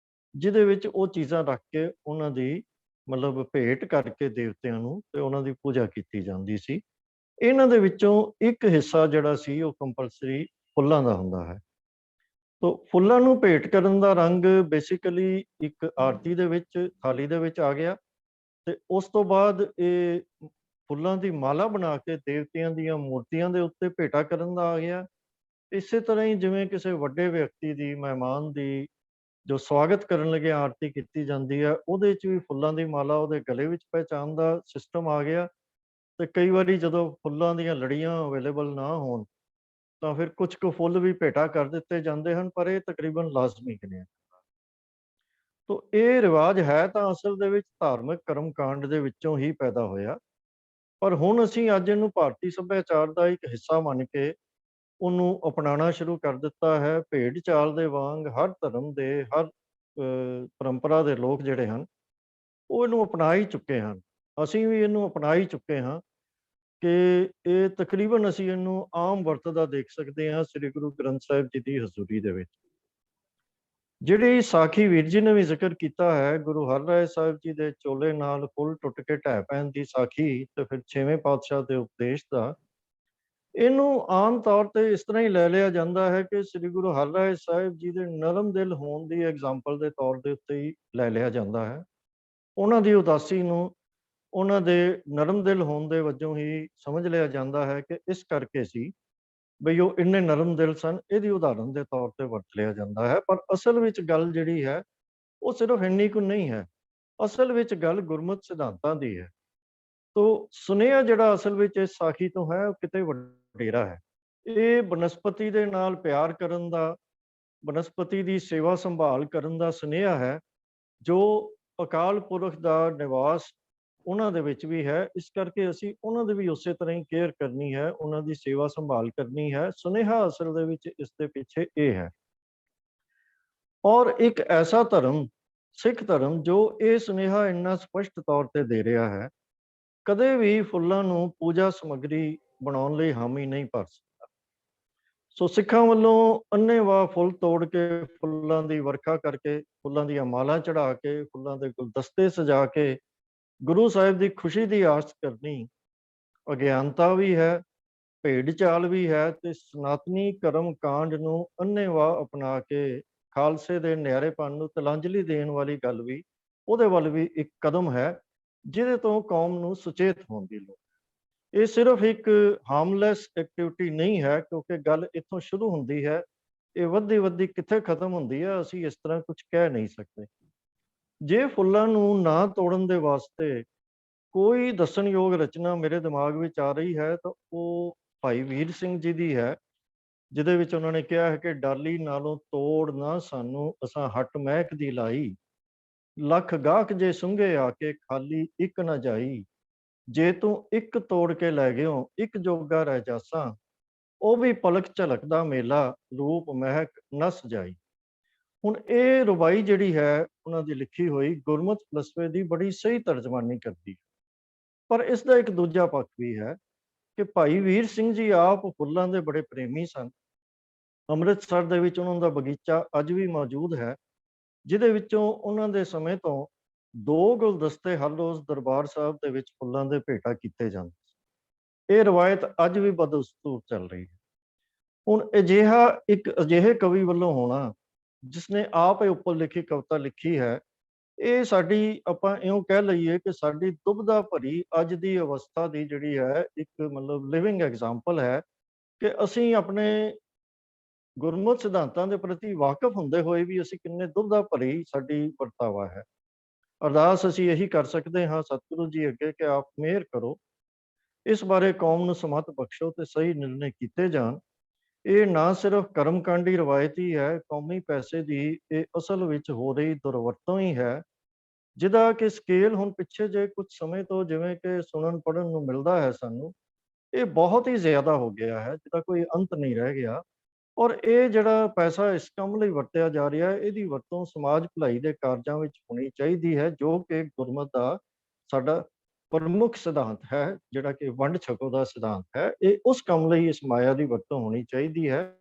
ਜਿਹਦੇ ਵਿੱਚ ਉਹ ਚੀਜ਼ਾਂ ਰੱਖ ਕੇ ਉਹਨਾਂ ਦੀ ਮਤਲਬ ਭੇਟ ਕਰਕੇ ਦੇਵਤਿਆਂ ਨੂੰ ਤੇ ਉਹਨਾਂ ਦੀ ਪੂਜਾ ਕੀਤੀ ਜਾਂਦੀ ਸੀ। ਇਹਨਾਂ ਦੇ ਵਿੱਚੋਂ ਇੱਕ ਹਿੱਸਾ ਜਿਹੜਾ ਸੀ ਉਹ ਕੰਪਲਸਰੀ ਫੁੱਲਾਂ ਦਾ ਹੁੰਦਾ ਹੈ। ਤੋ ਫੁੱਲਾਂ ਨੂੰ ਭੇਟ ਕਰਨ ਦਾ ਰੰਗ ਬੇਸਿਕਲੀ ਇੱਕ ਆਰਤੀ ਦੇ ਵਿੱਚ ਥਾਲੀ ਦੇ ਵਿੱਚ ਆ ਗਿਆ ਤੇ ਉਸ ਤੋਂ ਬਾਅਦ ਇਹ ਫੁੱਲਾਂ ਦੀ ਮਾਲਾ ਬਣਾ ਕੇ ਦੇਵਤਿਆਂ ਦੀਆਂ ਮੂਰਤੀਆਂ ਦੇ ਉੱਤੇ ਭੇਟਾ ਕਰਨ ਦਾ ਆ ਗਿਆ। ਇਸੇ ਤਰ੍ਹਾਂ ਹੀ ਜਿਵੇਂ ਕਿਸੇ ਵੱਡੇ ਵਿਅਕਤੀ ਦੀ, ਮਹਿਮਾਨ ਦੀ ਜੋ ਸਵਾਗਤ ਕਰਨ ਲੱਗੇ ਆਰਤੀ ਕੀਤੀ ਜਾਂਦੀ ਹੈ, ਉਹਦੇ 'ਚ ਵੀ ਫੁੱਲਾਂ ਦੀ ਮਾਲਾ ਉਹਦੇ ਗਲੇ ਵਿੱਚ ਪਹਿਚਾਣ ਦਾ ਸਿਸਟਮ ਆ ਗਿਆ। ਤੇ ਕਈ ਵਾਰੀ ਜਦੋਂ ਫੁੱਲਾਂ ਦੀਆਂ ਲੜੀਆਂ ਅਵੇਲੇਬਲ ਨਾ ਹੋਣ ਤਾਂ ਫਿਰ ਕੁਝ ਕੁ ਫੁੱਲ ਵੀ ਭੇਟਾ ਕਰ ਦਿੱਤੇ ਜਾਂਦੇ ਹਨ, ਪਰ ਇਹ ਤਕਰੀਬਨ ਲਾਜ਼ਮੀ ਗਿਣਿਆ। ਤੋ ਇਹ ਰਿਵਾਜ ਹੈ ਤਾਂ ਅਸਲ ਦੇ ਵਿੱਚ ਧਾਰਮਿਕ ਕਰਮ ਕਾਂਡ ਦੇ ਵਿੱਚੋਂ ਹੀ ਪੈਦਾ ਹੋਇਆ, ਪਰ ਹੁਣ ਅਸੀਂ ਅੱਜ ਇਹਨੂੰ ਭਾਰਤੀ ਸੱਭਿਆਚਾਰ ਦਾ ਇੱਕ ਹਿੱਸਾ ਮੰਨ ਕੇ ਉਹਨੂੰ ਅਪਣਾਉਣਾ ਸ਼ੁਰੂ ਕਰ ਦਿੱਤਾ ਹੈ। ਭੇਡ ਚਾਲ ਦੇ ਵਾਂਗ ਹਰ ਧਰਮ ਦੇ, ਹਰ ਪਰੰਪਰਾ ਦੇ ਲੋਕ ਜਿਹੜੇ ਹਨ ਉਹ ਇਹਨੂੰ ਅਪਣਾ ਹੀ ਚੁੱਕੇ ਹਨ। ਅਸੀਂ ਵੀ ਇਹਨੂੰ ਅਪਣਾ ਹੀ ਚੁੱਕੇ ਹਾਂ ਕਿ ਇਹ ਤਕਰੀਬਨ ਅਸੀਂ ਇਹਨੂੰ ਆਮ ਵਰਤਦਾ ਦੇਖ ਸਕਦੇ ਹਾਂ ਸ੍ਰੀ ਗੁਰੂ ਗ੍ਰੰਥ ਸਾਹਿਬ ਜੀ ਦੀ ਹਜ਼ੂਰੀ ਦੇ ਵਿੱਚ। ਜਿਹੜੀ ਸਾਖੀ ਵੀਰ ਜੀ ਨੇ ਵੀ ਜ਼ਿਕਰ ਕੀਤਾ ਹੈ, ਗੁਰੂ ਹਰਿਰਾਏ ਸਾਹਿਬ ਜੀ ਦੇ ਚੋਲੇ ਨਾਲ ਫੁੱਲ ਟੁੱਟ ਕੇ ਢਹਿ ਪੈਣ ਦੀ ਸਾਖੀ ਤੇ ਫਿਰ 6ਵੇਂ ਪਾਤਸ਼ਾਹ ਦੇ ਉਪਦੇਸ਼ ਦਾ, ਇਹਨੂੰ ਆਮ ਤੌਰ ਤੇ ਇਸ ਤਰ੍ਹਾਂ ਹੀ ਲੈ ਲਿਆ ਜਾਂਦਾ ਹੈ ਕਿ ਸ੍ਰੀ ਗੁਰੂ ਹਰਿਰਾਏ ਸਾਹਿਬ ਜੀ ਦੇ ਨਰਮ ਦਿਲ ਹੋਣ ਦੀ ਐਗਜ਼ਾਮਪਲ ਦੇ ਤੌਰ ਦੇ ਉੱਤੇ ਹੀ ਲੈ ਲਿਆ ਜਾਂਦਾ ਹੈ। ਉਹਨਾਂ ਦੀ ਉਦਾਸੀ ਨੂੰ ਉਹਨਾਂ ਦੇ ਨਰਮ ਦਿਲ ਹੋਣ ਦੇ ਵਜੋਂ ਹੀ ਸਮਝ ਲਿਆ ਜਾਂਦਾ ਹੈ ਕਿ ਇਸ ਕਰਕੇ ਸੀ ਬਈ ਉਹ ਇੰਨੇ ਨਰਮ ਦਿਲ ਸਨ, ਇਹਦੀ ਉਦਾਹਰਨ ਦੇ ਤੌਰ ਤੇ ਵਰਤ ਲਿਆ ਜਾਂਦਾ ਹੈ। ਪਰ ਅਸਲ ਵਿੱਚ ਗੱਲ ਜਿਹੜੀ ਹੈ ਉਹ ਸਿਰਫ ਇੰਨੀ ਕੁ ਨਹੀਂ ਹੈ, ਅਸਲ ਵਿੱਚ ਗੱਲ ਗੁਰਮਤਿ ਸਿਧਾਂਤਾਂ ਦੀ ਹੈ। ਤੋ ਸੁਨੇਹਾ ਜਿਹੜਾ ਅਸਲ ਵਿੱਚ ਇਸ ਸਾਖੀ ਤੋਂ ਹੈ ਉਹ ਕਿਤੇ ਵਡੇਰਾ ਹੈ। ਇਹ ਬਨਸਪਤੀ ਦੇ ਨਾਲ ਪਿਆਰ ਕਰਨ ਦਾ, ਬਨਸਪਤੀ ਦੀ ਸੇਵਾ ਸੰਭਾਲ ਕਰਨ ਦਾ ਸੁਨੇਹਾ ਹੈ, ਜੋ ਅਕਾਲ ਪੁਰਖ ਦਾ ਨਿਵਾਸ ਉਹਨਾਂ ਦੇ ਵਿੱਚ ਵੀ ਹੈ। ਇਸ ਕਰਕੇ ਅਸੀਂ ਉਹਨਾਂ ਦੀ ਵੀ ਉਸੇ ਤਰ੍ਹਾਂ ਹੀ ਕੇਅਰ ਕਰਨੀ ਹੈ, ਉਹਨਾਂ ਦੀ ਸੇਵਾ ਸੰਭਾਲ ਕਰਨੀ ਹੈ। ਸੁਨੇਹਾ ਅਸਲ ਦੇ ਵਿੱਚ ਇਸ ਦੇ ਪਿੱਛੇ ਇਹ ਹੈ। ਔਰ ਇੱਕ ਐਸਾ ਧਰਮ, ਸਿੱਖ ਧਰਮ, ਜੋ ਇਹ ਸੁਨੇਹਾ ਇੰਨਾ ਸਪਸ਼ਟ ਤੌਰ ਤੇ ਦੇ ਰਿਹਾ ਹੈ, ਕਦੇ ਵੀ ਫੁੱਲਾਂ ਨੂੰ ਪੂਜਾ ਸਮੱਗਰੀ ਬਣਾਉਣ ਲਈ ਹਾਮੀ ਨਹੀਂ ਭਰ ਸਕਦਾ। ਸੋ ਸਿੱਖਾਂ ਵੱਲੋਂ ਅੰਨ੍ਹੇਵਾਹ ਫੁੱਲ ਤੋੜ ਕੇ, ਫੁੱਲਾਂ ਦੀ ਵਰਖਾ ਕਰਕੇ, ਫੁੱਲਾਂ ਦੀਆਂ ਮਾਲਾ ਚੜਾ ਕੇ, ਫੁੱਲਾਂ ਦੇ ਗੁਲਦਸਤੇ ਸਜਾ ਕੇ ਗੁਰੂ ਸਾਹਿਬ ਦੀ ਖੁਸ਼ੀ ਦੀ ਆਸ ਕਰਨੀ ਅਗਿਆਨਤਾ ਵੀ ਹੈ, ਭੇਡ ਚਾਲ ਵੀ ਹੈ, ਤੇ ਸਨਾਤਨੀ ਕਰਮ ਕਾਂਡ ਨੂੰ ਅੰਨ੍ਹੇਵਾਹ ਅਪਣਾ ਕੇ ਖਾਲਸੇ ਦੇ ਨਿਆਰੇਪਨ ਨੂੰ ਤਿਲਾਂਜਲੀ ਦੇਣ ਵਾਲੀ ਗੱਲ ਵੀ, ਉਹਦੇ ਵੱਲ ਵੀ ਇੱਕ ਕਦਮ ਹੈ, ਜਿਹਦੇ ਤੋਂ ਕੌਮ ਨੂੰ ਸੁਚੇਤ ਹੋਣ ਦੀ ਲੋੜ। ਇਹ ਸਿਰਫ ਇੱਕ ਹਾਰਮਲੈਸ ਐਕਟੀਵਿਟੀ ਨਹੀਂ ਹੈ, ਕਿਉਂਕਿ ਗੱਲ ਇੱਥੋਂ ਸ਼ੁਰੂ ਹੁੰਦੀ ਹੈ, ਇਹ ਵੱਧਦੀ ਕਿੱਥੇ ਖਤਮ ਹੁੰਦੀ ਹੈ ਅਸੀਂ ਇਸ ਤਰ੍ਹਾਂ ਕੁਝ ਕਹਿ ਨਹੀਂ ਸਕਦੇ। ਜੇ ਫੁੱਲਾਂ ਨੂੰ ਨਾ ਤੋੜਨ ਦੇ ਵਾਸਤੇ ਕੋਈ ਦੱਸਣਯੋਗ ਰਚਨਾ ਮੇਰੇ ਦਿਮਾਗ ਵਿੱਚ ਆ ਰਹੀ ਹੈ ਤਾਂ ਉਹ ਭਾਈ ਵੀਰ ਸਿੰਘ ਜੀ ਦੀ ਹੈ, ਜਿਹਦੇ ਵਿੱਚ ਉਹਨਾਂ ਨੇ ਕਿਹਾ ਹੈ ਕਿ ਡਾਲੀ ਨਾਲੋਂ ਤੋੜ ਨਾ ਸਾਨੂੰ, ਅਸਾਂ ਹੱਟ ਮਹਿਕ ਦੀ ਲਾਈ, ਲੱਖ ਗਾਹਕ ਜੇ ਸੁੰਘੇ ਆ ਕੇ ਖਾਲੀ ਇੱਕ ਨਾ ਜਾਈ, ਜੇ ਤੂੰ ਇੱਕ ਤੋੜ ਕੇ ਲੈ ਗਿਓ ਇੱਕ ਜੋਗਾ ਰਹਿ ਜਾਸਾਂ, ਉਹ ਵੀ ਪਲਕ ਝਲਕਦਾ ਮੇਲਾ ਰੂਪ ਮਹਿਕ ਨਸ ਜਾਈ। ਹੁਣ ਇਹ ਰੁਬਾਈ ਜਿਹੜੀ ਹੈ ਉਹਨਾਂ ਦੀ ਲਿਖੀ ਹੋਈ ਗੁਰਮਤਿ ਫਲਸਫੇ ਦੀ ਬੜੀ ਸਹੀ ਤਰਜਮਾਨੀ ਕਰਦੀ ਹੈ। ਪਰ ਇਸ ਦਾ ਇੱਕ ਦੂਜਾ ਪੱਖ ਵੀ ਹੈ ਕਿ ਭਾਈ ਵੀਰ ਸਿੰਘ ਜੀ ਆਪ ਫੁੱਲਾਂ ਦੇ ਬੜੇ ਪ੍ਰੇਮੀ ਸਨ। ਅੰਮ੍ਰਿਤਸਰ ਦੇ ਵਿੱਚ ਉਹਨਾਂ ਦਾ ਬਗੀਚਾ ਅੱਜ ਵੀ ਮੌਜੂਦ ਹੈ, ਜਿਹਦੇ ਵਿੱਚੋਂ ਉਹਨਾਂ ਦੇ ਸਮੇਂ ਤੋਂ 2 ਗੁਲਦਸਤੇ ਹਰ ਰੋਜ਼ ਦਰਬਾਰ ਸਾਹਿਬ ਦੇ ਵਿੱਚ ਫੁੱਲਾਂ ਦੇ ਭੇਟਾ ਕੀਤੇ ਜਾਂਦੇ। ਇਹ ਰਵਾਇਤ ਅੱਜ ਵੀ ਬਦਸਤੂਰ ਚੱਲ ਰਹੀ ਹੈ। ਹੁਣ ਅਜਿਹੇ ਕਵੀ ਵੱਲੋਂ ਹੋਣਾ ਜਿਸਨੇ ਆਪ ਇਹ ਉੱਪਰ ਲਿਖੀ ਕਵਿਤਾ ਲਿਖੀ ਹੈ, ਇਹ ਸਾਡੀ, ਆਪਾਂ ਇਉਂ ਕਹਿ ਲਈਏ ਕਿ ਸਾਡੀ ਦੁਬਦਾ ਭਰੀ ਅੱਜ ਦੀ ਅਵਸਥਾ ਦੀ ਜਿਹੜੀ ਹੈ ਇੱਕ ਮਤਲਬ ਲਿਵਿੰਗ ਐਗਜ਼ਾਮਪਲ ਹੈ ਕਿ ਅਸੀਂ ਆਪਣੇ ਗੁਰਮਤਿ ਸਿਧਾਂਤਾਂ ਦੇ ਪ੍ਰਤੀ ਵਾਕਿਫ ਹੁੰਦੇ ਹੋਏ ਵੀ ਅਸੀਂ ਕਿੰਨੇ ਦੁਬਦਾ ਭਰੀ ਸਾਡੀ ਵਰਤਾਵਾ ਹੈ। ਅਰਦਾਸ ਅਸੀਂ ਇਹੀ ਕਰ ਸਕਦੇ ਹਾਂ ਸਤਿਗੁਰੂ ਜੀ ਅੱਗੇ ਕਿ ਆਪ ਮਿਹਰ ਕਰੋ, ਇਸ ਬਾਰੇ ਕੌਮ ਨੂੰ ਸਮਤ ਬਖਸ਼ੋ ਤੇ ਸਹੀ ਨਿਰਣੇ ਕੀਤੇ ਜਾਣ। ਇਹ ਨਾ ਸਿਰਫ ਕਰਮਕਾਂਡੀ ਰਵਾਇਤ ਹੀ ਹੈ, ਕੌਮੀ ਪੈਸੇ ਦੀ ਇਹ ਅਸਲ ਵਿੱਚ ਹੋ ਰਹੀ ਦੁਰਵਰਤੋਂ ਹੀ ਹੈ, ਜਿਹਦਾ ਕਿ ਸਕੇਲ ਹੁਣ ਪਿੱਛੇ ਜੇ ਕੁਝ ਸਮੇਂ ਤੋਂ ਜਿਵੇਂ ਕਿ ਸੁਣਨ ਪੜ੍ਹਨ ਨੂੰ ਮਿਲਦਾ ਹੈ ਸਾਨੂੰ, ਇਹ ਬਹੁਤ ਹੀ ਜ਼ਿਆਦਾ ਹੋ ਗਿਆ ਹੈ, ਜਿਹਦਾ ਕੋਈ ਅੰਤ ਨਹੀਂ ਰਹਿ ਗਿਆ। ਔਰ ਇਹ ਜਿਹੜਾ ਪੈਸਾ ਇਸ ਕੰਮ ਲਈ ਵਰਤਿਆ ਜਾ ਰਿਹਾ ਹੈ, ਇਹਦੀ ਵਰਤੋਂ ਸਮਾਜ ਭਲਾਈ ਦੇ ਕਾਰਜਾਂ ਵਿੱਚ ਹੋਣੀ ਚਾਹੀਦੀ ਹੈ, ਜੋ ਕਿ ਗੁਰਮਤਿ ਦਾ ਸਾਡਾ ਪ੍ਰਮੁੱਖ ਸਿਧਾਂਤ ਹੈ, ਜਿਹੜਾ ਕਿ ਵੰਡ ਛਕੋ ਦਾ ਸਿਧਾਂਤ ਹੈ। ਇਹ ਉਸ ਕੰਮ ਲਈ ਇਸ ਮਾਇਆ ਦੀ ਵਰਤੋਂ ਹੋਣੀ ਚਾਹੀਦੀ ਹੈ।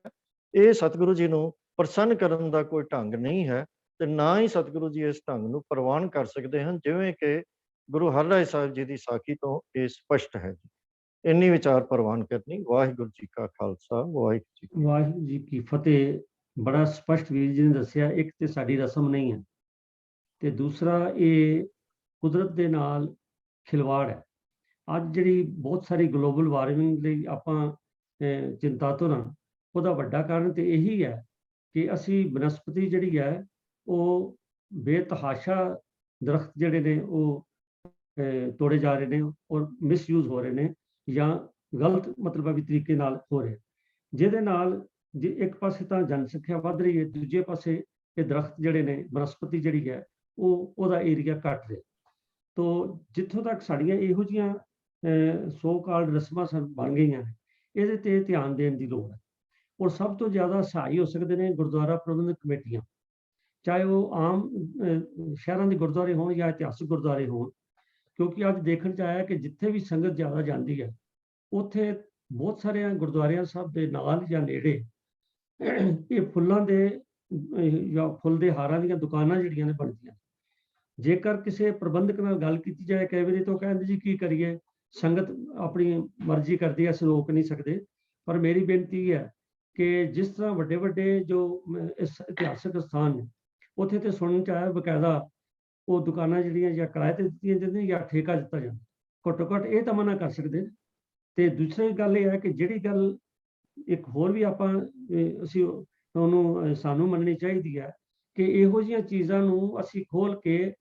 ਇਹ ਸਤਿਗੁਰੂ ਜੀ ਨੂੰ ਪ੍ਰਸੰਨ ਕਰਨ ਦਾ ਕੋਈ ਢੰਗ ਨਹੀਂ ਹੈ, ਤੇ ਨਾ ਹੀ ਸਤਿਗੁਰੂ ਜੀ ਇਸ ਢੰਗ ਨੂੰ ਪ੍ਰਵਾਨ ਕਰ ਸਕਦੇ ਹਨ, ਜਿਵੇਂ ਕਿ ਗੁਰੂ ਹਰਿਰਾਏ ਸਾਹਿਬ ਜੀ ਦੀ ਸਾਖੀ ਤੋਂ ਇਹ ਸਪਸ਼ਟ ਹੈ। ਇੰਨੀ ਵਿਚਾਰ ਪ੍ਰਵਾਨ ਕਰਨੀ। ਵਾਹਿਗੁਰੂ ਜੀ ਕਾ ਖਾਲਸਾ, ਵਾਹਿਗੁਰੂ ਜੀ ਕੀ ਫਤਿਹ। ਬੜਾ ਸਪਸ਼ਟ ਵੀਰ ਜੀ ਨੇ ਦੱਸਿਆ, ਇੱਕ ਤੇ ਸਾਡੀ ਰਸਮ ਨਹੀਂ ਹੈ, ਤੇ ਦੂਸਰਾ ਇਹ ਕੁਦਰਤ ਦੇ ਨਾਲ ਖਿਲਵਾੜ ਹੈ। ਅੱਜ ਜਿਹੜੀ ਬਹੁਤ ਸਾਰੀ ਗਲੋਬਲ ਵਾਰਮਿੰਗ ਲਈ ਆਪਾਂ ਚਿੰਤਾਤੁਰ ਹਾਂ, ਉਹਦਾ ਵੱਡਾ ਕਾਰਨ ਤੇ ਇਹੀ ਹੈ ਕਿ ਅਸੀਂ ਬਨਸਪਤੀ ਜਿਹੜੀ ਹੈ ਉਹ ਬੇਤਹਾਸ਼ਾ ਦਰਖਤ ਜਿਹੜੇ ਨੇ ਉਹ ਤੋੜੇ ਜਾ ਰਹੇ ਨੇ ਔਰ ਮਿਸਯੂਜ਼ ਹੋ ਰਹੇ ਨੇ, ਜਾਂ ਗਲਤ ਮਤਲਬੀ ਤਰੀਕੇ ਨਾਲ ਹੋ ਰਹੇ, ਜਿਹਦੇ ਨਾਲ ਜੇ ਇੱਕ ਪਾਸੇ ਤਾਂ ਜਨਸੰਖਿਆ ਵੱਧ ਰਹੀ ਹੈ, ਦੂਜੇ ਪਾਸੇ ਇਹ ਦਰਖਤ ਜਿਹੜੇ ਨੇ, ਬਨਸਪਤੀ ਜਿਹੜੀ ਹੈ ਉਹਦਾ ਏਰੀਆ ਘੱਟ ਰਿਹਾ। ਤੋ ਜਿੱਥੋਂ ਤੱਕ ਸਾਡੀਆਂ ਇਹੋ ਜਿਹੀਆਂ ਸੋ ਕਾਲਡ ਰਸਮਾਂ ਬਣ ਗਈਆਂ ਨੇ, ਇਹਦੇ ਤੇ ਧਿਆਨ ਦੇਣ ਦੀ ਲੋੜ ਹੈ। ਔਰ ਸਭ ਤੋਂ ਜ਼ਿਆਦਾ ਸਹਾਈ ਹੋ ਸਕਦੇ ਨੇ ਗੁਰਦੁਆਰਾ ਪ੍ਰਬੰਧਕ ਕਮੇਟੀਆਂ, ਚਾਹੇ ਉਹ ਆਮ ਸ਼ਹਿਰਾਂ ਦੇ ਗੁਰਦੁਆਰੇ ਹੋਣ ਜਾਂ ਇਤਿਹਾਸਕ ਗੁਰਦੁਆਰੇ ਹੋਣ, ਕਿਉਂਕਿ ਅੱਜ ਦੇਖਣ 'ਚ ਆਇਆ ਕਿ ਜਿੱਥੇ ਵੀ ਸੰਗਤ ਜ਼ਿਆਦਾ ਜਾਂਦੀ ਹੈ, ਉੱਥੇ ਬਹੁਤ ਸਾਰੇ ਗੁਰਦੁਆਰਿਆਂ ਸਾਹਿਬ ਦੇ ਨਾਲ ਜਾਂ ਨੇੜੇ ਇਹ ਫੁੱਲਾਂ ਦੇ ਜਾਂ ਫੁੱਲ ਦੇ ਹਾਰਾਂ ਦੀਆਂ ਦੁਕਾਨਾਂ ਜਿਹੜੀਆਂ ਨੇ ਬਣਦੀਆਂ। ਜੇਕਰ ਕਿਸੇ ਪ੍ਰਬੰਧਕ ਨਾਲ ਗੱਲ ਕੀਤੀ ਜਾਏ ਕਈ ਵਾਰੀ ਤਾਂ ਉਹ ਕਹਿੰਦੇ ਜੀ ਕੀ ਕਰੀਏ, ਸੰਗਤ ਆਪਣੀ ਮਰਜ਼ੀ ਕਰਦੀ ਹੈ, ਅਸੀਂ ਰੋਕ ਨਹੀਂ ਸਕਦੇ। ਪਰ ਮੇਰੀ ਬੇਨਤੀ ਹੈ ਕਿ ਜਿਸ ਤਰ੍ਹਾਂ ਵੱਡੇ ਵੱਡੇ ਜੋ ਇਸ ਇਤਿਹਾਸਕ ਸਥਾਨ ਨੇ ਉੱਥੇ ਤੇ ਸੁਣਨ ਚ ਆਇਆ ਬਕਾਇਦਾ ਉਹ ਦੁਕਾਨਾਂ ਜਿਹੜੀਆਂ ਜਾਂ ਕਿਰਾਏ ਤੇ ਦਿੱਤੀਆਂ ਜਾਂਦੀਆਂ ਜਾਂ ਠੇਕਾ ਦਿੱਤਾ ਜਾਂਦਾ, ਘੱਟੋ ਘੱਟ ਇਹ ਤਾਂ ਮਨਾ ਕਰ ਸਕਦੇ। ਤੇ ਦੂਸਰੀ ਗੱਲ ਇਹ ਹੈ ਕਿ ਜਿਹੜੀ ਗੱਲ ਇੱਕ ਹੋਰ ਵੀ ਆਪਾਂ ਅਸੀਂ ਉਹਨੂੰ ਸਾਨੂੰ ਮੰਨਣੀ ਚਾਹੀਦੀ ਹੈ ਕਿ ਇਹੋ ਜਿਹੀਆਂ ਚੀਜ਼ਾਂ ਨੂੰ ਅਸੀਂ ਖੋਲ ਕੇ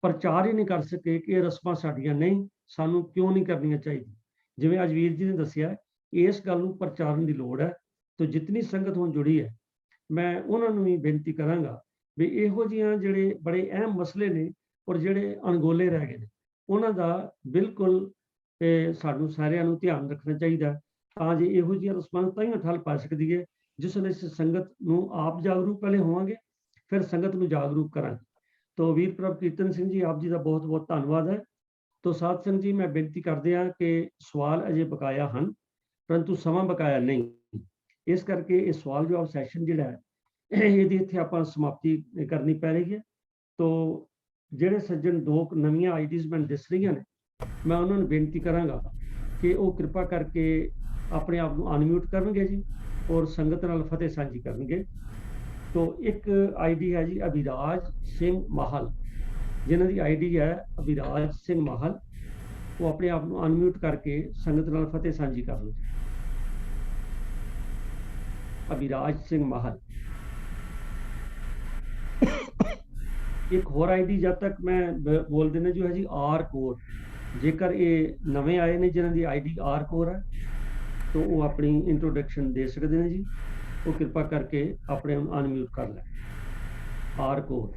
ਪ੍ਰਚਾਰ ਹੀ ਨਹੀਂ ਕਰ ਸਕੇ ਕਿ ਇਹ ਰਸਮਾਂ ਸਾਡੀਆਂ ਨਹੀਂ, ਸਾਨੂੰ ਕਿਉਂ ਨਹੀਂ ਕਰਨੀਆਂ ਚਾਹੀਦੀਆਂ। ਜਿਵੇਂ ਅੱਜ ਵੀਰ ਜੀ ਨੇ ਦੱਸਿਆ, ਇਸ ਗੱਲ ਨੂੰ ਪ੍ਰਚਾਰਨ ਦੀ ਲੋੜ ਹੈ। ਤੇ ਜਿਤਨੀ ਸੰਗਤ ਹੁਣ ਜੁੜੀ ਹੈ, ਮੈਂ ਉਹਨਾਂ ਨੂੰ ਵੀ ਬੇਨਤੀ ਕਰਾਂਗਾ ਵੀ ਇਹੋ ਜਿਹੀਆਂ ਜਿਹੜੇ ਬੜੇ ਅਹਿਮ ਮਸਲੇ ਨੇ ਔਰ ਜਿਹੜੇ ਅਣਗੋਲੇ ਰਹਿ ਗਏ ਨੇ ਉਹਨਾਂ ਦਾ ਬਿਲਕੁਲ ਸਾਨੂੰ ਸਾਰਿਆਂ ਨੂੰ ਧਿਆਨ ਰੱਖਣਾ ਚਾਹੀਦਾ, ਤਾਂ ਜੇ ਇਹੋ ਜਿਹੀਆਂ ਰਸਮਾਂ ਤਾਂ ਹੀ ਠੱਲ ਪਾ ਸਕਦੀ ਹੈ ਜਿਸ ਨਾਲ ਅਸੀਂ ਸੰਗਤ ਨੂੰ ਆਪ ਜਾਗਰੂਕ ਪਹਿਲੇ ਹੋਵਾਂਗੇ, ਫਿਰ ਸੰਗਤ ਨੂੰ ਜਾਗਰੂਕ ਕਰਾਂਗੇ। तो वीर प्रभ कीर्तन सिंह जी, आप जी का बहुत बहुत धन्यवाद है। तो साध संगत जी, मैं बेनती करते हैं कि सवाल अजे बकाया हैं परंतु समा बकाया नहीं, इस करके ये सवाल जवाब सैशन जिहड़ा है ये इत्थे आपां समाप्ति करनी पै रही है। तो जिहड़े सज्जन दो नवीं आईडीज मैं दिस रही ने, मैं उन्होंने बेनती करांगा कि वो कृपा करके अपने आप को अनम्यूट करनगे जी और संगत नाल फतेह सांझी करनगे। तो एक आईडी है जी अभिराज सिंह माहल, जिन्हों की आईडी है अभिराज सिंह माहल, वो अपने आप को अनम्यूट करके संगत नाल फतेह सांझी कर लो। अभिराज सिंह माहल। एक होर आईडी जब तक मैं बोल देना जो है जी आर कोर, जेकर ये नवे आए ने जिन्हों की आईडी आर कोर है तो वो अपनी इंट्रोडक्शन दे सकते हैं जी, वो कृपा करके अपने अनम्यूट कर लें। आर कोर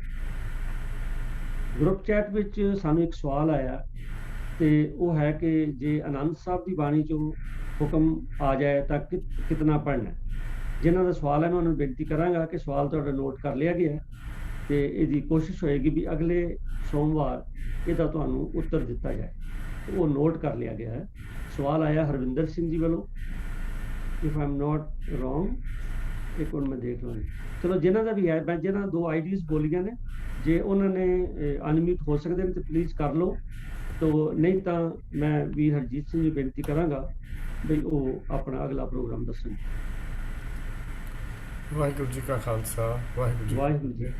ग्रुप चैट विच सानू एक सवाल आया तो वो है कि जे आनंद साहब की बाणी चो हुक्म आ जाए तो कितना पढ़ना है। जिन्हों का सवाल है मैं उन्होंने बेनती करांगा कि सवाल तुहाडा नोट कर लिया गया है तो इसकी कोशिश होएगी भी अगले सोमवार इसका तुहानू उत्तर दिता जाए, तो वो नोट कर लिया गया है। सवाल आया हरविंदर सिंह जी वालों, if I am not wrong, एक मिनट मैं देख लूँ। चलो जिन्हों का भी है, मैं जिन्होंने दो आईडीज बोलिया ने जे उन्होंने अनम्यूट हो सकते हैं तो प्लीज़ कर लो, तो नहीं तो मैं वीर हरजीत सिंह जी बेनती करांगा भी वो अपना अगला प्रोग्राम दसन। वाहिगुरू जी का खालसा, वाहिगुरू जी।